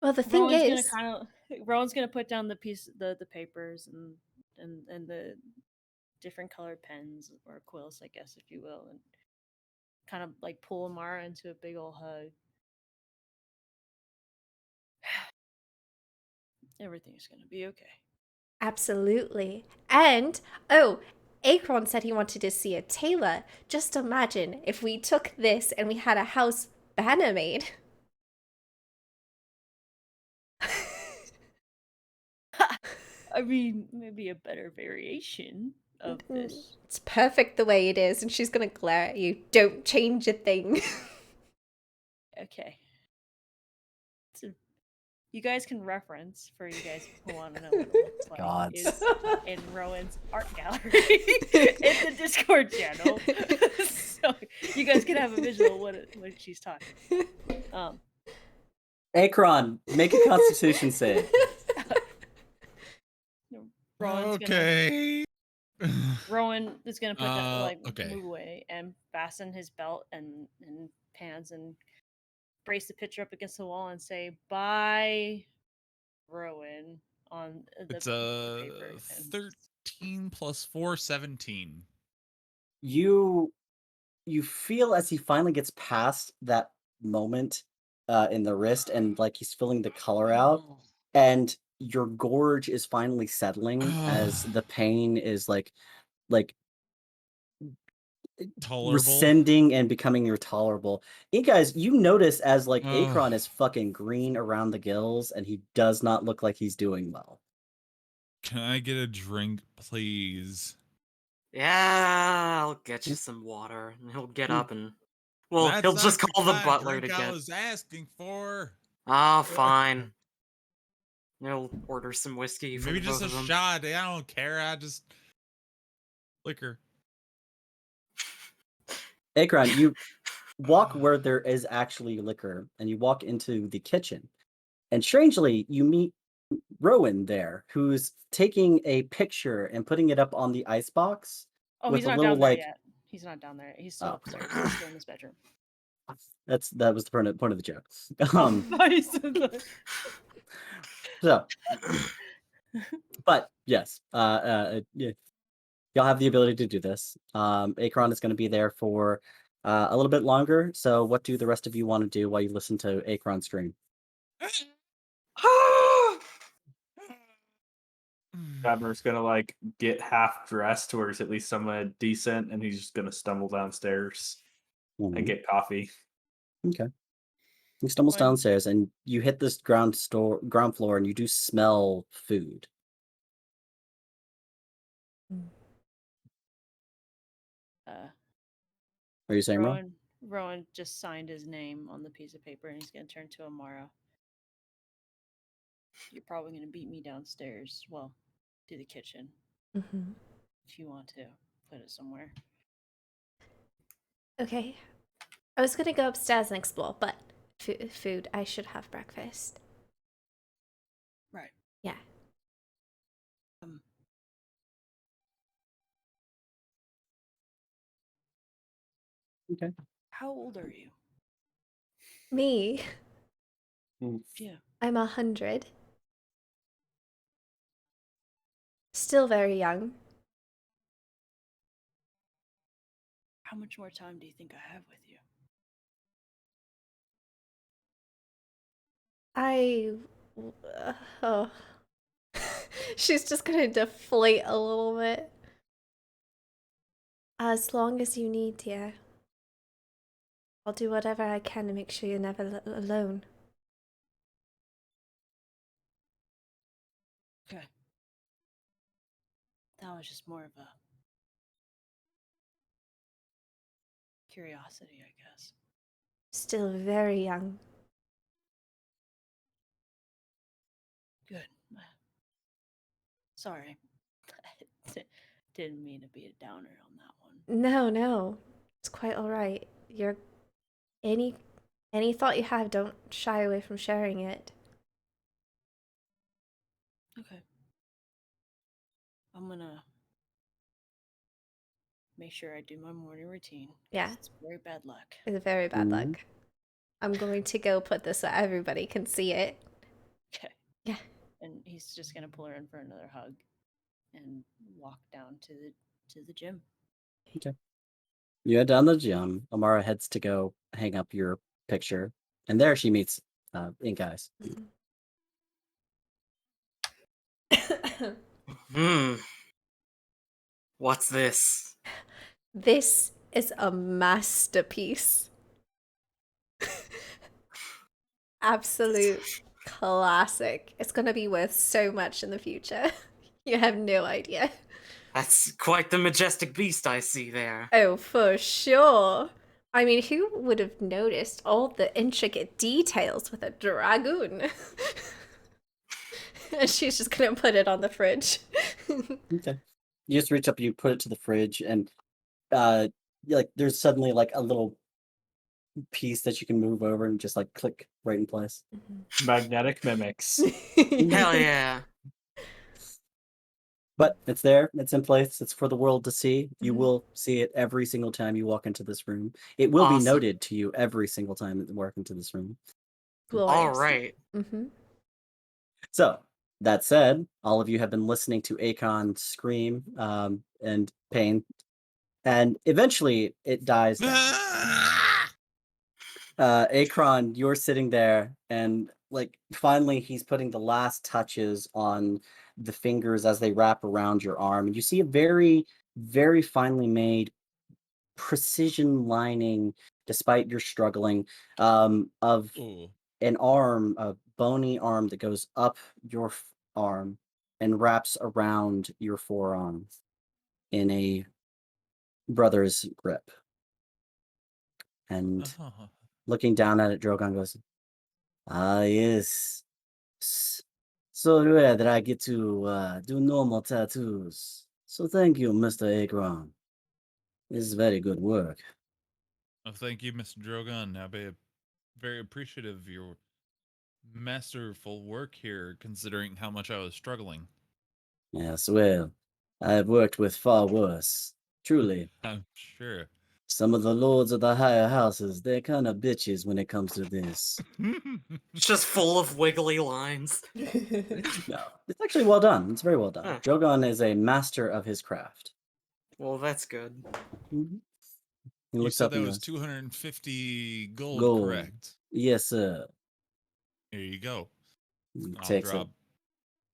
Well, the thing is, Rowan's gonna put down the papers and the different colored pens or quills, I guess, if you will, and kind of like pull Amara into a big old hug. Everything's gonna be okay. absolutely. And, oh, Akron said he wanted to see a tailor. Just imagine if we took this and we had a house banner made. I mean, maybe a better variation of this. It's perfect the way it is, and she's gonna glare at you. Don't change a thing. Okay. So you guys can reference, for you guys who want to know what it looks like, God. is in Rowan's art gallery in the Discord channel. So you guys can have a visual what she's talking about. Akron, make a Constitution save. Rowan's Okay. Rowan is gonna put that okay. move away and fasten his belt and pants and brace the picture up against the wall and say bye, Rowan, on the It's paper. 13 plus 4, 17. You feel as he finally gets past that moment in the wrist and like he's filling the color out, and your gorge is finally settling as the pain is like Tolerable. rescinding and becoming intolerable. You guys, you notice as like Akron is fucking green around the gills and he does not look like he's doing well. Can I get a drink, please? Yeah, I'll get you some water. And he'll get up and he'll just call the butler to get. I was asking for. Oh, fine. He'll order some whiskey for Maybe both just a of them. shot. I don't care. I just liquor. Akron, you walk where there is actually liquor, and you walk into the kitchen. And strangely, you meet Rowan there, who's taking a picture and putting it up on the icebox. Oh, with he's a not little down there like yet. He's not down there. He's still upstairs. He's still in his bedroom. that was the point of the joke. Nice. So But yes, yeah, y'all have the ability to do this. Akron is going to be there for a little bit longer. So, what do the rest of you want to do while you listen to Akron scream? Abner's gonna like get half dressed, where he's at least somewhat decent, and he's just gonna stumble downstairs and Mhm. get coffee. Okay. You stumbles Fine. downstairs and you hit this ground floor, and you do smell food. Uh, Are you saying, Ron? Rowan just signed his name on the piece of paper, and he's gonna turn to Amara. You're probably gonna beat me downstairs. Well, to the kitchen Mm-hmm. if you want to put it somewhere. Okay. I was gonna go upstairs and explore, but food. I should have breakfast. Right. Yeah. Okay. How old are you? Me, Yeah. I'm 100. Still very young. How much more time do you think I have with you? Oh. She's just gonna deflate a little bit. As long as you need, dear. I'll do whatever I can to make sure you're never alone. Okay. That was just more of a curiosity, I guess. Still very young. Good. Sorry. Didn't mean to be a downer on that one. No. It's quite alright. You're any thought you have, don't shy away from sharing it. Okay. I'm gonna make sure I do my morning routine. 'Cause Yeah. It's very bad luck. It's very bad Mhm. luck. I'm going to go put this so everybody can see it. Okay. Yeah. And he's just gonna pull her in for another hug and walk down to the gym. Okay. You head down the gym. Amara heads to go hang up your picture, and there she meets Ink Eyes. What's this? This is a masterpiece. Absolute classic. It's gonna be worth so much in the future. You have no idea. That's quite the majestic beast I see there. Oh, for sure. I mean, who would have noticed all the intricate details with a dragoon? And she's just gonna put it on the fridge. Okay. You just reach up, you put it to the fridge, and like there's suddenly like a little piece that you can move over and just like click right in place. Magnetic mimics. Hell yeah. But it's there, it's in place, it's for the world to see. You Mhm. will see it every single time you walk into this room. It will be Awesome. noted to you every single time you walk into this room. Glorious. All right. Mm-hmm. So, that said, all of you have been listening to Akon scream and pain, and eventually it dies down. Akron, you're sitting there, and like finally he's putting the last touches on the fingers as they wrap around your arm, and you see a very, very finely made precision lining, despite your struggling, of Ooh. an arm, a bony arm that goes up your arm and wraps around your forearm in a brother's grip. And looking down at it, Drogon goes, "Ah, yes. So rare that I get to do normal tattoos. So thank you, Mr. Akron. This is very good work." Oh, thank you, Mr. Drogon. I'll be very appreciative of your masterful work here, considering how much I was struggling. Yes, well, I've worked with far worse. Truly. I'm sure. Some of the lords of the higher houses, they're kind of bitches when it comes to this. It's just full of wiggly lines. No, it's actually well done. It's very well done. Huh. Drogon is a master of his craft. Well, that's good. Mhm. He You looks said up that and was goes, 250 gold, gold. correct? Yes, sir. Here you go. He I'll takes drop. it.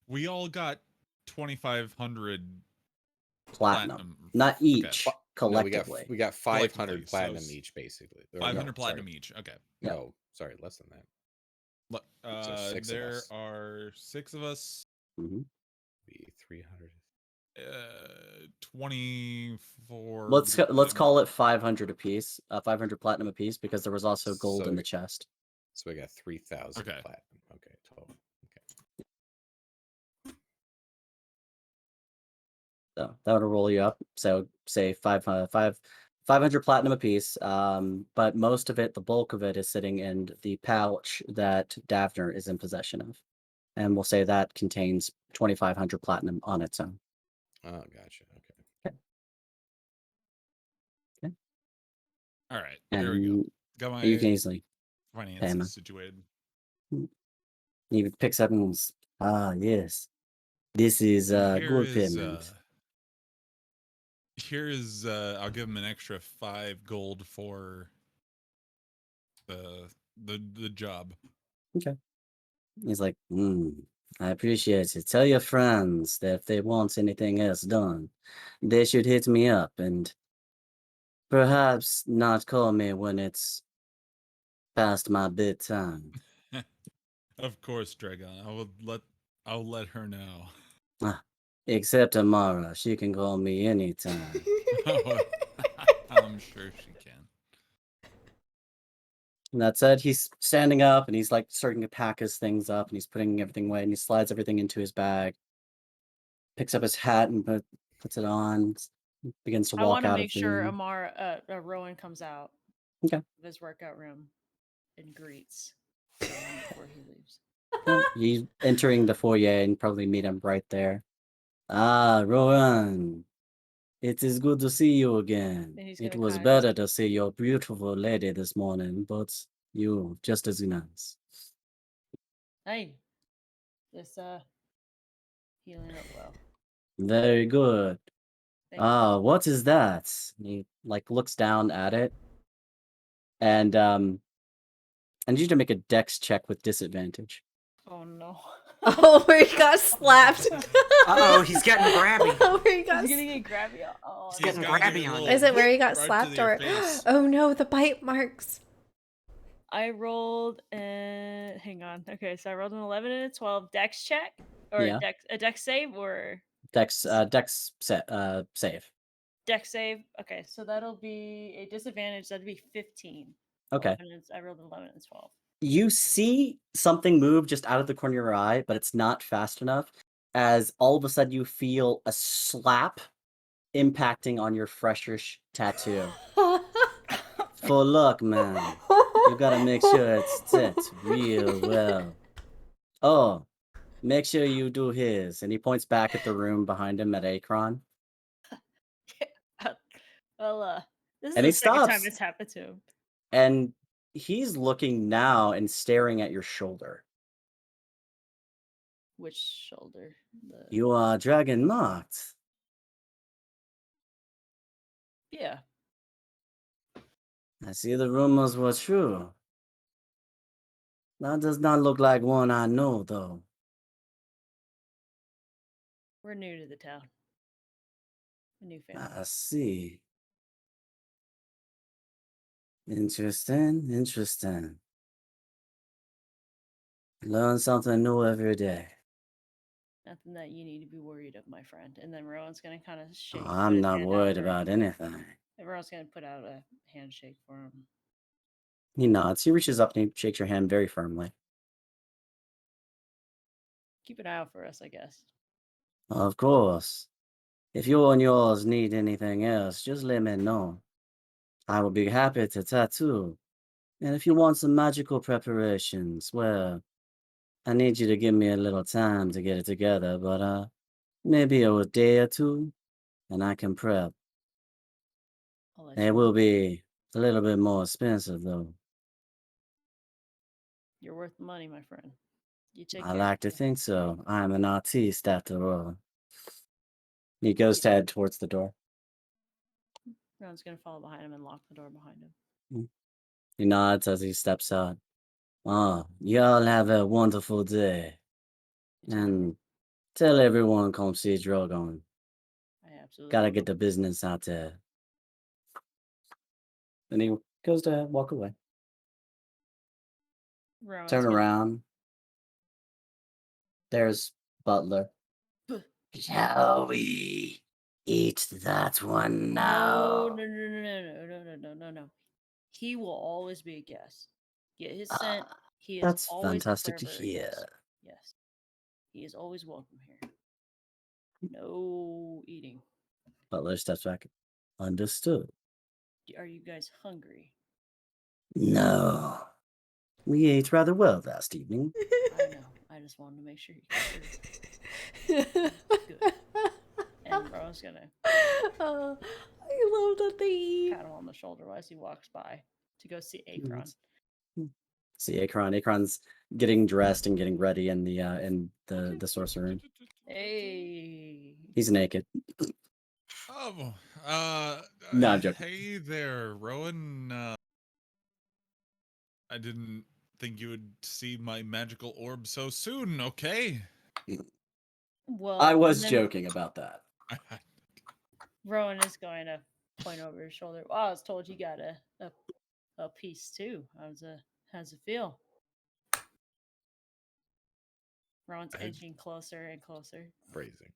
We all got 2,500 Platinum. Not Okay. each, No, collectively. we got Collectively, 500 so platinum s- each, basically. Or 500 no, platinum sorry. each. Okay. Yeah. No, sorry, less than that. There's 6 of There us. are 6 of us. hmm Be 300. 24. Let's call it 500 apiece, 500 platinum apiece, because there was also gold So in the chest. So we got 3,000 Okay. platinum. Okay, 12. Okay. So that would roll you up. So say 500 platinum apiece. But most of it, the bulk of it, is sitting in the pouch that Davner is in possession of, and we'll say that contains 2,500 platinum on its own. Oh, gotcha. Okay. All right. There we go. And Got my you can easily. finances Payment. situated. He picks up and goes, yes, this is And here good is, payment. Here is I'll give him an extra 5 gold for the job. Okay. He's like, I appreciate it. Tell your friends that if they want anything else done, they should hit me up and perhaps not call me when it's past my bedtime. Of course, Dragon. I'll let her know. Except Amara. She can call me anytime. I'm sure she can. And that said, he's standing up and he's like starting to pack his things up and he's putting everything away and he slides everything into his bag, picks up his hat and puts it on, begins to I walk want to out make of the sure room. Rowan comes out Okay. of his workout room and greets him before he leaves. Yeah, he's entering the foyer and probably meet him right there. Rowan, it is good to see you again. And he's It gonna was kinda just- better to see your beautiful lady this morning, but you just as nice. Hey, just healing up well. Very good. Thank you. What is that? He like looks down at it, and I need you to make a dex check with disadvantage. Oh no. Oh, where he got slapped. Uh-oh, he's getting grabby. Oh, where he got He's gonna get grabby. Oh, He's getting got grabby your on little- Is it where he got right to slapped your or? face. Oh no, the bite marks. I rolled and hang on. Okay, so I rolled an 11 and a 12 dex check or Yeah. a dex save or Dex save. dex save. Okay, so that'll be a disadvantage. That'd be 15. Okay. I rolled an 11 and 12. You see something move just out of the corner of your eye, but it's not fast enough, as all of a sudden you feel a slap impacting on your freshish tattoo. For luck, man. You gotta make sure it sits real well. Oh, make sure you do his. And he points back at the room behind him at Akron. Well, this is And the he second time stops. it's happened to him. And he's looking now and staring at your shoulder. Which shoulder? You are dragon marked. Yeah. I see the rumors were true. That does not look like one I know, though. We're new to the town. A new family. I see. Interesting. Learn something new every day. Nothing that you need to be worried of, my friend. And then Rowan's gonna kind of shake. Oh, put I'm his not hand out worried for him. about anything. Everyone's gonna put out a handshake for him. He nods. He reaches up and he shakes your hand very firmly. Keep an eye out for us, I guess. Of course. If you and yours need anything else, just let me know. I will be happy to tattoo. And if you want some magical preparations, well, I need you to give me a little time to get it together, but maybe a day or two, and I can prep. A let It you will know. be a little bit more expensive, though. You're worth the money, my friend. You take I care. like to think so. I'm an artiste after all. He goes to head towards the door. Ron's gonna follow behind him and lock the door behind him. He nods as he steps out. Oh, y'all have a wonderful day. And tell everyone come see Drogon. I absolutely Gotta will. get the business out there. Then he goes to walk away. Rowan's Turn gonna- around. There's Butler. Shall we eat that one now? No. He will always be a guest. Get his scent. He is That's always fantastic to forever a hear. guest. Yes. He is always welcome here. No eating. Butler steps back. Understood. Are you guys hungry? No. We ate rather well last evening. I know. I just wanted to make sure you guys were good. And Rowan's gonna Oh, I love that they eat. pat him on the shoulder as he walks by to go see Akron. See Akron. Akron's getting dressed and getting ready in the sorcerer room. Hey. He's naked. Oh, No, I'm joking. hey there, Rowan. I didn't think you would see my magical orb so soon. Okay. Well, I was and then joking about that. Rowan is going to point over his shoulder. Well, I was told you got a piece too. How's it feel? Rowan's edging closer and closer. Phrasing.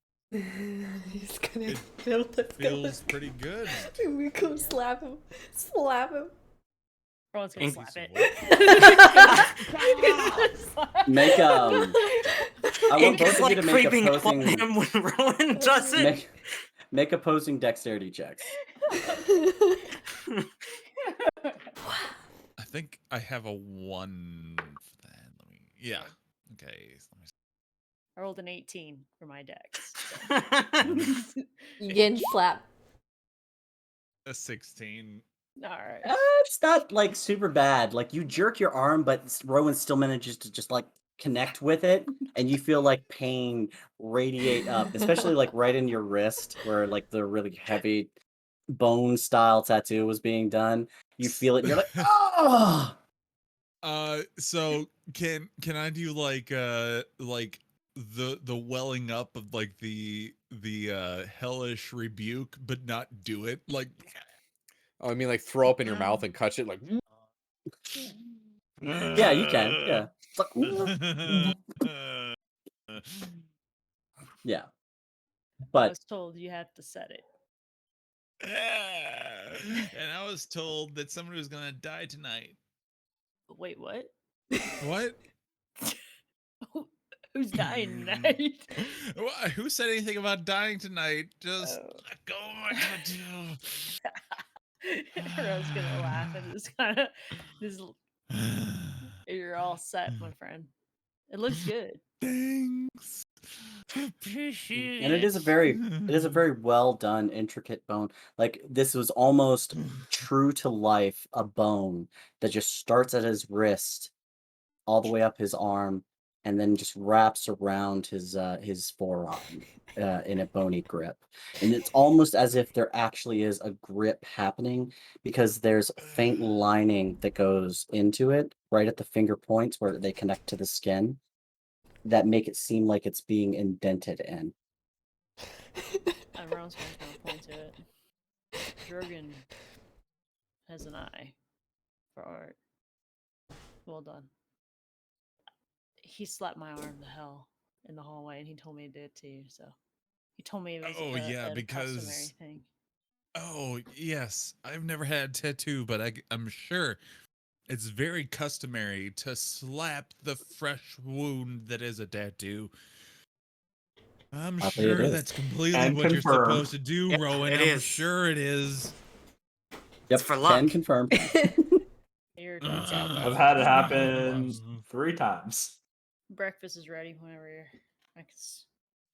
He's gonna It build the feels pretty good. We come slap him. Slap him. Rowan's gonna Ink- slap it. Make I want Ink both is of you like to make creeping up on opposing him when Rowan does it. make opposing dexterity checks. I think I have a 1 for that. Let me. Yeah. Okay. So let me I rolled an 18 for my dex. You getting slapped. a 16. All right. It's not like super bad. Like you jerk your arm, but Rowan still manages to just like connect with it, and you feel like pain radiate up, especially like right in your wrist, where like the really heavy bone style tattoo was being done. You feel it, and you're like, oh. So can I do like the welling up of like the hellish rebuke, but not do it like. Oh, I mean, like throw up in your mouth and catch it, like. Yeah, you can. Yeah. It's like, yeah. I But was told you have to set it. And I was told that somebody was gonna die tonight. Wait, what? What? Who's dying tonight? Who said anything about dying tonight? Just Oh. let go of my tattoo. Rose gonna laugh and just kind of this. You're all set, my friend. It looks good. Thanks. Appreciate and it is a very well done, intricate bone. Like this was almost true to life, a bone that just starts at his wrist, all the way up his arm, and then just wraps around his forearm in a bony grip. And it's almost as if there actually is a grip happening because there's a faint lining that goes into it right at the finger points where they connect to the skin that make it seem like it's being indented in. And Round's gonna point to it. Drogon has an eye for art. Well done. He slapped my arm to hell in the hallway, and he told me to do it to you. So he told me it was Oh, yeah, a because- customary thing. Oh yes, I've never had a tattoo, but I'm sure it's very customary to slap the fresh wound that is a tattoo. I'm I believe it sure is. that's completely And what you're confirmed. supposed to do, Yep, Rowan. it I'm is. sure it is. Yep, for luck. can confirm. You're done, Sal. I've had it happen 3 times. Breakfast is ready whenever you're.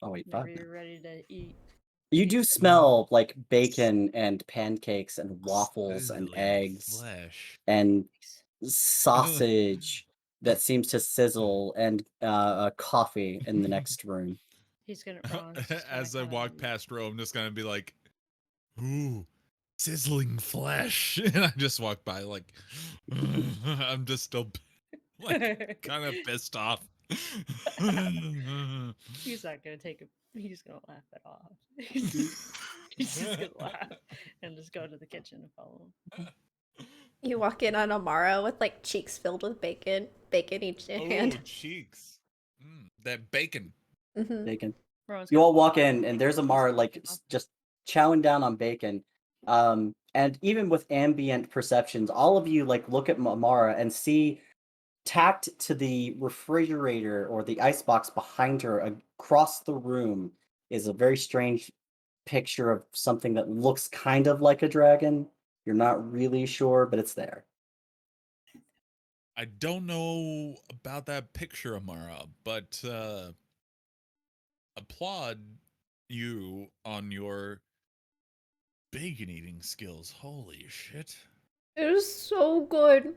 Oh wait, Whenever 5. you're ready to eat. You do smell like bacon and pancakes and waffles and Sizzling eggs flesh. and sausage that seems to sizzle and coffee in the next room. He's gonna Ron's just gonna As I kinda- walk past Ro, I'm just gonna be like, "Ooh, sizzling flesh," and I just walk by like, I'm just still like kind of pissed off. He's not gonna take a. He's gonna laugh it off. He's just gonna laugh and just go to the kitchen and follow him. You walk in on Amara with like cheeks filled with bacon each Oh, hand. cheeks. That bacon. Mhm. Bacon. Ron's You gonna all walk follow in, him. and there's Amara like just chowing down on bacon. And even with ambient perceptions, all of you like look at Amara and see tacked to the refrigerator or the icebox behind her across the room is a very strange picture of something that looks kind of like a dragon. You're not really sure, but it's there. I don't know about that picture, Amara, but applaud you on your bacon eating skills. Holy shit. It was so good.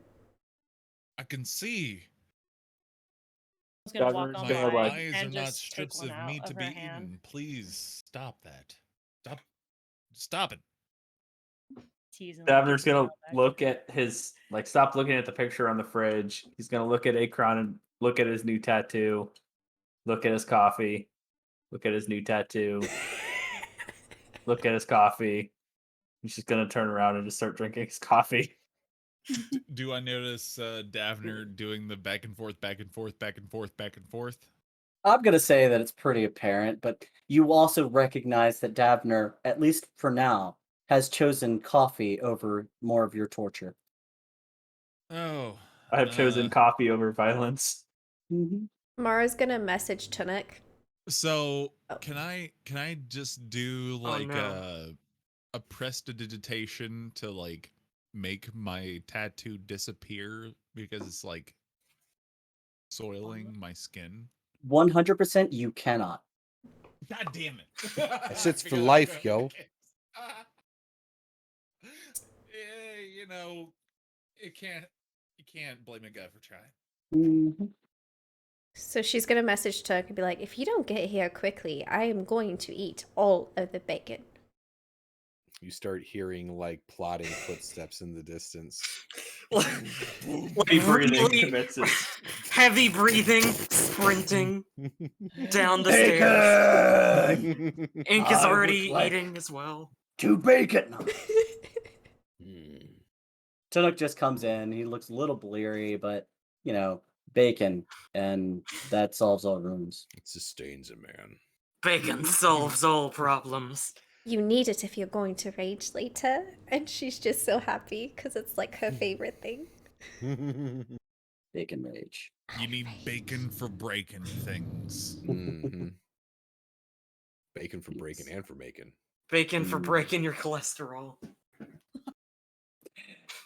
I can see. He's gonna walk Davener's on My gonna, by like- eyes and are not just take strips one of out meat of to her be hand. eaten. Please stop that. Stop it. Teasing. Davener's gonna look at his stop looking at the picture on the fridge. He's gonna look at Akron and look at his new tattoo, look at his coffee, look at his new tattoo, look at his coffee. He's just gonna turn around and just start drinking his coffee. Do I notice Davner doing the back and forth, back and forth, back and forth, back and forth? I'm gonna say that it's pretty apparent, but you also recognize that Davner, at least for now, has chosen coffee over more of your torture. Oh. I have chosen coffee over violence. Mara's gonna message Tunic. So can I just do Oh, like no. a prestidigitation to like make my tattoo disappear because it's like soiling my skin? 100% you cannot. God damn it. That shit's for life, yo. Yeah, you know, you can't blame a guy for trying. So she's gonna message Tunic and be like, if you don't get here quickly, I am going to eat all of the bacon. You start hearing like plodding footsteps in the distance. Heavy breathing Really commences. heavy breathing, sprinting down the stairs. Ink is I would already like eating as well. 2 bacon. Hmm. Tunic just comes in. He looks a little bleary, but you know, bacon, and that solves all rooms. It sustains a man. Bacon solves all problems. You need it if you're going to rage later. And she's just so happy because it's like her favorite thing. Bacon rage. You need bacon for breaking things. Mhm. Bacon for breaking and for making. Bacon for breaking your cholesterol.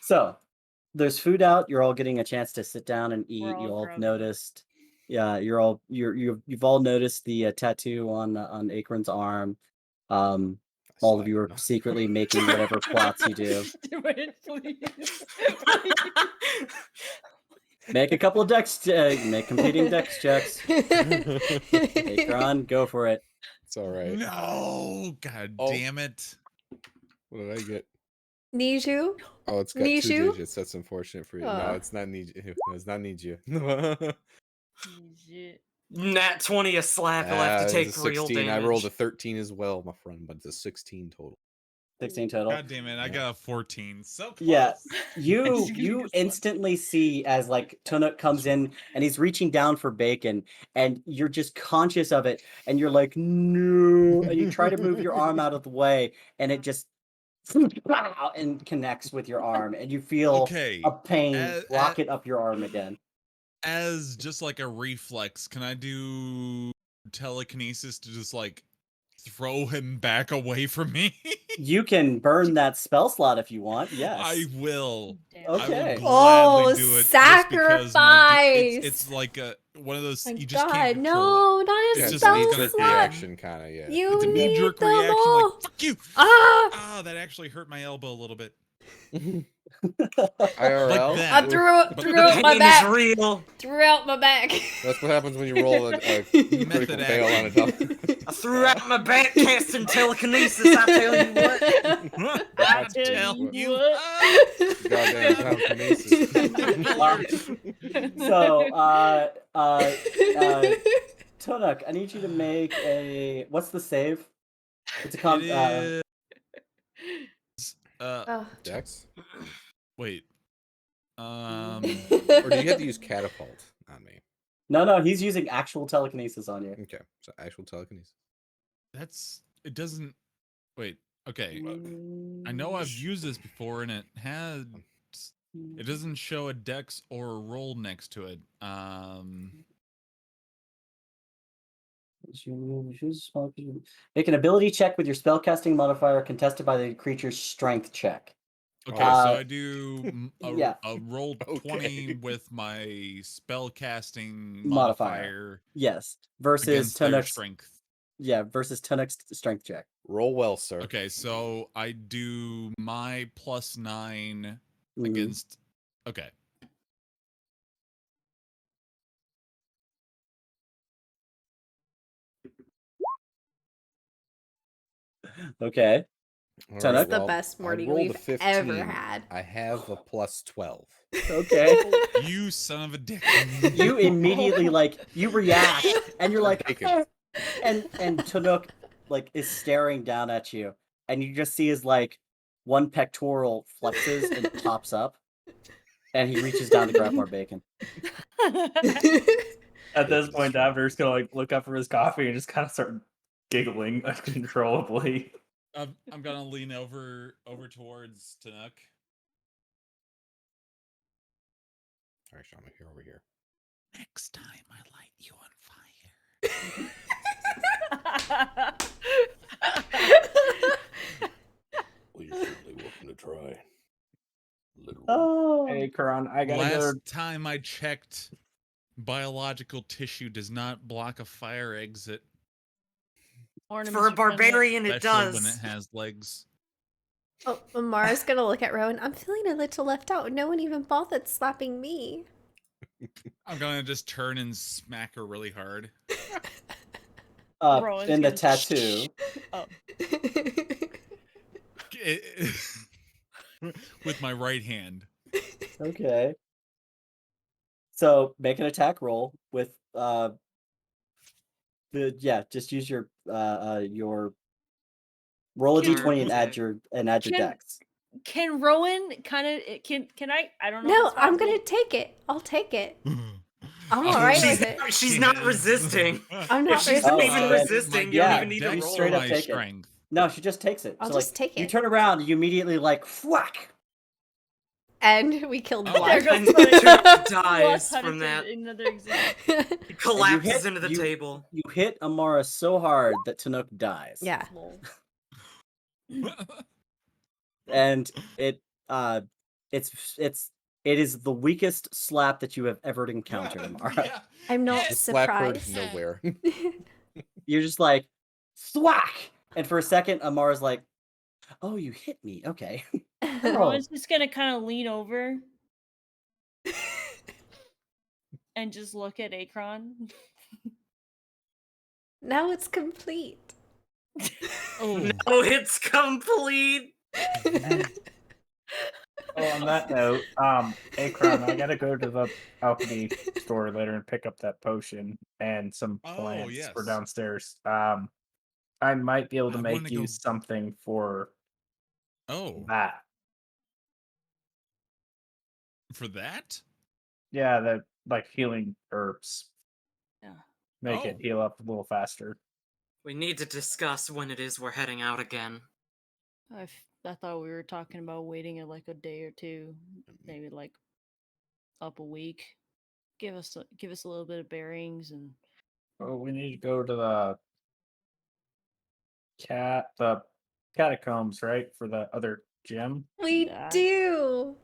So, there's food out. You're all getting a chance to sit down and eat. We're all You all have grubby. noticed. Yeah, you've all noticed the tattoo on Akron's arm. All of you are secretly making whatever plots you do. Do it, please. Make a couple of make competing dex checks. Akron, go for it. It's all right. No, god Oh. damn it. What did I get? Niju? Oh, it's got 2 Nishu? digits. That's unfortunate for you. Aw. No, it's not need. No, it's not need you. Nat 20 a slap, he'll have to It's take a real 16. damage. I rolled a 13 as well, my friend, but it's a 16 total. 16 total. God damn it, I got a 14. So close. Yeah, you Just give me you a slap. instantly see as like Tunic comes in and he's reaching down for bacon, and you're just conscious of it, and you're like, no, and you try to move your arm out of the way, and it just and connects with your arm, and you feel Okay. a pain As- rocket up your arm again. As just like a reflex, can I do telekinesis to just like throw him back away from me? You can burn that spell slot if you want. Yes. I will. Damn. Okay. I will Oh, gladly do it. Just because it's sacrifice. like one of those My you just God, can't control it. no, not a It's Yeah, just it's a spell gonna knee-jerk slot. reaction, kind of. Yeah. You It's a need knee-jerk them reaction. all. Like fuck you. Ah! Ah, that actually hurt my elbow a little bit. IRL. Like that. I threw But out The my pain is back. real. Threw out my back. That's what happens when you roll a critical Method fail on a acting. double. I threw out my back casting telekinesis, I tell you what. I That's tell what- you what? what. Goddamn telekinesis. So, Tonak, I need you to make a. What's the save? It's a It is. Oh. Dex? Wait. Or do you have to use catapult on me? No, he's using actual telekinesis on you. Okay, so actual telekinesis. It doesn't. Wait. Okay. I know I've used this before, and it doesn't show a dex or a roll next to it. Make an ability check with your spellcasting modifier contested by the creature's strength check. Okay, so I do yeah. a roll 20 Okay. with my spell casting Modifier. modifier Yes, versus against their Tunuk's strength. Yeah, versus Tunuk's strength check. Roll well, sir. Okay, so I do my +9 Mhm. against. Okay. Okay. All So right, That's the well, best I morning rolled a we've 15. ever had. I have a +12. Okay. You son of a dick. You immediately you react and you're like Bacon. and Tunuk is staring down at you and you just see his one pectoral flexes and pops up and he reaches down to grab more bacon. At this point, Davner's gonna look up for his coffee and just kind of start giggling uncontrollably. I'm gonna lean over towards Tunuk. All right, Sean, here over here. Next time I light you on fire. Well, you're certainly welcome to try. Literally. Oh. Hey, Karan, I gotta Last go. time I checked, biological tissue does not block a fire exit, For a barbarian, it especially does. when it has legs. Oh, Mara's gonna look at Rowan. I'm feeling a little left out. No one even bothered slapping me. I'm gonna just turn and smack her really hard. Rowan's In the gonna- tattoo. Oh. With my right hand. Okay. So make an attack roll with just use your roll a Can- d20 and add your Can- dex. Can Rowan kind of can I don't know. if No, it's I'm possible. gonna take it. I'll take it. I'm Oh, alright she's, with it. she's not resisting. I'm not If she's Oh, not even okay. resisting, you Yeah, don't even need to you roll. straight up my take it. strength. No, she just takes it. I'll So just take you it. turn around and you immediately whack. And we killed Oh. Blood. There And goes Blood. Tunuk Blood dies punted from that. Another example. He collapses hit- into the you- table. You hit Amara so hard that Tunuk dies. Yeah. And it is the weakest slap that you have ever encountered, Amara. Yeah. I'm not Yes. Slap heard surprised. nowhere. You're just like thwack, and for a second, Amara's like, "Oh, you hit me. Okay." Rowan's just gonna kind of lean over and just look at Akron. Now it's complete. Oh. No, it's complete. Oh, on that note, Akron, I gotta go to the alchemy store later and pick up that potion and some Oh, plants for yes. downstairs. I might be able to I make wanna you go- something for Oh, that. for that? Yeah, that healing herbs. Yeah. Make it Oh. heal up a little faster. We need to discuss when it is we're heading out again. I thought we were talking about waiting a day or two, maybe up a week. Give us a little bit of bearings and Oh, we need to go to the catacombs, right, for the other gym. We That- do.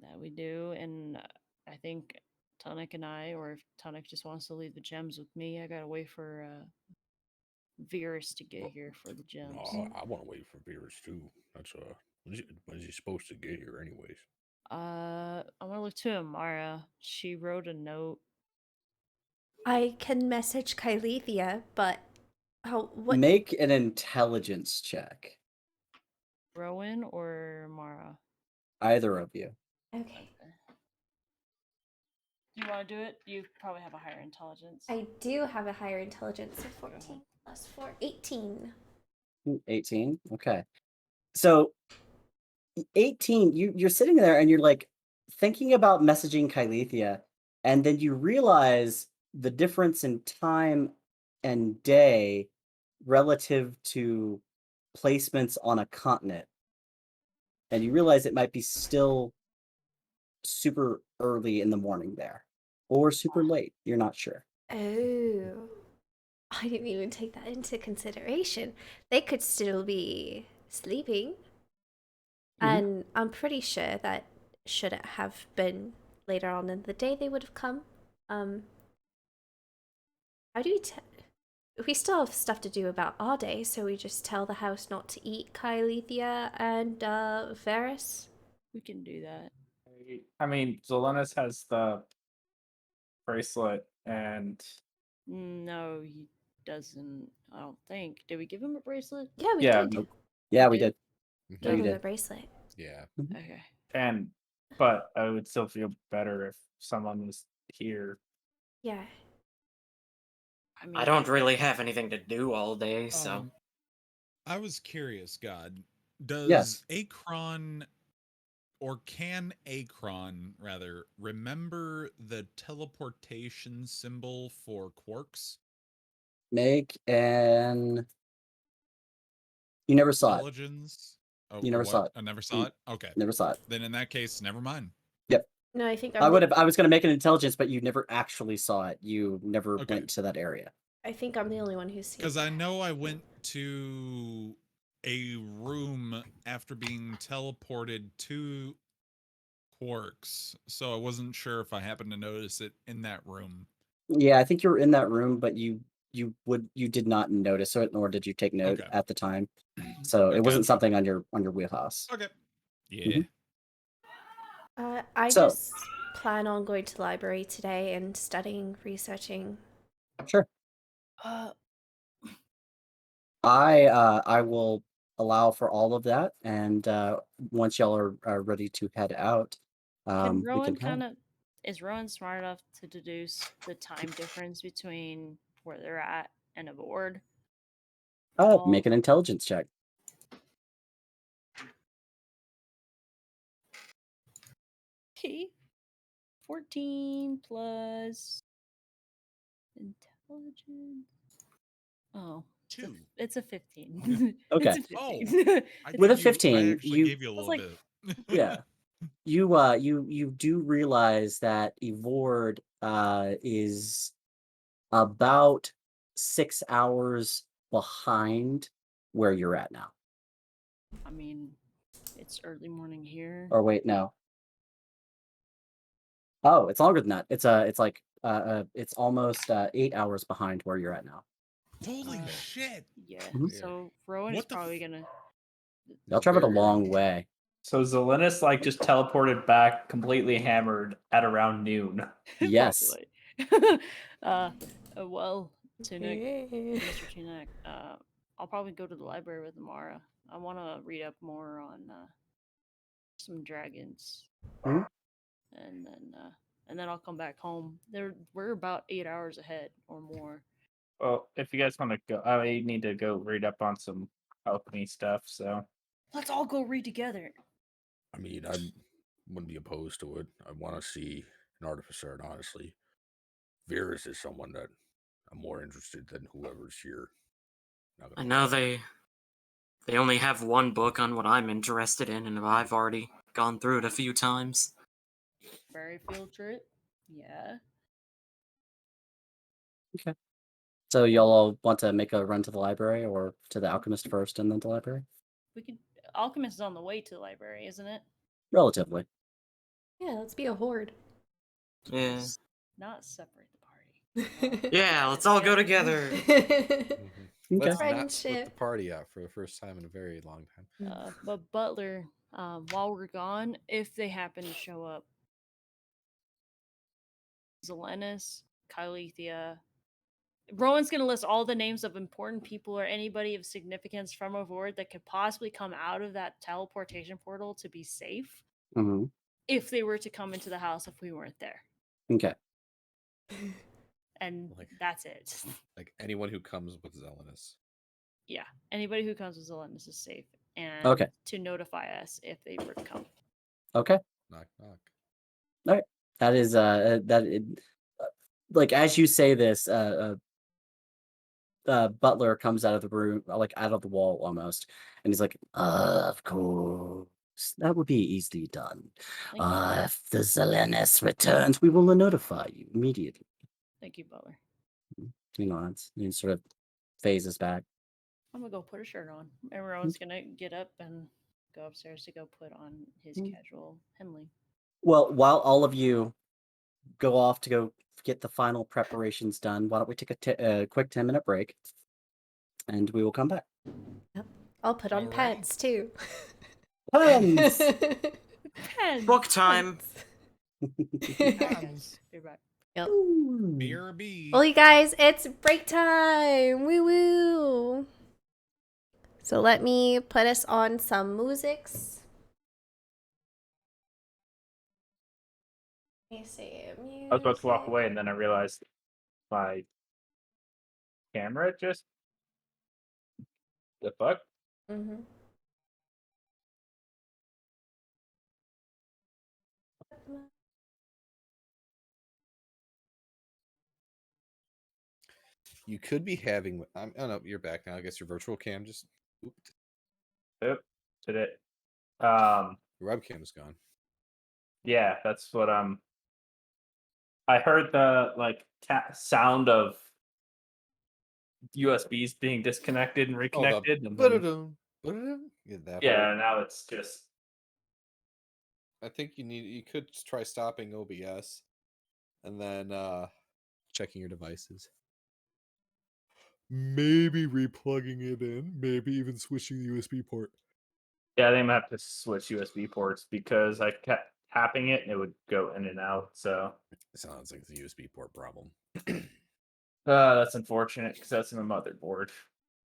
That we do, and I think Tonic and I, or if Tonic just wants to leave the gems with me, I gotta wait for Virus to get here for the gems. No, I want to wait for Beers too. That's when's he supposed to get here, anyways? I'm gonna look to Amara. She wrote a note. I can message Kylethia, but what? Make an intelligence check. Rowan or Amara? Either of you. Okay. Do you want to do it? You probably have a higher intelligence. I do have a higher intelligence of 14 plus 4, 18. 18. Okay. So 18, you're sitting there and you're like thinking about messaging Kylethia, and then you realize the difference in time and day relative to placements on a continent. And you realize it might be still super early in the morning there or super late. You're not sure. Oh. I didn't even take that into consideration. They could still be sleeping. And I'm pretty sure that should it have been later on in the day, they would have come. How do we we still have stuff to do about our day, so we just tell the house not to eat Kylethia and Varys? We can do that. I mean, Zelenis has the bracelet, and No, he doesn't. I don't think. Did we give him a bracelet? Yeah, we Yeah, did. Yeah, You we did? did. Give you him the did. bracelet. Yeah. Okay. but I would still feel better if someone was here. Yeah. I mean, I don't really have anything to do all day, so I was curious, God. Yes. Does Akron, or can Akron rather, remember the teleportation symbol for quarks? Make an. You never saw it. Intelligence? Oh, You never saw it. I never saw it? Okay. Never saw it. Then in that case, never mind. No, I think I was gonna make an intelligence, but you never actually saw it. You never Okay. went to that area. I think I'm the only one who's seen Because it. I know I went to a room after being teleported to quarks, so I wasn't sure if I happened to notice it in that room. Yeah, I think you were in that room, but you did not notice it, nor did you take note Okay. at the time. So it wasn't Gotcha. something on your wheelhouse. Okay. Yeah. I So- just plan on going to the library today and studying, researching. Sure. I will allow for all of that, and once y'all are ready to head out, Can we Rowan can head. is Rowan smart enough to deduce the time difference between where they're at and a board? Make an intelligence check. Okay. 14 plus intelligence. Oh, Two. it's a 15. Okay. It's a Oh. 15. I With a think 15, I actually you- gave you a was little like- bit. Yeah. You do realize that Evord is about 6 hours behind where you're at now. I mean, it's early morning here. Or wait, no. Oh, it's longer than that. It's like it's almost 8 hours behind where you're at now. Holy Uh, shit. Yeah. Mhm. So Rowan What is the probably gonna. Y'all traveled a Very long early. way. So Zelenis just teleported back, completely hammered at around noon. Yes. Probably. Well, Tunic, Mr. Tunic, I'll probably go to the library with Amara. I want to read up more on some dragons, Mhm. and then I'll come back home. We're about 8 hours ahead or more. Well, if you guys want to go, I need to go read up on some alchemy stuff. So Let's all go read together. I mean, I wouldn't be opposed to it. I want to see an artificer, and honestly, Virus is someone that I'm more interested than whoever's here. Not I gonna know lie. they only have one book on what I'm interested in, and I've already gone through it a few times. Fairy field trip. Yeah. So y'all all want to make a run to the library or to the alchemist first and then the library? We could. Alchemist is on the way to the library, isn't it? Relatively. Yeah, let's be a horde. Yeah. Let's not separate the party. Yeah, let's all go together. Let's not split Friendship. the party up for the first time in a very long time. But Butler, while we're gone, if they happen to show up, Zelenis, Kylethia, Rowan's gonna list all the names of important people or anybody of significance from a Vord that could possibly come out of that teleportation portal to be safe Mm-hmm. if they were to come into the house if we weren't there. Okay. And Like- that's it. Like anyone who comes with Zelenis. Yeah, anybody who comes with Zelenis is safe. And Okay. to notify us if they were to come. Okay. Knock knock. That is like as you say this, Butler comes out of the room, like out of the wall almost, and he's like, of course, that would be easily done. Thank you. If the Zelenis returns, we will notify you immediately. Thank you, Butler. He nods. He sort of phases back. I'm gonna go put a shirt on. And Rowan's gonna get up and go upstairs to go put on his casual Henley. Well, while all of you go off to go get the final preparations done, why don't we take a quick 10-minute break, and we will come back. I'll put on Alright. pants too. Puns! Pen. Book time. Be back. BRB. Well, you guys, it's break time. Woo woo. So let me put us on some musics. Let me see. I was about to walk away, and then I realized my camera just. The fuck? Mm-hmm. You could be having. Oh no, you're back now. I guess your virtual cam just. Ooped. Yep. Did it? Your webcam's gone. Yeah, that's what I heard the sound of USBs being disconnected and reconnected. And then, Yeah, that yeah, part. now it's just I think you could try stopping OBS and then checking your devices. Maybe replugging it in, maybe even switching the USB port. yeah. I think I'm gonna have to switch USB ports because I kept tapping it and it would go in and out. So It sounds like it's a USB port problem. that's unfortunate because that's my motherboard.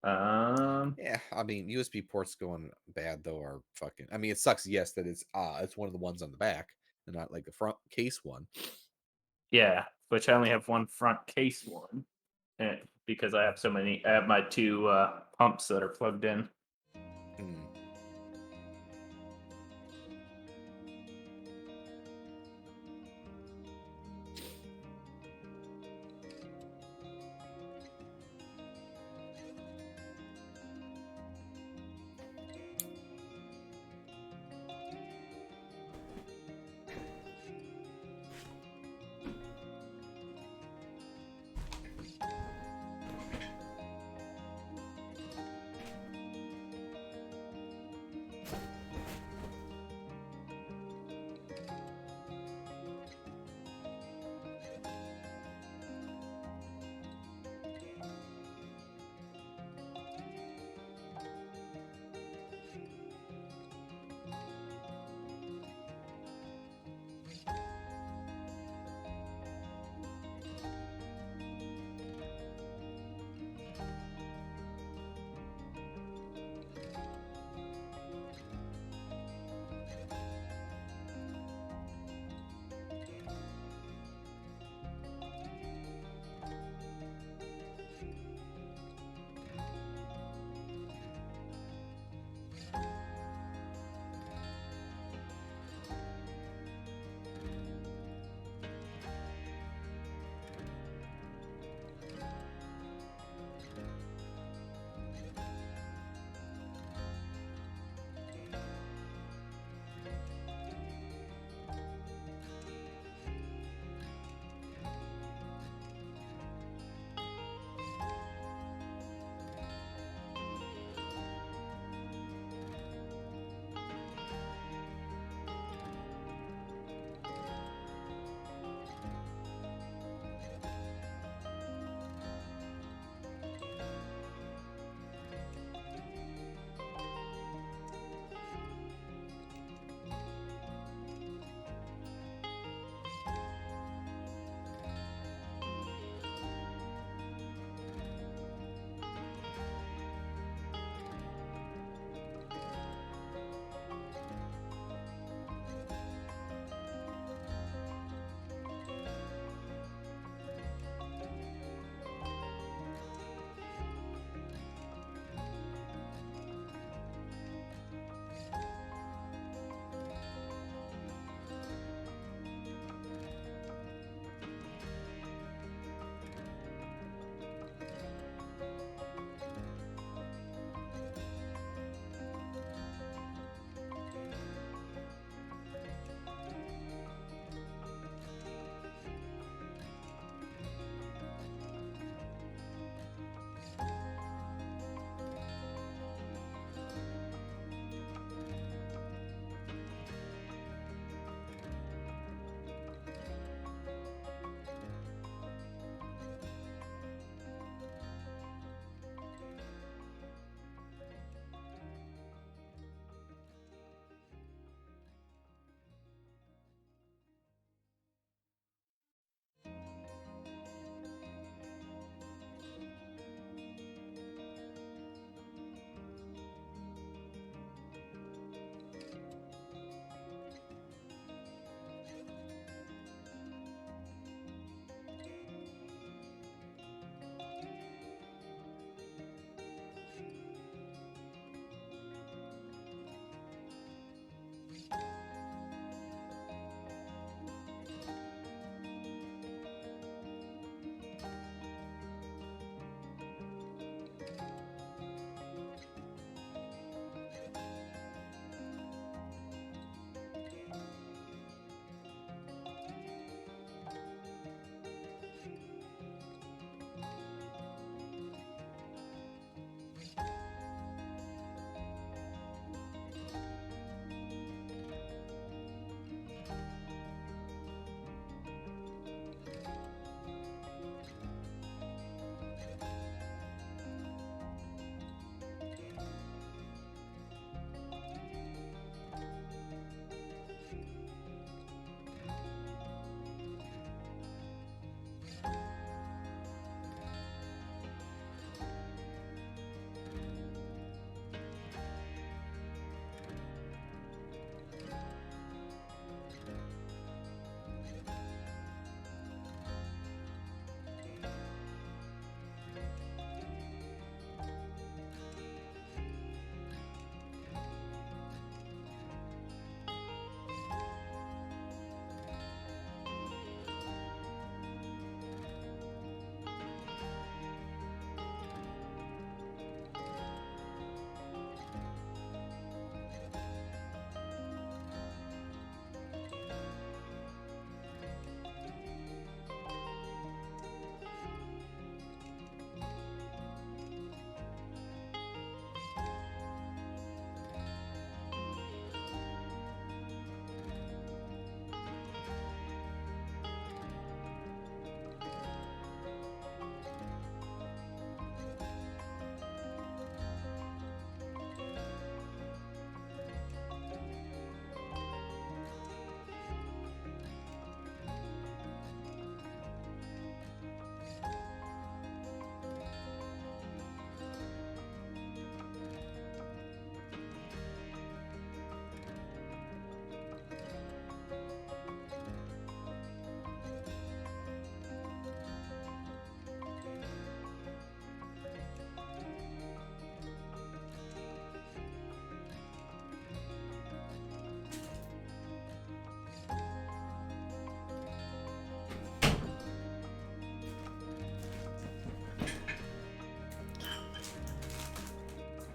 Yeah, I mean USB ports going bad though are fucking. I mean it sucks. Yes, that it's one of the ones on the back and not like the front case one. Yeah, which I only have one front case one, and because I have so many, I have my two pumps that are plugged in. Hmm.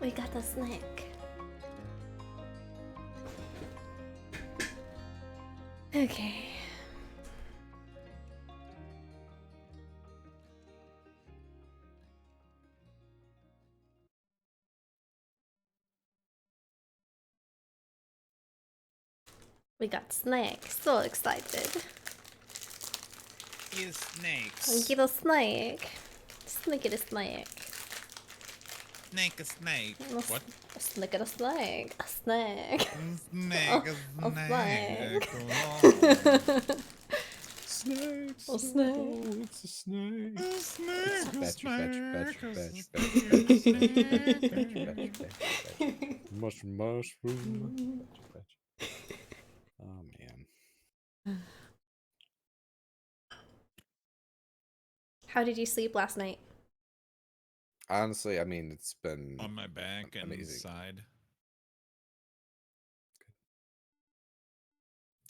We got the snake. Okay. We got snake. So excited. You snakes. Get a snake. Snake it a snake. Snake a snake. What? A snake it a snake. A snake. Snake A snake. Snake, A snake. oh, it's a snake. A snake. Mushroom. Oh man. How did you sleep last night? Honestly, I mean, it's been On my back and amazing. side.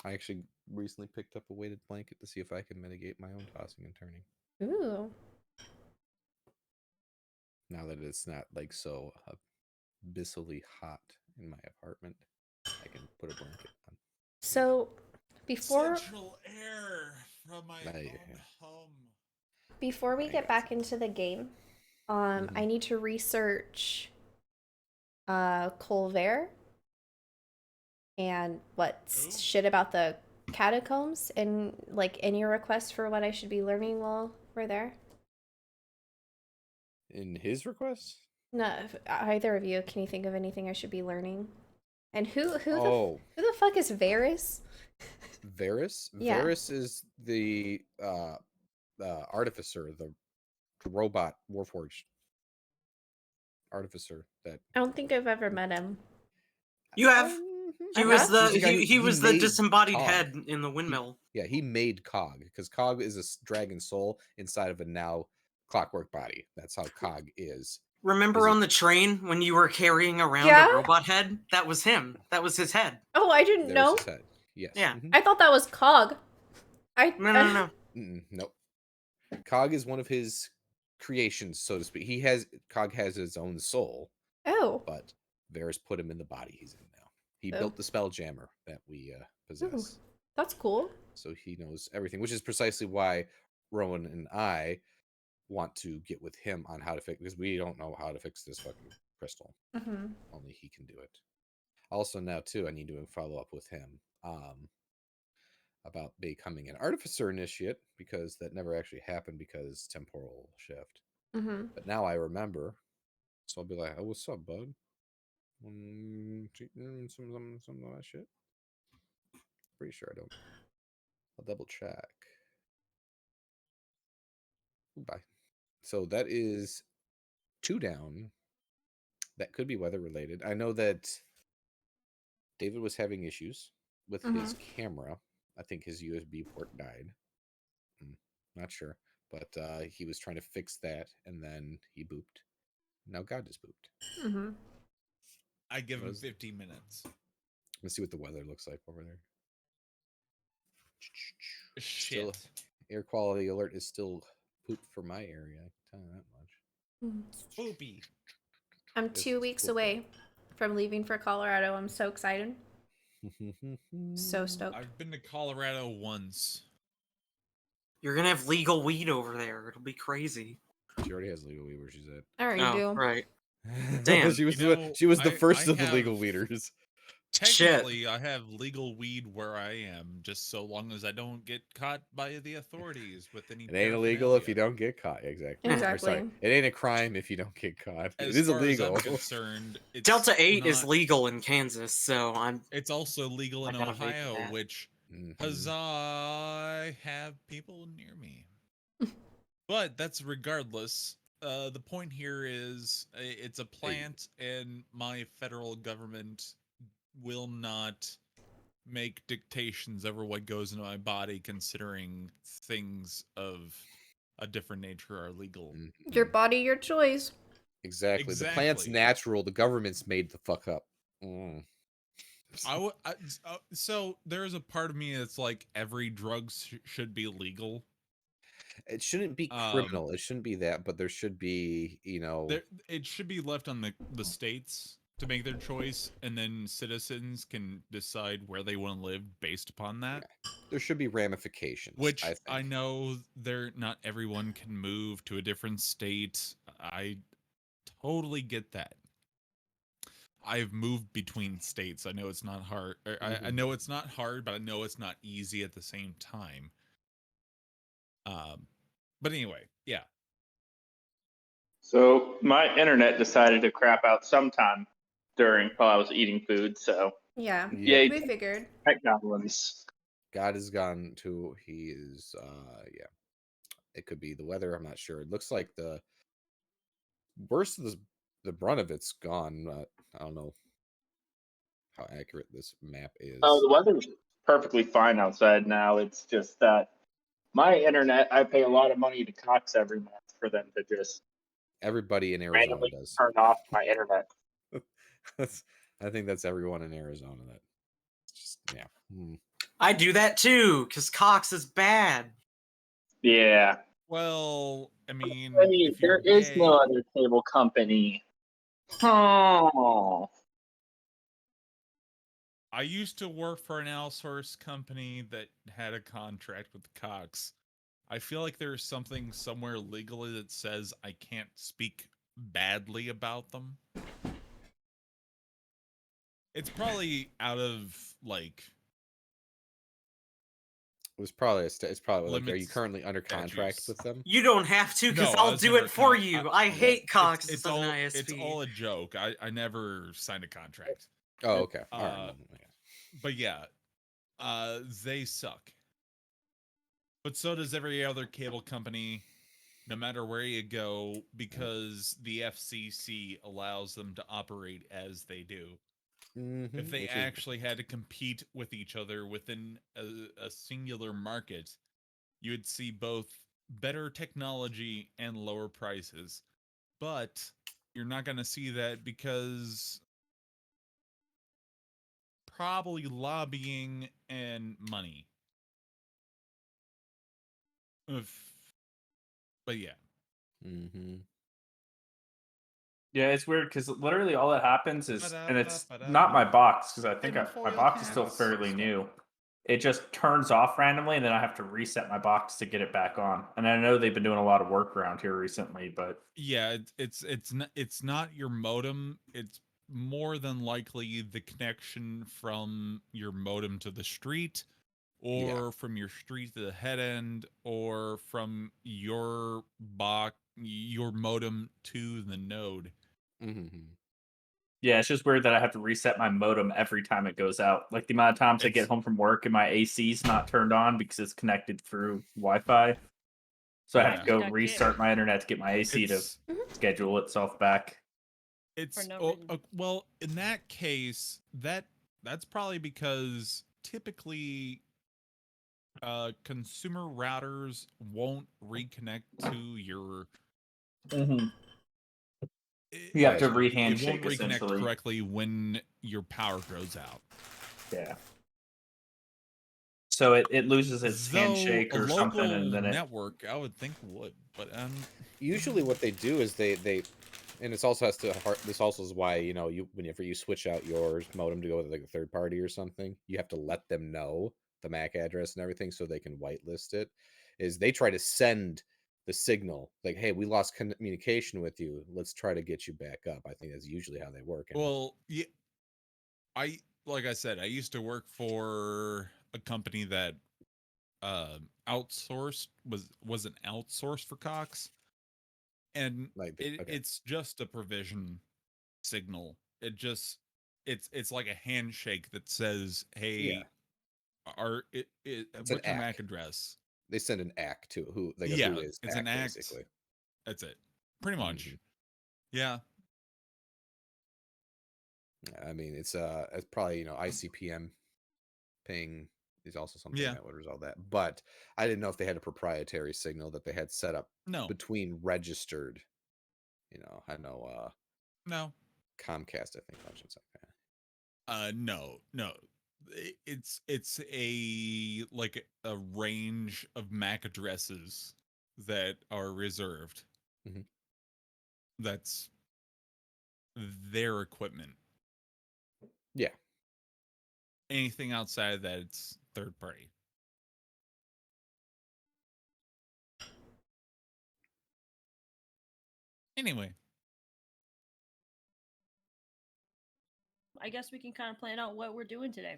I actually recently picked up a weighted blanket to see if I can mitigate my own tossing and turning. Ooh. Now that it's not like so abyssally hot in my apartment, I can put a blanket on. So, before Central air from my home. before we get back into the game, I need to research Colvert and what's shit about the catacombs and like any requests for what I should be learning while we're there. In his request? No, either of you, can you think of anything I should be learning? And who Oh, the fuck is Varys? Varys? Yeah. Varys is the artificer, the robot Warforged artificer that I don't think I've ever met him. You have. He was have? the He's the guy he who was the made disembodied Cog. head in the windmill. Yeah, he made Cog because Cog is a dragon soul inside of a now clockwork body. That's how Cog is. Remember on the train when you were carrying around Yeah? a robot head? That was him. That was his head. Oh, I didn't There's know. his head. Yes. Yeah. Mhm. I thought that was Cog. No. Nope. Cog is one of his creations, so to speak. Cog has his own soul, Oh. but Varys put him in the body he's in now. He Oh. built the spell jammer that we possess. That's cool. So he knows everything, which is precisely why Rowan and I want to get with him on how to fix, because we don't know how to fix this fucking crystal. Mm-hmm. Only he can do it. Also now too, I need to follow up with him about becoming an artificer initiate, because that never actually happened because temporal shift. Mm-hmm. But now I remember, so I'll be like, "Oh, what's up, bud? Some of that shit." Pretty sure I don't. I'll double check. Bye. So that is 2 down. That could be weather related. I know that David was having issues with his camera. I think his USB port died. Not sure. But he was trying to fix that, and then he booped. Now God just booped. Mm-hmm. I give him 50 minutes. Let's see what the weather looks like over there. Shit. Still, air quality alert is still poop for my area. I can tell you that much. Poopy. I'm 2 weeks away from leaving for Colorado. I'm so excited. So stoked. I've been to Colorado once. You're gonna have legal weed over there. It'll be crazy. She already has legal weed where she's at. I already do. Right. Damn. she was You know, the first I of the legal have- weeders. Technically, I have legal weed where I am, just so long as I don't get caught by the authorities with any. It ain't illegal if you don't get caught. Exactly. Exactly. Or sorry, it ain't a crime if you don't get caught. As it is far illegal. As I'm concerned, it's Delta 8 is not- legal in Kansas, so I'm. It's also legal in I gotta make Ohio, that. which Mhm. huzzah, I have people near me. But that's regardless. The point here is it's a plant, and my federal government will not make dictations over what goes into my body, considering things of a different nature are legal. Your body, your choice. Exactly. The plant's Exactly. natural. The government's made the fuck up. So there's a part of me that's like every drug should be legal. It shouldn't be criminal. It shouldn't be that, but there should be, it should be left on the states to make their choice, and then citizens can decide where they want to live based upon that. There should be ramifications. Which I think. I know not everyone can move to a different state. I totally get that. I've moved between states. I know it's not hard. I know it's not hard, but I know it's not easy at the same time. But anyway, yeah. So my internet decided to crap out sometime while I was eating food. So yeah, we figured. Tech goblins. God is gone too. He is. Yeah. It could be the weather. I'm not sure. It looks like the worst of the brunt of it's gone. I don't know how accurate this map is. Oh, the weather's perfectly fine outside now. It's just that my internet, I pay a lot of money to Cox every month for them to just everybody in Arizona randomly does turn off my internet. I think that's everyone in Arizona. That just I do that too, because Cox is bad. Yeah. Well, I mean, there is no other cable company. Oh. I used to work for an outsourced company that had a contract with Cox. I feel like there's something somewhere legally that says I can't speak badly about them. It's probably out of like. It's probably like, are you currently under contract with them? You don't have to, because I'll do it for you. I hate Cox as an ISP. It's all a joke. I never signed a contract. Oh, okay. All right. But yeah, they suck. But so does every other cable company, no matter where you go, because the FCC allows them to operate as they do. If they actually had to compete with each other within a singular market, you would see both better technology and lower prices. But you're not going to see that because probably lobbying and money. But yeah. Yeah, it's weird because literally all that happens is, and it's not my box because I think my box is still fairly new. It just turns off randomly, and then I have to reset my box to get it back on. And I know they've been doing a lot of work around here recently, but yeah, it's not your modem. It's more than likely the connection from your modem to the street, or from your street to the head end, or from your modem to the node. Yeah, it's just weird that I have to reset my modem every time it goes out. Like the amount of times I get home from work and my AC's not turned on because it's connected through Wi-Fi. So I have to go restart my internet to get my AC to schedule itself back. Well, in that case, that's probably because typically consumer routers won't reconnect to your you have to it won't reconnect correctly when your power goes out. Yeah. So it loses its handshake or something, and then network I would think would, but usually what they do is they and this also this also is why whenever you switch out your modem to go with like a third party or something, you have to let them know the MAC address and everything so they can whitelist it. Is they try to send the signal like, hey, we lost communication with you, let's try to get you back up. I think that's usually how they work. Well, yeah, like I said, I used to work for a company that wasn't outsourced for Cox, and it's just a provision signal. It's like a handshake that says, hey, what's your MAC address? They send an ACK to who is it's an ACK, basically. That's it, pretty much. Yeah. I mean, it's probably ICPM ping is also something that would resolve that. But I didn't know if they had a proprietary signal that they had set up between registered. I know no Comcast, I think, functions like that. No. It's a range of MAC addresses that are reserved. Mhm. That's their equipment. Yeah. Anything outside of that, it's third party. Anyway, I guess we can kind of plan out what we're doing today.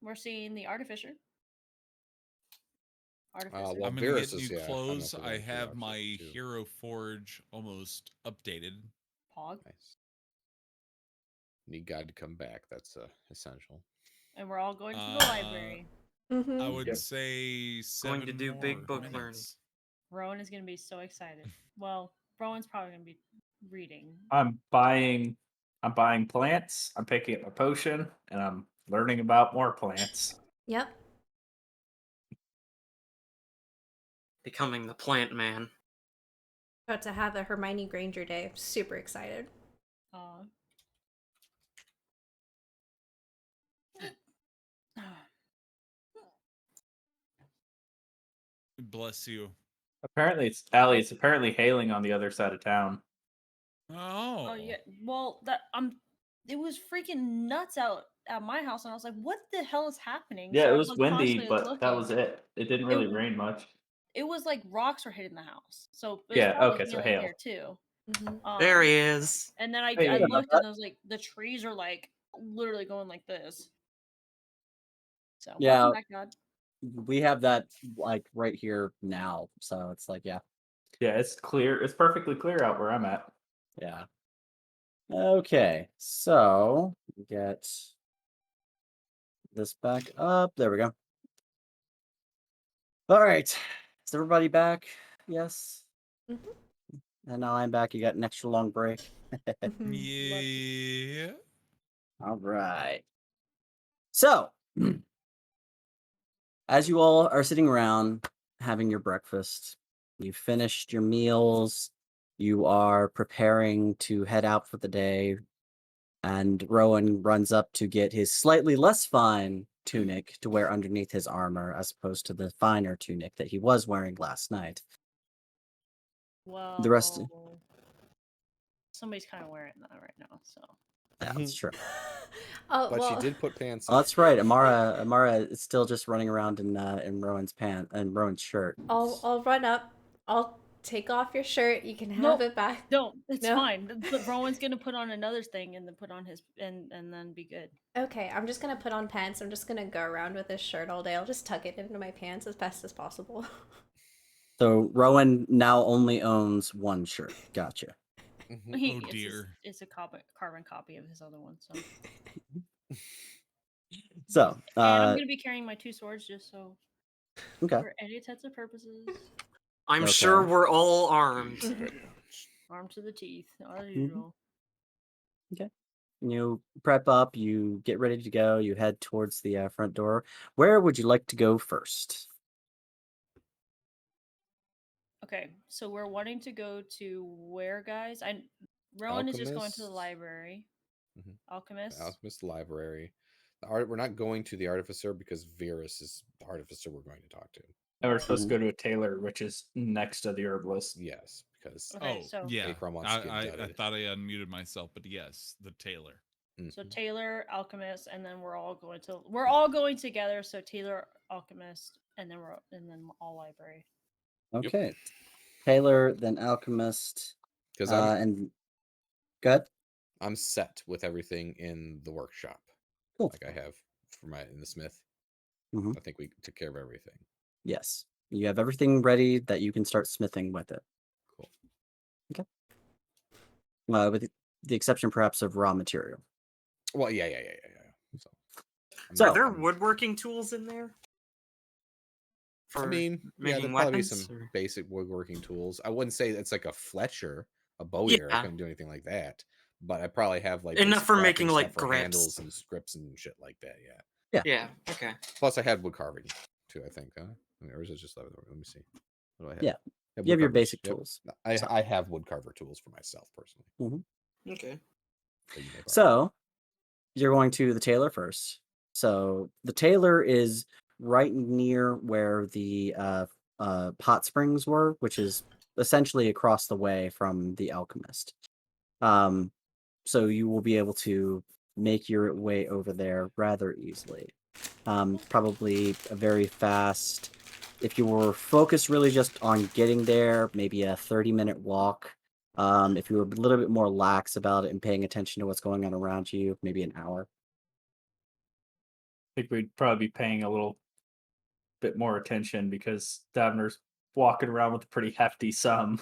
We're seeing the Artificer. Well, I'm gonna Varus get is, new yeah, I don't know clothes. if we're I going to have Artificer my too. Hero Forge almost updated. Pog. Nice. Need God to come back. That's essential. And we're all going to the library. Mm-hmm. I would Yep. say 7 Going to do more big book minutes. learning. Rowan is going to be so excited. Well, Rowan's probably going to be reading. I'm buying plants. I'm picking up a potion, and I'm learning about more plants. Yep. Becoming the plant man. About to have a Hermione Granger day. Super excited. Bless you. Apparently, it's Allie. It's apparently hailing on the other side of town. Oh. Oh yeah. Well, it was freaking nuts out at my house, and I was like, "What the hell is happening?" Yeah, So it I was like, windy, constantly but that looking. was it. It didn't really rain much. It was like rocks were hitting the house, so it was Yeah, probably okay, so hailing hail. here too. There he is. And then I Hey. looked, and I was like, the trees are like literally going like this. So Yeah. welcome back, God. We have that like right here now, so it's like, yeah. Yeah, it's clear. It's perfectly clear out where I'm at. Yeah. Okay, so get this back up. There we go. All right. Is everybody back? Yes. And now I'm back. You got an extra long break. Yeah. All right. So, as you all are sitting around having your breakfast, you've finished your meals, you are preparing to head out for the day, and Rowan runs up to get his slightly less fine tunic to wear underneath his armor, as opposed to the finer tunic that he was wearing last night. Well, The rest, somebody's kind of wearing that right now, so. that's true. Oh, But well, she did put pants Oh, on. that's right. Amara is still just running around in Rowan's pants and Rowan's shirt. I'll run up. I'll take off your shirt. You can have Nope. it back. No, it's No? fine. But Rowan's gonna put on another thing and then put on his and then be good. Okay, I'm just gonna put on pants. I'm just gonna go around with this shirt all day. I'll just tuck it into my pants as best as possible. So Rowan now only owns one shirt. Gotcha. Oh dear. It's a carbon copy of his other one. So. So, and I'm gonna be carrying my two swords just so. Okay. For any intents and purposes. I'm sure we're all armed. Armed to the teeth, as Mhm. usual. Okay. You prep up. You get ready to go. You head towards the front door. Where would you like to go first? Okay, so we're wanting to go to where, guys? Rowan is just going to the Alchemist. library. Alchemist. The Alchemist Library. We're not going to the Artificer because Varus is the Artificer we're going to talk to. And we're supposed to go to a tailor, which is next to the herbalist. Yes, because Okay, so yeah. Akron wants to get I gutted. thought I unmuted myself, but yes, the tailor. So Taylor, Alchemist, and then we're all going together. So Taylor, Alchemist, and then all library. Okay. Tailor, then Alchemist. Because and good. I'm set with everything in the workshop. Cool. Like I have for in the smith. Mhm. I think we took care of everything. Yes. You have everything ready that you can start smithing with it. Cool. Okay. With the exception perhaps of raw material. Well, yeah. So, Are there woodworking tools in there? I mean, yeah, making there'd probably be weapons, some or- basic woodworking tools. I wouldn't say it's like a Fletcher, a bowyer. I Yeah. couldn't do anything like that. But I probably have like Enough basic for crafting making, stuff like, for grips. handles and scripts and shit like that. Yeah. Yeah. Okay. Plus, I had wood carving too. I think. Huh? Or is it just leather? Let me see. What do I have? Yeah. I You have your wood basic carvers. tools. Yep. I have wood carver tools for myself personally. Okay. So you're going to the tailor first. So the tailor is right near where the hot springs were, which is essentially across the way from the alchemist. Um, so you will be able to make your way over there rather easily. Probably a very fast. If you were focused really just on getting there, maybe a 30-minute walk. If you were a little bit more lax about it and paying attention to what's going on around you, maybe an hour. I think we'd probably be paying a little bit more attention because Davner's walking around with a pretty hefty sum.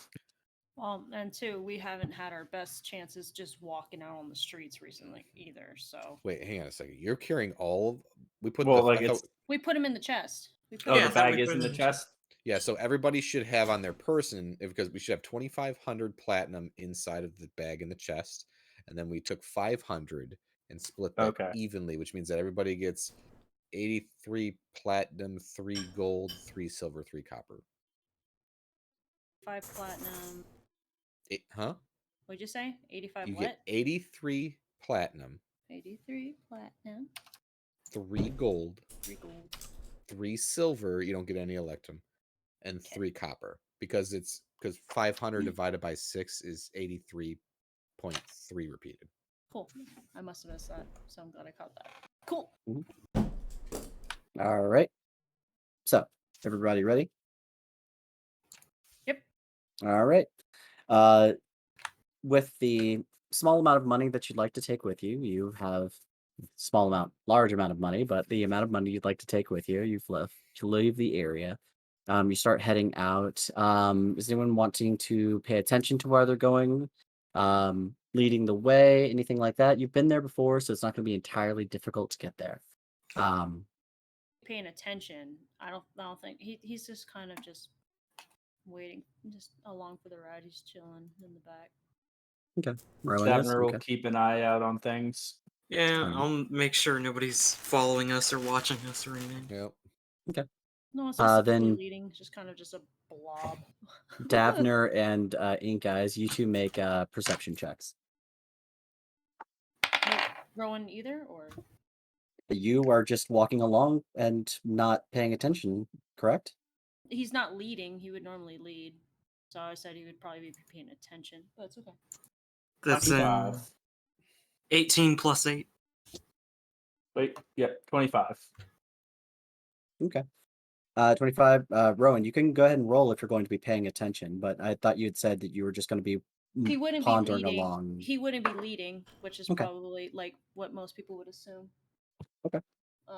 Well, and two, we haven't had our best chances just walking out on the streets recently either. So Wait, hang on a second. You're carrying all of. We put Well, the. like I thought- it's we put him in the chest. We put oh, Yeah, I the thought bag we is put in it the in the chest. Yeah, so everybody should have on their person because we should have 2,500 platinum inside of the bag in the chest, and then we took 500 and split that Okay. evenly, which means that everybody gets 83 platinum, 3 gold, 3 silver, 3 copper. 5 platinum. Huh? What'd you say? 85 You what? get 83 platinum, 83 platinum. 3 gold, 3 gold. 3 silver. You don't get any electrum, and 3 copper because 500 divided by 6 is 83.3 repeated. Cool. I must have missed that, so I'm glad I caught that. Cool. All right. So, everybody ready? Yep. All right. With the small amount of money that you'd like to take with you, you have large amount of money, but the amount of money you'd like to take with you, you've left to leave the area. You start heading out. Is anyone wanting to pay attention to where they're going? Leading the way, anything like that? You've been there before, so it's not going to be entirely difficult to get there. Paying attention. I don't think he's just kind of just waiting, just along for the ride. He's chilling in the back. Okay. Rowan is? Davner will Okay. keep an eye out on things. Yeah, Alright. I'll make sure nobody's following us or watching us or anything. Yep. No, it's not then- leading. It's just kind of just a blob. Davner and Ink Eyes, you two make perception checks. Wait, Rowan either, or You are just walking along and not paying attention, correct? he's not leading. He would normally lead, so I said he would probably be paying attention. But it's okay. That's 25. 18 plus 8. Wait, yep, 25. Okay. 25. Rowan, you can go ahead and roll if you're going to be paying attention, but I thought you had said that you were just going to be He wouldn't be pondering leading. along. He wouldn't be leading, which is Okay. probably like what most people would assume. Okay.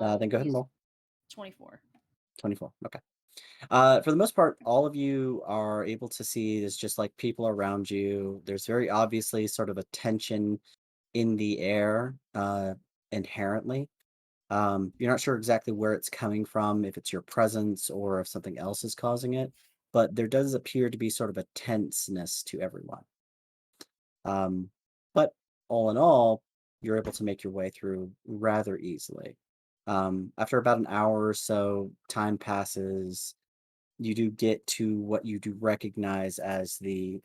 Then go ahead and he's roll. 24. 24. Okay. For the most part, all of you are able to see there's just like people around you. There's very obviously sort of a tension in the air inherently. You're not sure exactly where it's coming from, if it's your presence or if something else is causing it, but there does appear to be sort of a tenseness to everyone. But all in all, you're able to make your way through rather easily. After about an hour or so, time passes. You do get to what you do recognize as the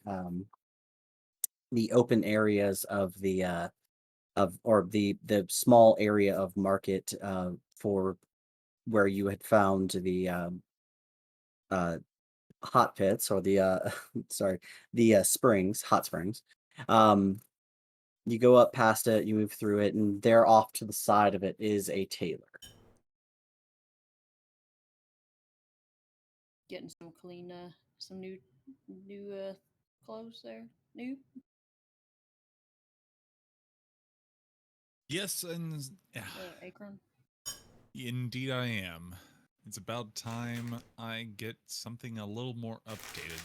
open areas of the the small area of market for where you had found the hot pits or the sorry, the hot springs. You go up past it, you move through it, and there off to the side of it is a tailor. Getting some clean, some new clothes there. New. Yes, and Akron. indeed I am. It's about time I get something a little more updated.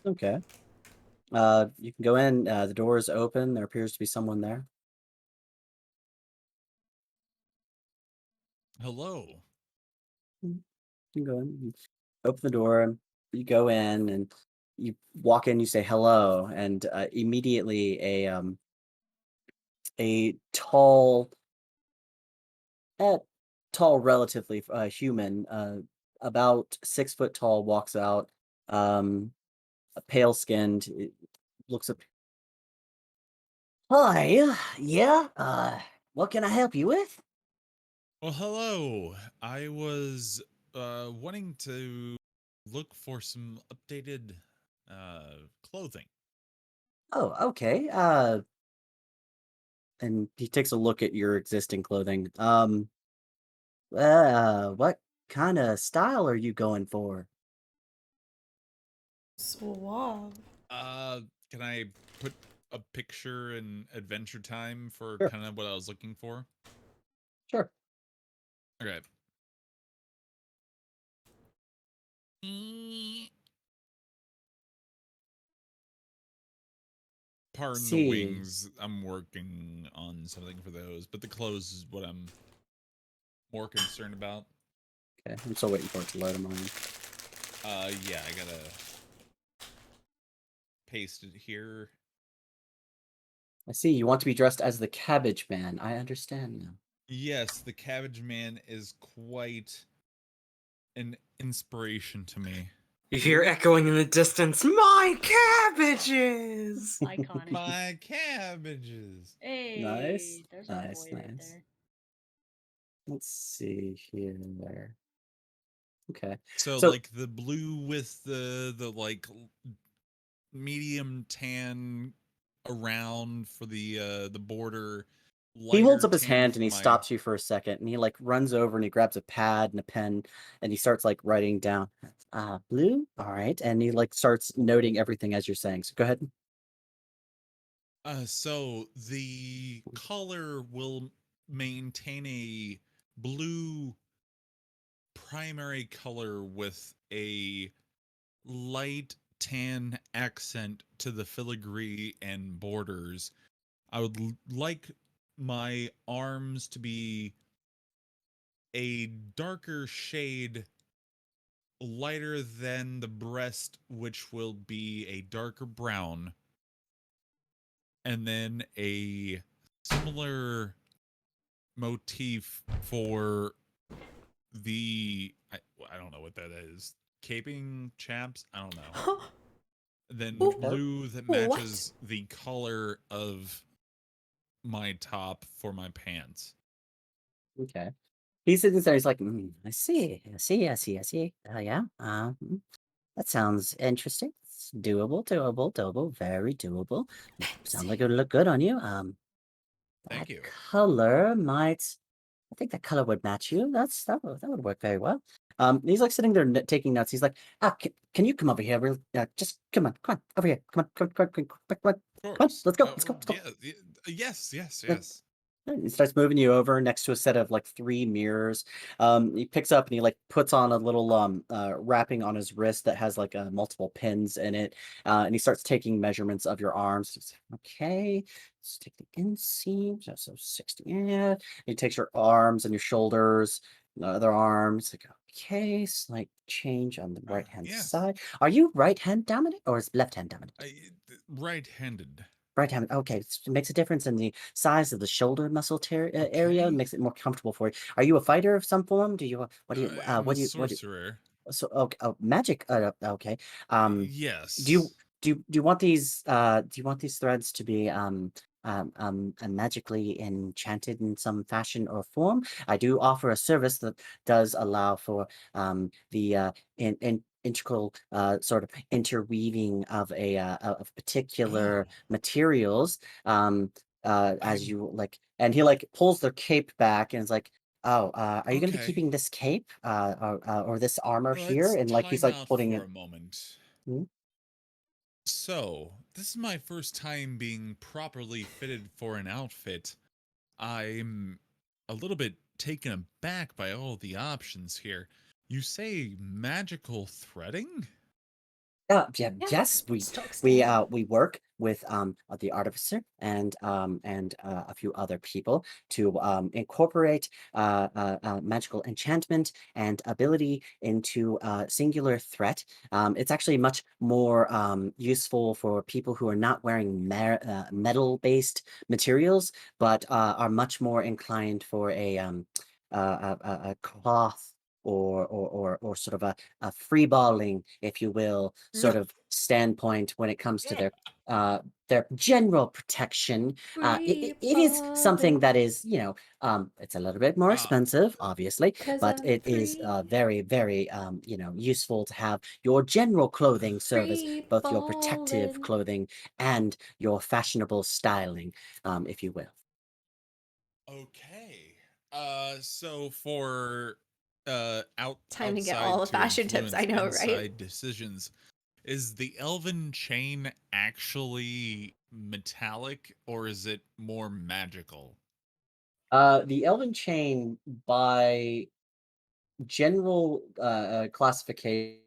Okay. You can go in. The door is open. There appears to be someone there. Hello. You can go in. You open the door. You go in and you walk in. You say hello, and immediately a tall, relatively human, about 6 foot tall, walks out. Pale skinned, looks up. Hi, yeah. What can I help you with? Well, hello. I was wanting to look for some updated clothing. Oh, okay. And he takes a look at your existing clothing. What kind of style are you going for? Suave. Can I put a picture in Adventure Time for Sure. kind of what I was looking for? Sure. Okay. Pardon the See. wings. I'm working on something for those, but the clothes is what I'm more concerned about. Okay, I'm still waiting for it to load them on. Yeah, I gotta paste it here. I see. You want to be dressed as the Cabbage Man. I understand now. Yes, the Cabbage Man is quite an inspiration to me. You hear echoing in the distance, my cabbages! Iconic. My cabbages. Hey, Nice, there's our nice, boy right nice. there. Let's see here and there. Okay. So, So- like the blue with the like medium tan around for the border. He holds lighter up his tan hand for and he my- stops you for a second, and he like runs over and he grabs a pad and a pen and he starts like writing down blue. All right. And he like starts noting everything as you're saying. So go ahead. So the color will maintain a blue primary color with a light tan accent to the filigree and borders. I would like my arms to be a darker shade lighter than the breast, which will be a darker brown, and then a similar motif for I don't know what that is. Caping chaps? I don't know. Then Ooh. blue that What? matches the color of my top for my pants. Okay. He sits there. He's like, I see. Yeah. That sounds interesting. It's doable. Very doable. Sounds like it would look good on you. Thank That you. color might. I think that color would match you. That would work very well. He's like sitting there taking notes. He's like, can you come over here? Just come on over here. Come on, let's go. Yeah, yes. He starts moving you over next to a set of like 3 mirrors. He picks up and he like puts on a little wrapping on his wrist that has like multiple pins in it. And he starts taking measurements of your arms. He's like, okay, let's take the inseam. So 60. Yeah. He takes your arms and your shoulders, the other arms. Like, okay, slight change on the right hand yes. side. Are you right hand dominant or is left hand dominant? Right-handed. Right hand. Okay, it makes a difference in the size of the shoulder muscle area. Okay. Makes it more comfortable for you. Are you a fighter of some form? Do you? What do you? I'm What a do you? What do you? sorcerer. So okay, magic. Okay. Yes. Do you want these? Do you want these threads to be magically enchanted in some fashion or form? I do offer a service that does allow for the integral sort of interweaving of of particular Oh. materials as you like, and he like pulls their cape back and is like, oh, are you going to be Okay. keeping this cape or this armor here? Let's And like he's time like out putting for it. a moment. Hmm? So, this is my first time being properly fitted for an outfit. I'm a little bit taken aback by all the options here. You say magical threading? Yeah, Yeah, yes, stock we standard. we work with the artificer and a few other people to incorporate magical enchantment and ability into singular threat. It's actually much more useful for people who are not wearing metal-based materials, but are much more inclined for a cloth or sort of a freeballing, if you will, sort of standpoint when it comes to their general protection. It is something that is, it's a little bit more expensive, obviously, 'Cause but I'm it is free. very, very, useful to have your general clothing service, Free both your protective falling. clothing and your fashionable styling, if you will. Okay. So for Time to get outside all the to fashion tips. I influence know, right? inside decisions, is the elven chain actually metallic or is it more magical? The Elven Chain, by general classification.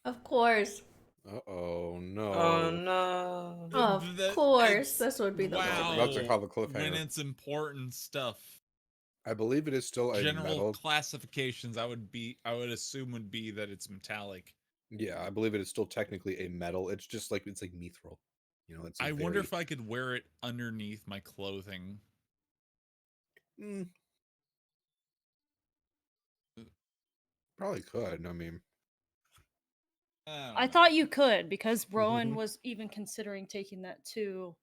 Of course. Oh Oh no. no. Of That course. it's This would be the About moment. to wow. call the When cliffhanger. it's important stuff. I believe it is still a General metal. classifications I would assume would be that it's metallic. Yeah, I believe it is still technically a metal. It's just like it's like mithril. It's a I wonder very if I could wear it underneath my clothing. Mm, probably could. I mean, I don't thought know. you could because Rowan was even considering taking that too.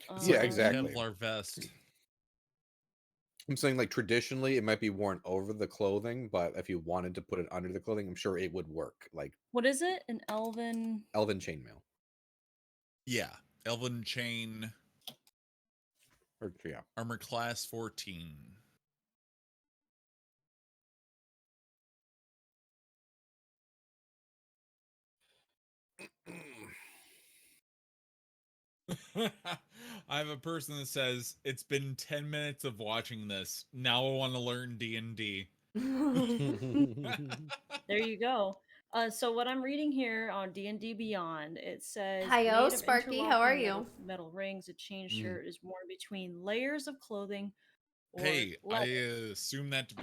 It's yeah, like a exactly. Kevlar vest. I'm saying like traditionally it might be worn over the clothing, but if you wanted to put it under the clothing, I'm sure it would work. Like What is it? An elven? elven chainmail. Yeah. Elven chain, Or yeah. armor class 14. I have a person that says it's been 10 minutes of watching this. Now I want to learn D&D. There you go. So what I'm reading here on D&D Beyond, it says Hiyo, made of Sparky, how are interlocking you? metal rings, a chain Mm. shirt is worn between layers of clothing or Hey, I leather. assume that to be